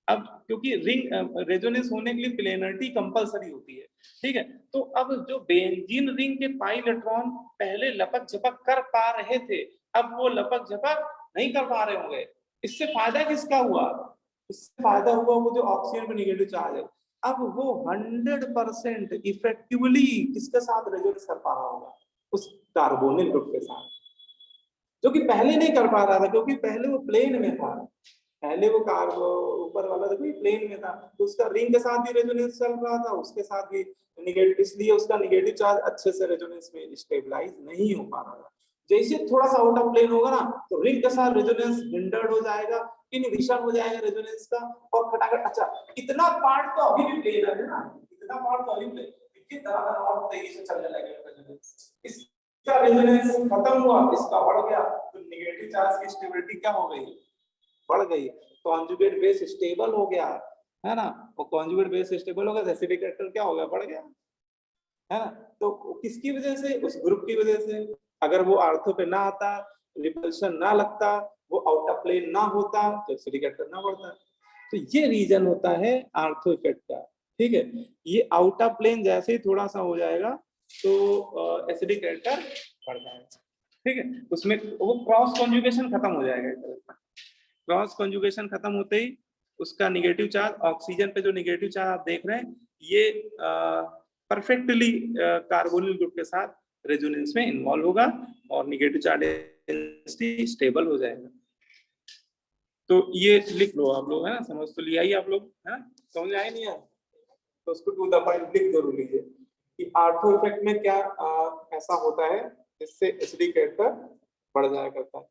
अब क्योंकि रिंग रेजोनेंस होने के लिए प्लेनरिटी कंपलसरी होती है, ठीक है। तो अब जो बेंजीन रिंग के पाई इलेक्ट्रॉन पहले लपक झपक कर पा रहे थे, अब वो लपक झपक नहीं कर पा रहे होंगे। इससे फायदा किसका हुआ? इससे फायदा हुआ वो जो ऑक्सीजन पे नेगेटिव चार्ज है, अब वो 100% इफेक्टिवली किसके साथ रेजोनेंस कर पा रहा होगा? उस कार्बोनिल ग्रुप के साथ, जो कि पहले नहीं कर पा रहा था क्योंकि पहले वो प्लेन में था। पहले वो कार्बो ऊपर वाला देखो ये प्लेन में था, तो उसका रिंग के साथ भी रेजोनेंस चल रहा था, उसके साथ भी नेगेटिव, इसलिए उसका नेगेटिव चार्ज अच्छे से रेजोनेंस में स्टेबलाइज नहीं हो पा रहा था। जैसे थोड़ा सा आउट ऑफ प्लेन होगा ना तो रिंग के साथ रेजोनेंस हिंडर्ड हो जाएगा, इनहिबिशन हो जाएगा रेजोनेंस का, और खटाखट। अच्छा, इतना पार्ट तो अभी भी प्लेन है ना, इतना पार्ट तो अभी प्लेन, किस तरह का और तेजी से चलने लगेगा रेजोनेंस। इसका रेजोनेंस खत्म हुआ, इसका बढ़ गया, तो नेगेटिव चार्ज की स्टेबिलिटी क्या हो गई? बढ़ गई। कॉन्जुगेट बेस स्टेबल हो गया, है ना। और कॉन्जुगेट बेस स्टेबल हो गया, एसिडिक कैरेक्टर क्या हो गया? बढ़ गया, है ना। तो किसकी वजह से? उस ग्रुप की वजह से। अगर वो आर्थो पे ना आता, रिपल्शन ना लगता, वो आउट ऑफ प्लेन ना होता तो एसिडिक कैरेक्टर ना बढ़ता। तो ये रीजन होता है आर्थो इफेक्ट का, ठीक है। ये आउट ऑफ प्लेन जैसे ही थोड़ा सा हो जाएगा तो एसिडिक कैरेक्टर बढ़ जाएगा, ठीक है। उसमें वो क्रॉस कॉन्जुगेशन खत्म हो जाएगा। क्रॉस कॉन्जुगेशन खत्म होते ही उसका नेगेटिव चार्ज, ऑक्सीजन पे जो नेगेटिव चार्ज आप देख रहे हैं, ये परफेक्टली कार्बोनिल ग्रुप के साथ रेजोनेंस में इन्वॉल्व होगा और नेगेटिव चार्ज डेंसिटी स्टेबल हो जाएगा। तो ये लिख लो आप लोग, है ना। समझ तो लिया ही आप लोग, है ना। समझ आए नहीं है तो उसको टू द पॉइंट लिख जरूर लीजिए कि आर्थो इफेक्ट में क्या ऐसा होता है जिससे एसिडिक कैरेक्टर बढ़ जाया करता है।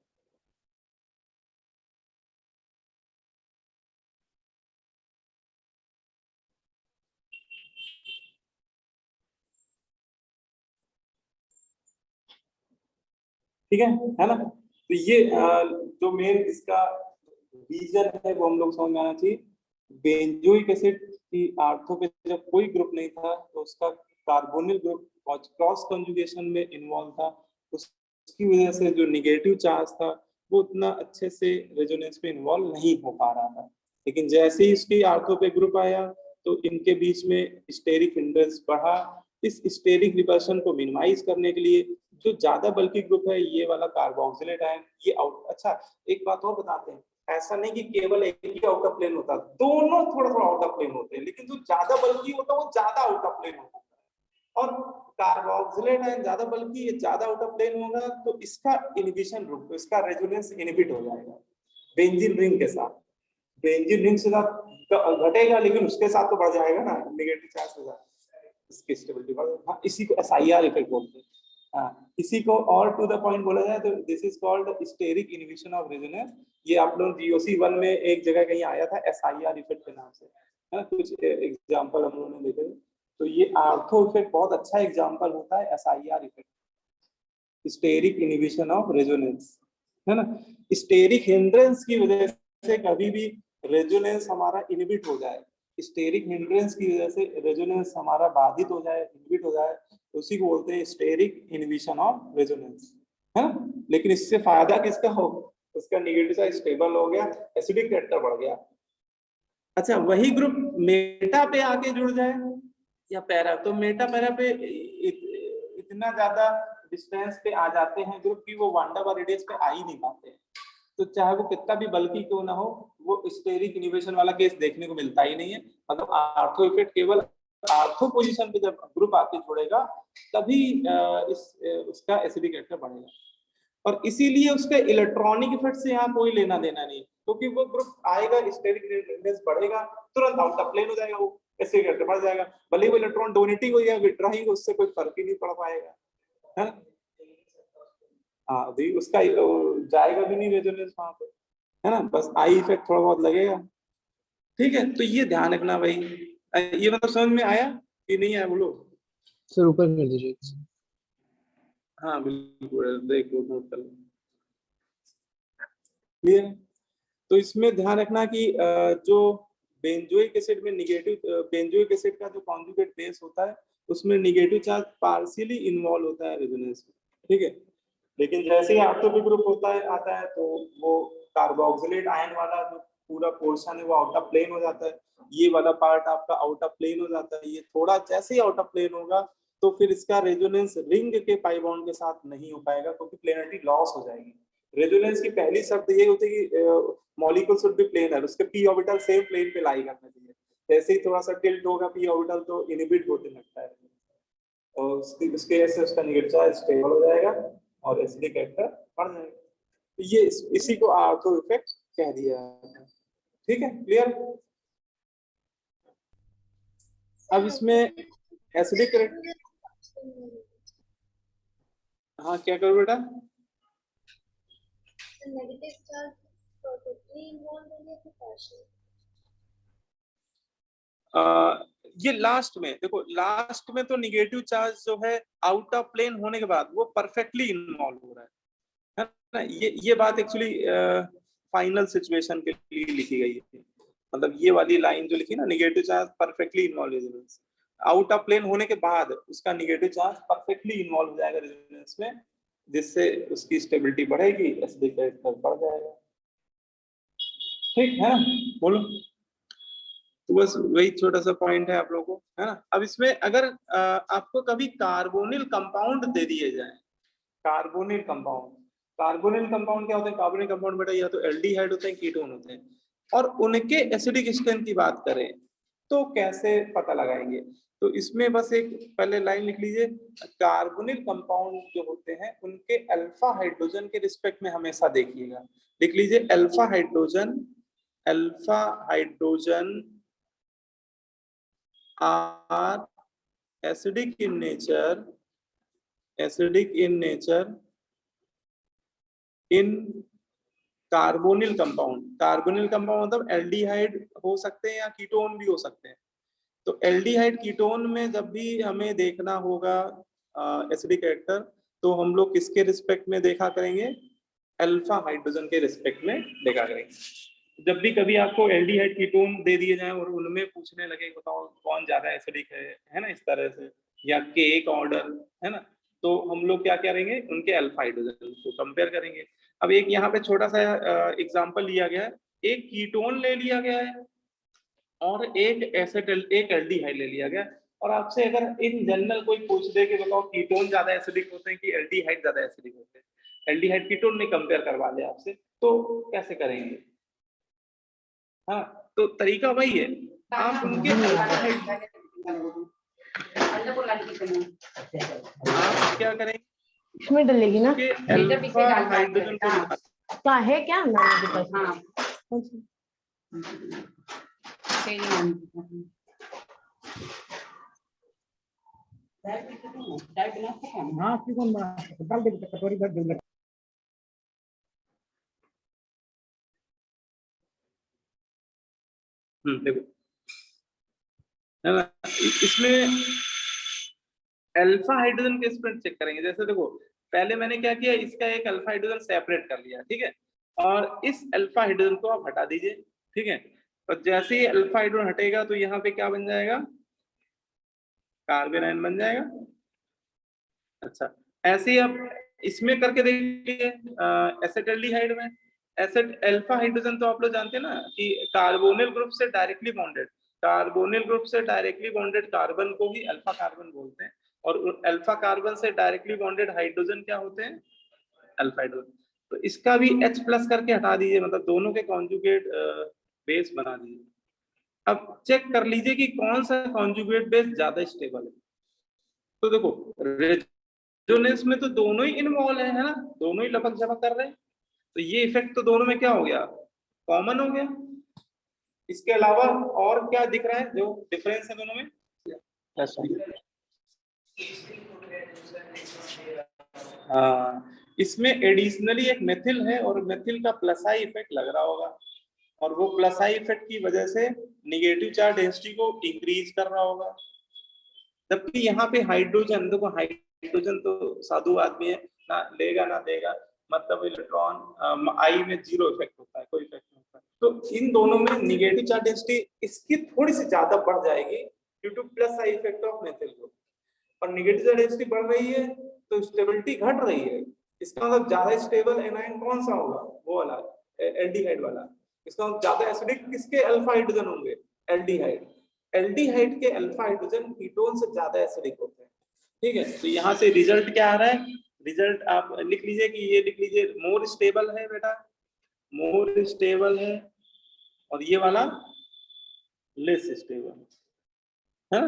ठीक है ना। तो ये जो मेन इसका रीजन है वो हम लोग समझ में आना चाहिए। बेंजोइक एसिड की आर्थो पे जब कोई ग्रुप नहीं था तो उसका कार्बोनिल ग्रुप क्रॉस कॉन्जुगेशन में इन्वॉल्व था, उसकी वजह से जो नेगेटिव चार्ज था वो उतना अच्छे से रेजोनेंस में इन्वॉल्व नहीं हो पा रहा था। लेकिन जैसे ही इसकी आर्थो पे ग्रुप आया तो इनके बीच में स्टेरिक हिंड्रेंस बढ़ा। इस स्टेरिक रिपल्शन को मिनिमाइज करने के लिए जो ज्यादा बल्कि ग्रुप है ये वाला कार्बोक्सिलेट आयन, ये आउट। अच्छा, एक बात और बताते हैं, ऐसा नहीं कि केवल एक ही आउट ऑफ प्लेन होता, दोनों थोड़ा थोड़ा आउट ऑफ प्लेन होते हैं, लेकिन जो ज्यादा बल्कि होता है वो ज्यादा आउट ऑफ प्लेन होता है। और कार्बोक्सिलेट आयन ज्यादा बल्कि ये ज्यादा आउट ऑफ प्लेन होगा तो इसका इनहिबिशन रुक, तो इसका रेजोनेंस इनहिबिट हो जाएगा बेंजीन रिंग के साथ। बेंजीन रिंग से घटेगा लेकिन उसके साथ तो बढ़ जाएगा ना नेगेटिव चार्ज के साथ, इसकी स्टेबिलिटी बढ़। हाँ, इसी को एसआईआर इफेक्ट बोलते हैं। इसी को और टू द पॉइंट बोला जाए तो this is called steric inhibition of resonance. ये आप लोग जीओसी 1 में एक जगह कहीं आया था एसआईआर इफेक्ट के नाम से, है ना। कुछ एग्जांपल हम लोगों ने देखे। तो ये आर्थो इफेक्ट बहुत अच्छा एग्जांपल होता है SIR effect, steric inhibition of resonance, है ना। स्टेरिक हिंड्रेंस की वजह से कभी भी रेजोनेंस हमारा इनहिबिट हो जाए, स्टेरिक हिंड्रेंस की वजह से रेजोनेंस हमारा बाधित हो जाए, इनहिबिट हो जाए, तो उसी को बोलते हैं स्टेरिक इनहिबिशन ऑफ रेजोनेंस, है ना। लेकिन इससे फायदा किसका हो, उसका नेगेटिव साइड स्टेबल हो गया, एसिडिक कैरेक्टर बढ़ गया। अच्छा, वही ग्रुप मेटा पे आके जुड़ जाए या पैरा, तो मेटा पैरा पे इतना ज्यादा डिस्टेंस पे आ जाते हैं ग्रुप की वो वान डबल रेडियस पे आ ही नहीं पाते हैं। तो चाहे वो कितना भी बल्कि क्यों ना हो, वो स्टेरिक इनहिबिशन वाला केस देखने को मिलता ही नहीं है। मतलब आर्थो इफेक्ट केवल आर्थो पोजीशन पे जब ग्रुप आके जुड़ेगा तभी उसका एसिडिक कैरेक्टर बढ़ेगा, और इसीलिए उसके इलेक्ट्रॉनिक इफेक्ट से यहाँ कोई लेना देना नहीं, क्योंकि वो ग्रुप आएगा, स्टेरिक रेडियस बढ़ेगा, तुरंत आउट ऑफ प्लेन हो जाएगा, वो एसिडिक कैरेक्टर बढ़ जाएगा, भले वो इलेक्ट्रॉन डोनेटिंग हो या विड्रॉइंग, उससे कोई फर्क ही नहीं पड़ पाएगा, है ना। हाँ, अभी उसका जाएगा भी नहीं रेजोनेंस वहां पे, है ना, बस आई इफेक्ट थोड़ा बहुत लगेगा। ठीक है, तो ये ध्यान रखना भाई। ये मतलब समझ में आया कि नहीं आया बोलो। सर ऊपर कर दीजिए। हाँ बिल्कुल, देखो नोट कर लो। क्लियर। तो इसमें ध्यान रखना कि जो बेंजोइक एसिड में निगेटिव, बेंजोइक एसिड का जो कॉन्जुगेट बेस होता है उसमें निगेटिव चार्ज पार्शियली इन्वॉल्व होता है रेजोनेंस में, ठीक है। लेकिन जैसे ही ऑर्थो ग्रुप होता है आता है तो वो कार्बोक्सिलेट आयन वाला जो पूरा पोर्शन है वो आउट ऑफ प्लेन हो जाता है, ये वाला पार्ट आपका आउट ऑफ प्लेन हो जाता है। ये थोड़ा जैसे ही आउट ऑफ प्लेन होगा तो फिर इसका रेजोनेंस रिंग के पाई बॉन्ड के साथ नहीं हो पाएगा, क्योंकि प्लेनरिटी लॉस हो जाएगी। रेजोनेंस की पहली शर्त ये होती है कि मॉलिक्यूल शुड बी प्लेनर, उसके p ऑर्बिटल सेम प्लेन पे लाई करना चाहिए। जैसे ही थोड़ा सा टिल्ट होगा p ऑर्बिटल तो इनहिबिट होने लगता है, और उसके वजह से उसका नेगेटिव चार्ज स्टेबल हो जाएगा और एसिडिक कैरेक्टर बढ़ जाएगा। तो ये इसी को आर्थो इफेक्ट कह दिया है। ठीक है, क्लियर। अब इसमें एसिडिक कैरेक्टर, हाँ क्या करो बेटा, नेगेटिव चार्ज टोटली इन्वॉल्व होने की पार्शियल। ये लास्ट में देखो, लास्ट में तो निगेटिव चार्ज जो है आउट ऑफ प्लेन होने के बाद वो परफेक्टली इन्वॉल्व हो रहा है ना। ये बात एक्चुअली फाइनल सिचुएशन के लिए लिखी गई है। मतलब ये वाली लाइन जो लिखी ना, negative charge perfectly involve resonance, out of plane होने के बाद उसका निगेटिव चार्ज परफेक्टली इन्वॉल्व हो जाएगा रेजोनेंस में, जिससे उसकी स्टेबिलिटी बढ़ेगी, एसिडिक कैरेक्टर बढ़ जाएगा। ठीक है ना, बोलो। तो बस वही छोटा सा पॉइंट है आप लोगों को, है ना। अब इसमें अगर आपको कभी कार्बोनिल कंपाउंड दे दिए जाए, कार्बोनिल कंपाउंड, कार्बोनिल कंपाउंड क्या होते हैं, कार्बोनिल कंपाउंड बेटा या तो एल्डिहाइड होते हैं, कीटोन होते हैं, और उनके एसिडिक स्ट्रेंथ की बात करें तो कैसे पता लगाएंगे। तो इसमें बस एक पहले लाइन लिख लीजिए, कार्बोनिल कंपाउंड जो होते हैं उनके अल्फा हाइड्रोजन के रिस्पेक्ट में हमेशा देखिएगा। लिख लीजिए alpha hydrogen, alpha hydrogen are acidic in nature, acidic in nature in carbonyl compound. Carbonyl compound मतलब एल्डिहाइड हो सकते हैं या कीटोन भी हो सकते हैं। तो एल्डिहाइड कीटोन में जब भी हमें देखना होगा एसिडिक कैरेक्टर, तो हम लोग किसके रिस्पेक्ट में देखा करेंगे, अल्फा हाइड्रोजन के रिस्पेक्ट में देखा करेंगे। जब भी कभी आपको एल्डिहाइड कीटोन दे दिए जाए और उनमें पूछने लगे बताओ कौन ज्यादा एसिडिक है ना, इस तरह से, या के एक ऑर्डर, है ना, तो हम लोग क्या करेंगे, उनके अल्फा हाइड्रोजन को कंपेयर करेंगे। अब एक यहाँ पे छोटा सा एग्जांपल लिया गया है, एक कीटोन ले लिया गया है और एक एसिड, एक एल्डिहाइड ले लिया गया, और आपसे अगर इन जनरल कोई पूछ दे कि बताओ कीटोन ज्यादा एसिडिक होते हैं कि एल्डिहाइड ज्यादा एसिडिक होते हैं, एल्डिहाइड कीटोन में कंपेयर करवा दे आपसे, तो कैसे करेंगे। हाँ, तो तरीका वही है, आप उनके आप क्या करेंगे, इसमें डलेगी ना, अल्फा हाइड्रोजन को निकाल, क्या है क्या नाम के पास। हाँ कटोरी भर देखो है ना। इसमें अल्फा हाइड्रोजन के स्प्रेड चेक करेंगे। जैसे देखो पहले मैंने क्या किया, इसका एक अल्फा हाइड्रोजन सेपरेट कर लिया, ठीक है, और इस अल्फा हाइड्रोजन को आप हटा दीजिए, ठीक है। और जैसे ही अल्फा हाइड्रोजन हटेगा तो यहाँ पे क्या बन जाएगा, कार्बन आयन बन जाएगा। अच्छा, ऐसे ही आप इसमें करके देखिए एसिटाल्डिहाइड में। एसिड अल्फा हाइड्रोजन तो आप लोग जानते हैं ना कि कार्बोनिल ग्रुप से डायरेक्टली बॉन्डेड, कार्बोनिल ग्रुप से डायरेक्टली बॉन्डेड कार्बन को ही अल्फा कार्बन बोलते हैं, और अल्फा कार्बन से डायरेक्टली बॉन्डेड हाइड्रोजन क्या होते हैं, अल्फा हाइड्रोजन। तो इसका भी H प्लस करके हटा दीजिए, मतलब दोनों के कॉन्जुगेट बेस बना दीजिए। अब चेक कर लीजिए कि कौन सा कॉन्जुगेट बेस ज्यादा स्टेबल है। तो देखो रेजोनेंस में तो दोनों ही इन्वॉल्व है ना, दोनों ही लपक झपक कर रहे हैं, तो ये इफेक्ट तो दोनों में क्या हो गया, कॉमन हो गया। इसके अलावा और क्या दिख रहा है जो डिफरेंस है दोनों में, प्लस हाँ, इसमें एडिशनली एक मेथिल है और मेथिल का प्लस आई इफेक्ट लग रहा होगा, और वो प्लस आई इफेक्ट की वजह से निगेटिव चार्ज डेंसिटी को इंक्रीज कर रहा होगा। जबकि यहाँ पे हाइड्रोजन, देखो हाइड्रोजन तो साधु आदमी है, ना लेगा ना देगा, मतलब इलेक्ट्रॉन आई में जीरो इफेक्ट होता है, कोई इफेक्ट नहीं होता है। तो इन दोनों में निगेटिव चार्ज डेंसिटी इसकी थोड़ी सी ज्यादा बढ़ जाएगी due two plus I effect of methyl group, और निगेटिव चार्ज डेंसिटी बढ़ रही है तो स्टेबिलिटी घट रही है। इसका मतलब ज्यादा स्टेबल एनायन कौन सा होगा, वो वाला एल्डिहाइड वाला। इसका मतलब ज्यादा एसिडिक किसके अल्फा हाइड्रोजन होंगे, एल्डिहाइड। एल्डिहाइड के अल्फा हाइड्रोजन कीटोन से ज्यादा एसिडिक होते हैं, ठीक है। तो यहाँ से रिजल्ट क्या आ रहा है, रिजल्ट आप लिख लीजिए कि ये लिख लीजिए, मोर स्टेबल है बेटा, मोर स्टेबल है, और ये वाला लेस स्टेबल है ना।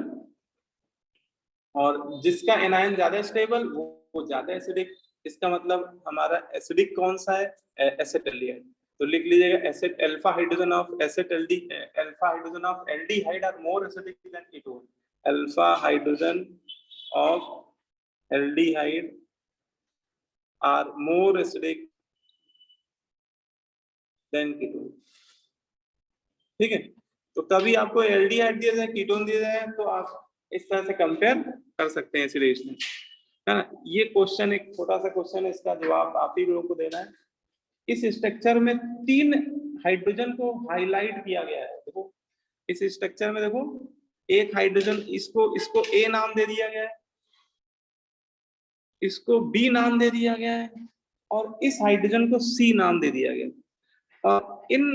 और जिसका एनायन ज्यादा स्टेबल वो ज्यादा एसिडिक, इसका मतलब हमारा एसिडिक कौन सा है, एसिटाल्डिहाइड। तो लिख लीजिएगा एसिड अल्फा हाइड्रोजन ऑफ एसिटाल्डी, alpha hydrogen of aldehyde are more acidic than ketone, alpha hydrogen of aldehyde are more acidic than ketone, ठीक है। तो कभी आपको एल्डिहाइड दिया जाए, कीटोन दिया जाए, तो आप इस तरह से कंपेयर कर सकते हैं इस रिलेशन में, है ना। ये क्वेश्चन एक छोटा सा क्वेश्चन है, इसका जवाब आप ही लोगों को देना है। इस स्ट्रक्चर में 3 हाइड्रोजन को हाईलाइट किया गया है। देखो इस स्ट्रक्चर में देखो, एक हाइड्रोजन, इसको ए नाम दे दिया गया है, इसको बी नाम दे दिया गया है, और इस हाइड्रोजन को सी नाम दे दिया गया है। और इन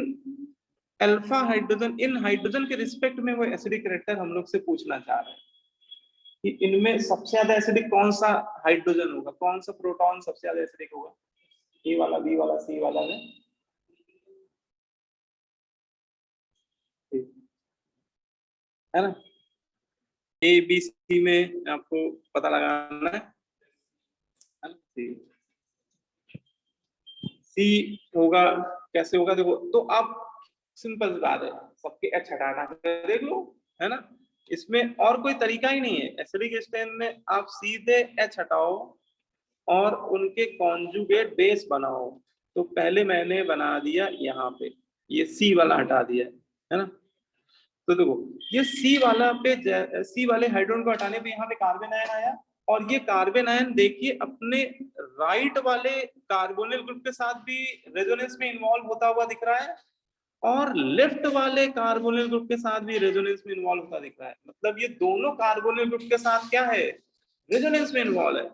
अल्फा हाइड्रोजन, इन हाइड्रोजन के रिस्पेक्ट में वो एसिडिक कैरेक्टर हम लोग से पूछना चाह रहे हैं कि इनमें सबसे ज्यादा एसिडिक कौन सा हाइड्रोजन होगा, कौन सा प्रोटॉन सबसे ज्यादा एसिडिक होगा, ए वाला, बी वाला, सी वाला में, है ना। ए बी सी में आपको पता लगाना है ना? सी होगा, कैसे होगा देखो, तो आप सिंपल बात है, सबके एच हटाना देख लो, है ना। इसमें और कोई तरीका ही नहीं है, एसिडिक स्टेन में आप सीधे एच हटाओ और उनके कॉन्जुगेट बेस बनाओ। तो पहले मैंने बना दिया यहाँ पे, ये सी वाला हटा दिया है ना। तो देखो ये सी वाला पे, सी वाले हाइड्रोजन को हटाने पे यहाँ पे कार्बन आयन आया, और ये कार्बन आयन देखिए अपने राइट वाले कार्बोनिल ग्रुप के साथ भी रेजोनेंस में इन्वॉल्व होता हुआ दिख रहा है, और लेफ्ट वाले कार्बोनिल ग्रुप के साथ भी रेजोनेंस में इन्वॉल्व होता दिख रहा है। मतलब ये दोनों कार्बोनिल ग्रुप के साथ क्या है, रेजोनेंस में इन्वॉल्व है।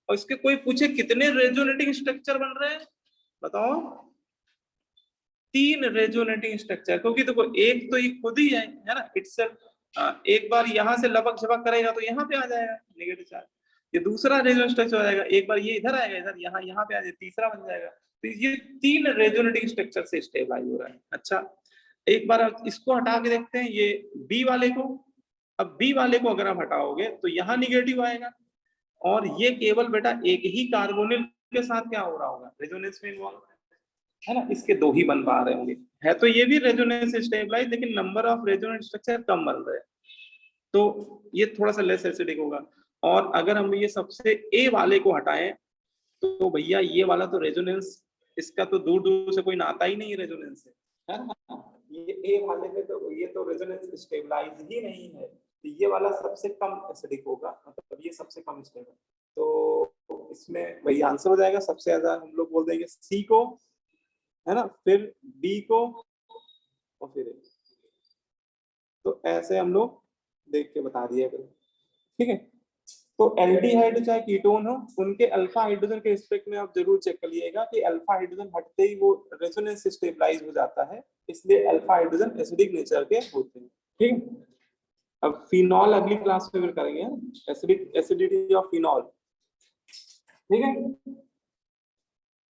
और इसके कोई पूछे कितने रेजोनेटिंग स्ट्रक्चर बन रहे हैं, बताओ, 3 रेजोनेटिंग स्ट्रक्चर, क्योंकि देखो एक तो ये खुद ही है ना, इटसेल्फ। एक बार यहाँ से लपक झपक करेगा तो यहाँ पे आ जाएगा नेगेटिव चार्ज, ये दूसरा रेजोनेटिंग स्ट्रक्चर हो जाएगा, एक बार ये इधर आएगा, इधर यहाँ पे आ जाएगा, तीसरा बन जाएगा। तो ये 3 रेजोनेटिंग स्ट्रक्चर से स्टेबलाइज हो रहा है। अच्छा, एक बार आप इसको हटा के देखते हैं, ये बी वाले को। अब बी वाले को अगर आप हटाओगे तो यहाँ निगेटिव आएगा, और ये केवल बेटा एक ही कार्बोनिल के साथ क्या हो रहा होगा, रेजोनेंस में इन्वॉल्व है ना। इसके 2 ही बन पा रहे होंगे, है तो ये भी रेजोनेंस स्टेबलाइज, लेकिन नंबर ऑफ रेजोनेंस स्ट्रक्चर कम बन रहे हैं, तो ये थोड़ा सा लेस एसिडिक होगा। और अगर हम ये सबसे ए वाले को हटाएं तो भैया ये वाला तो रेजोनेंस, इसका तो दूर दूर से कोई नाता ही नहीं है रेजोनेंस से, है ना। ये ए वाले पे तो ये तो रेजोनेंस स्टेबलाइज ही नहीं है, तो ये वाला सबसे कम एसिडिक होगा, मतलब ये सबसे कम स्टेट है। तो इसमें वही आंसर हो जाएगा। सबसे ज्यादा हम लोग बोल देंगे सी को, है ना, फिर बी को और फिर ए। तो ऐसे हम लोग देख के बता दिए, ठीक है। तो एल्डिहाइड चाहे कीटोन हो, उनके अल्फा हाइड्रोजन के रिस्पेक्ट में आप जरूर चेक कर लीजिएगा कि अल्फा हाइड्रोजन हटते ही वो रेजोनेंस स्टेबलाइज हो जाता है, इसलिए अल्फा हाइड्रोजन एसिडिक नेचर के होते हैं, ठीक है। अब फिनॉल अगली क्लास में फिर करेंगे, एसिडिक एसिडिटी ऑफ फिनॉल, ठीक है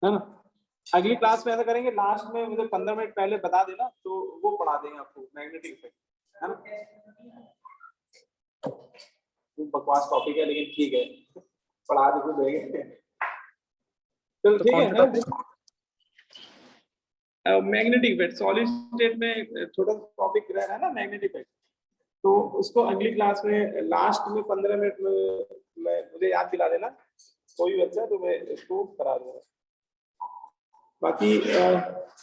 ना। अगली क्लास में ऐसा करेंगे, लास्ट में मुझे 15 मिनट पहले बता देना तो वो पढ़ा देंगे आपको मैग्नेटिक इफेक्ट, है ना। बकवास टॉपिक है लेकिन ठीक है, पढ़ा देंगे। चलो ठीक है। मैग्नेटिक इफेक्ट सॉलिड स्टेट में छोटा सा टॉपिक रह रहा है ना, मैग्नेटिक इफेक्ट, तो उसको अगली क्लास में लास्ट में 15 मिनट में मैं मुझे याद दिला देना, कोई भी बच्चा, तो मैं इसको करा दूंगा। बाकी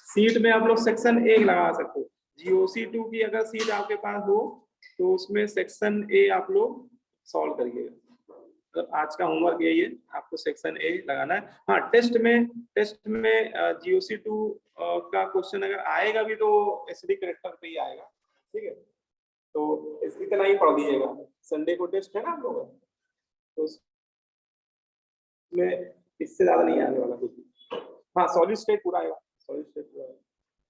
सीट में आप लोग सेक्शन ए लगा सकते हो। GOC2 की अगर सीट आपके पास हो तो उसमें सेक्शन ए आप लोग सॉल्व करिएगा। तो आज का होमवर्क यही है, आपको सेक्शन ए लगाना है। हाँ, टेस्ट में GOC2 का क्वेश्चन अगर आएगा भी तो एसिडिक कैरेक्टर पे ही आएगा, ठीक है। तो इसकी तरह ही पढ़ लीजिएगा। संडे को टेस्ट है ना आप लोग, तो उसमें इससे ज्यादा नहीं आने वाला कुछ। हाँ, सॉलिड स्टेट पूरा आएगा, सॉलिड स्टेट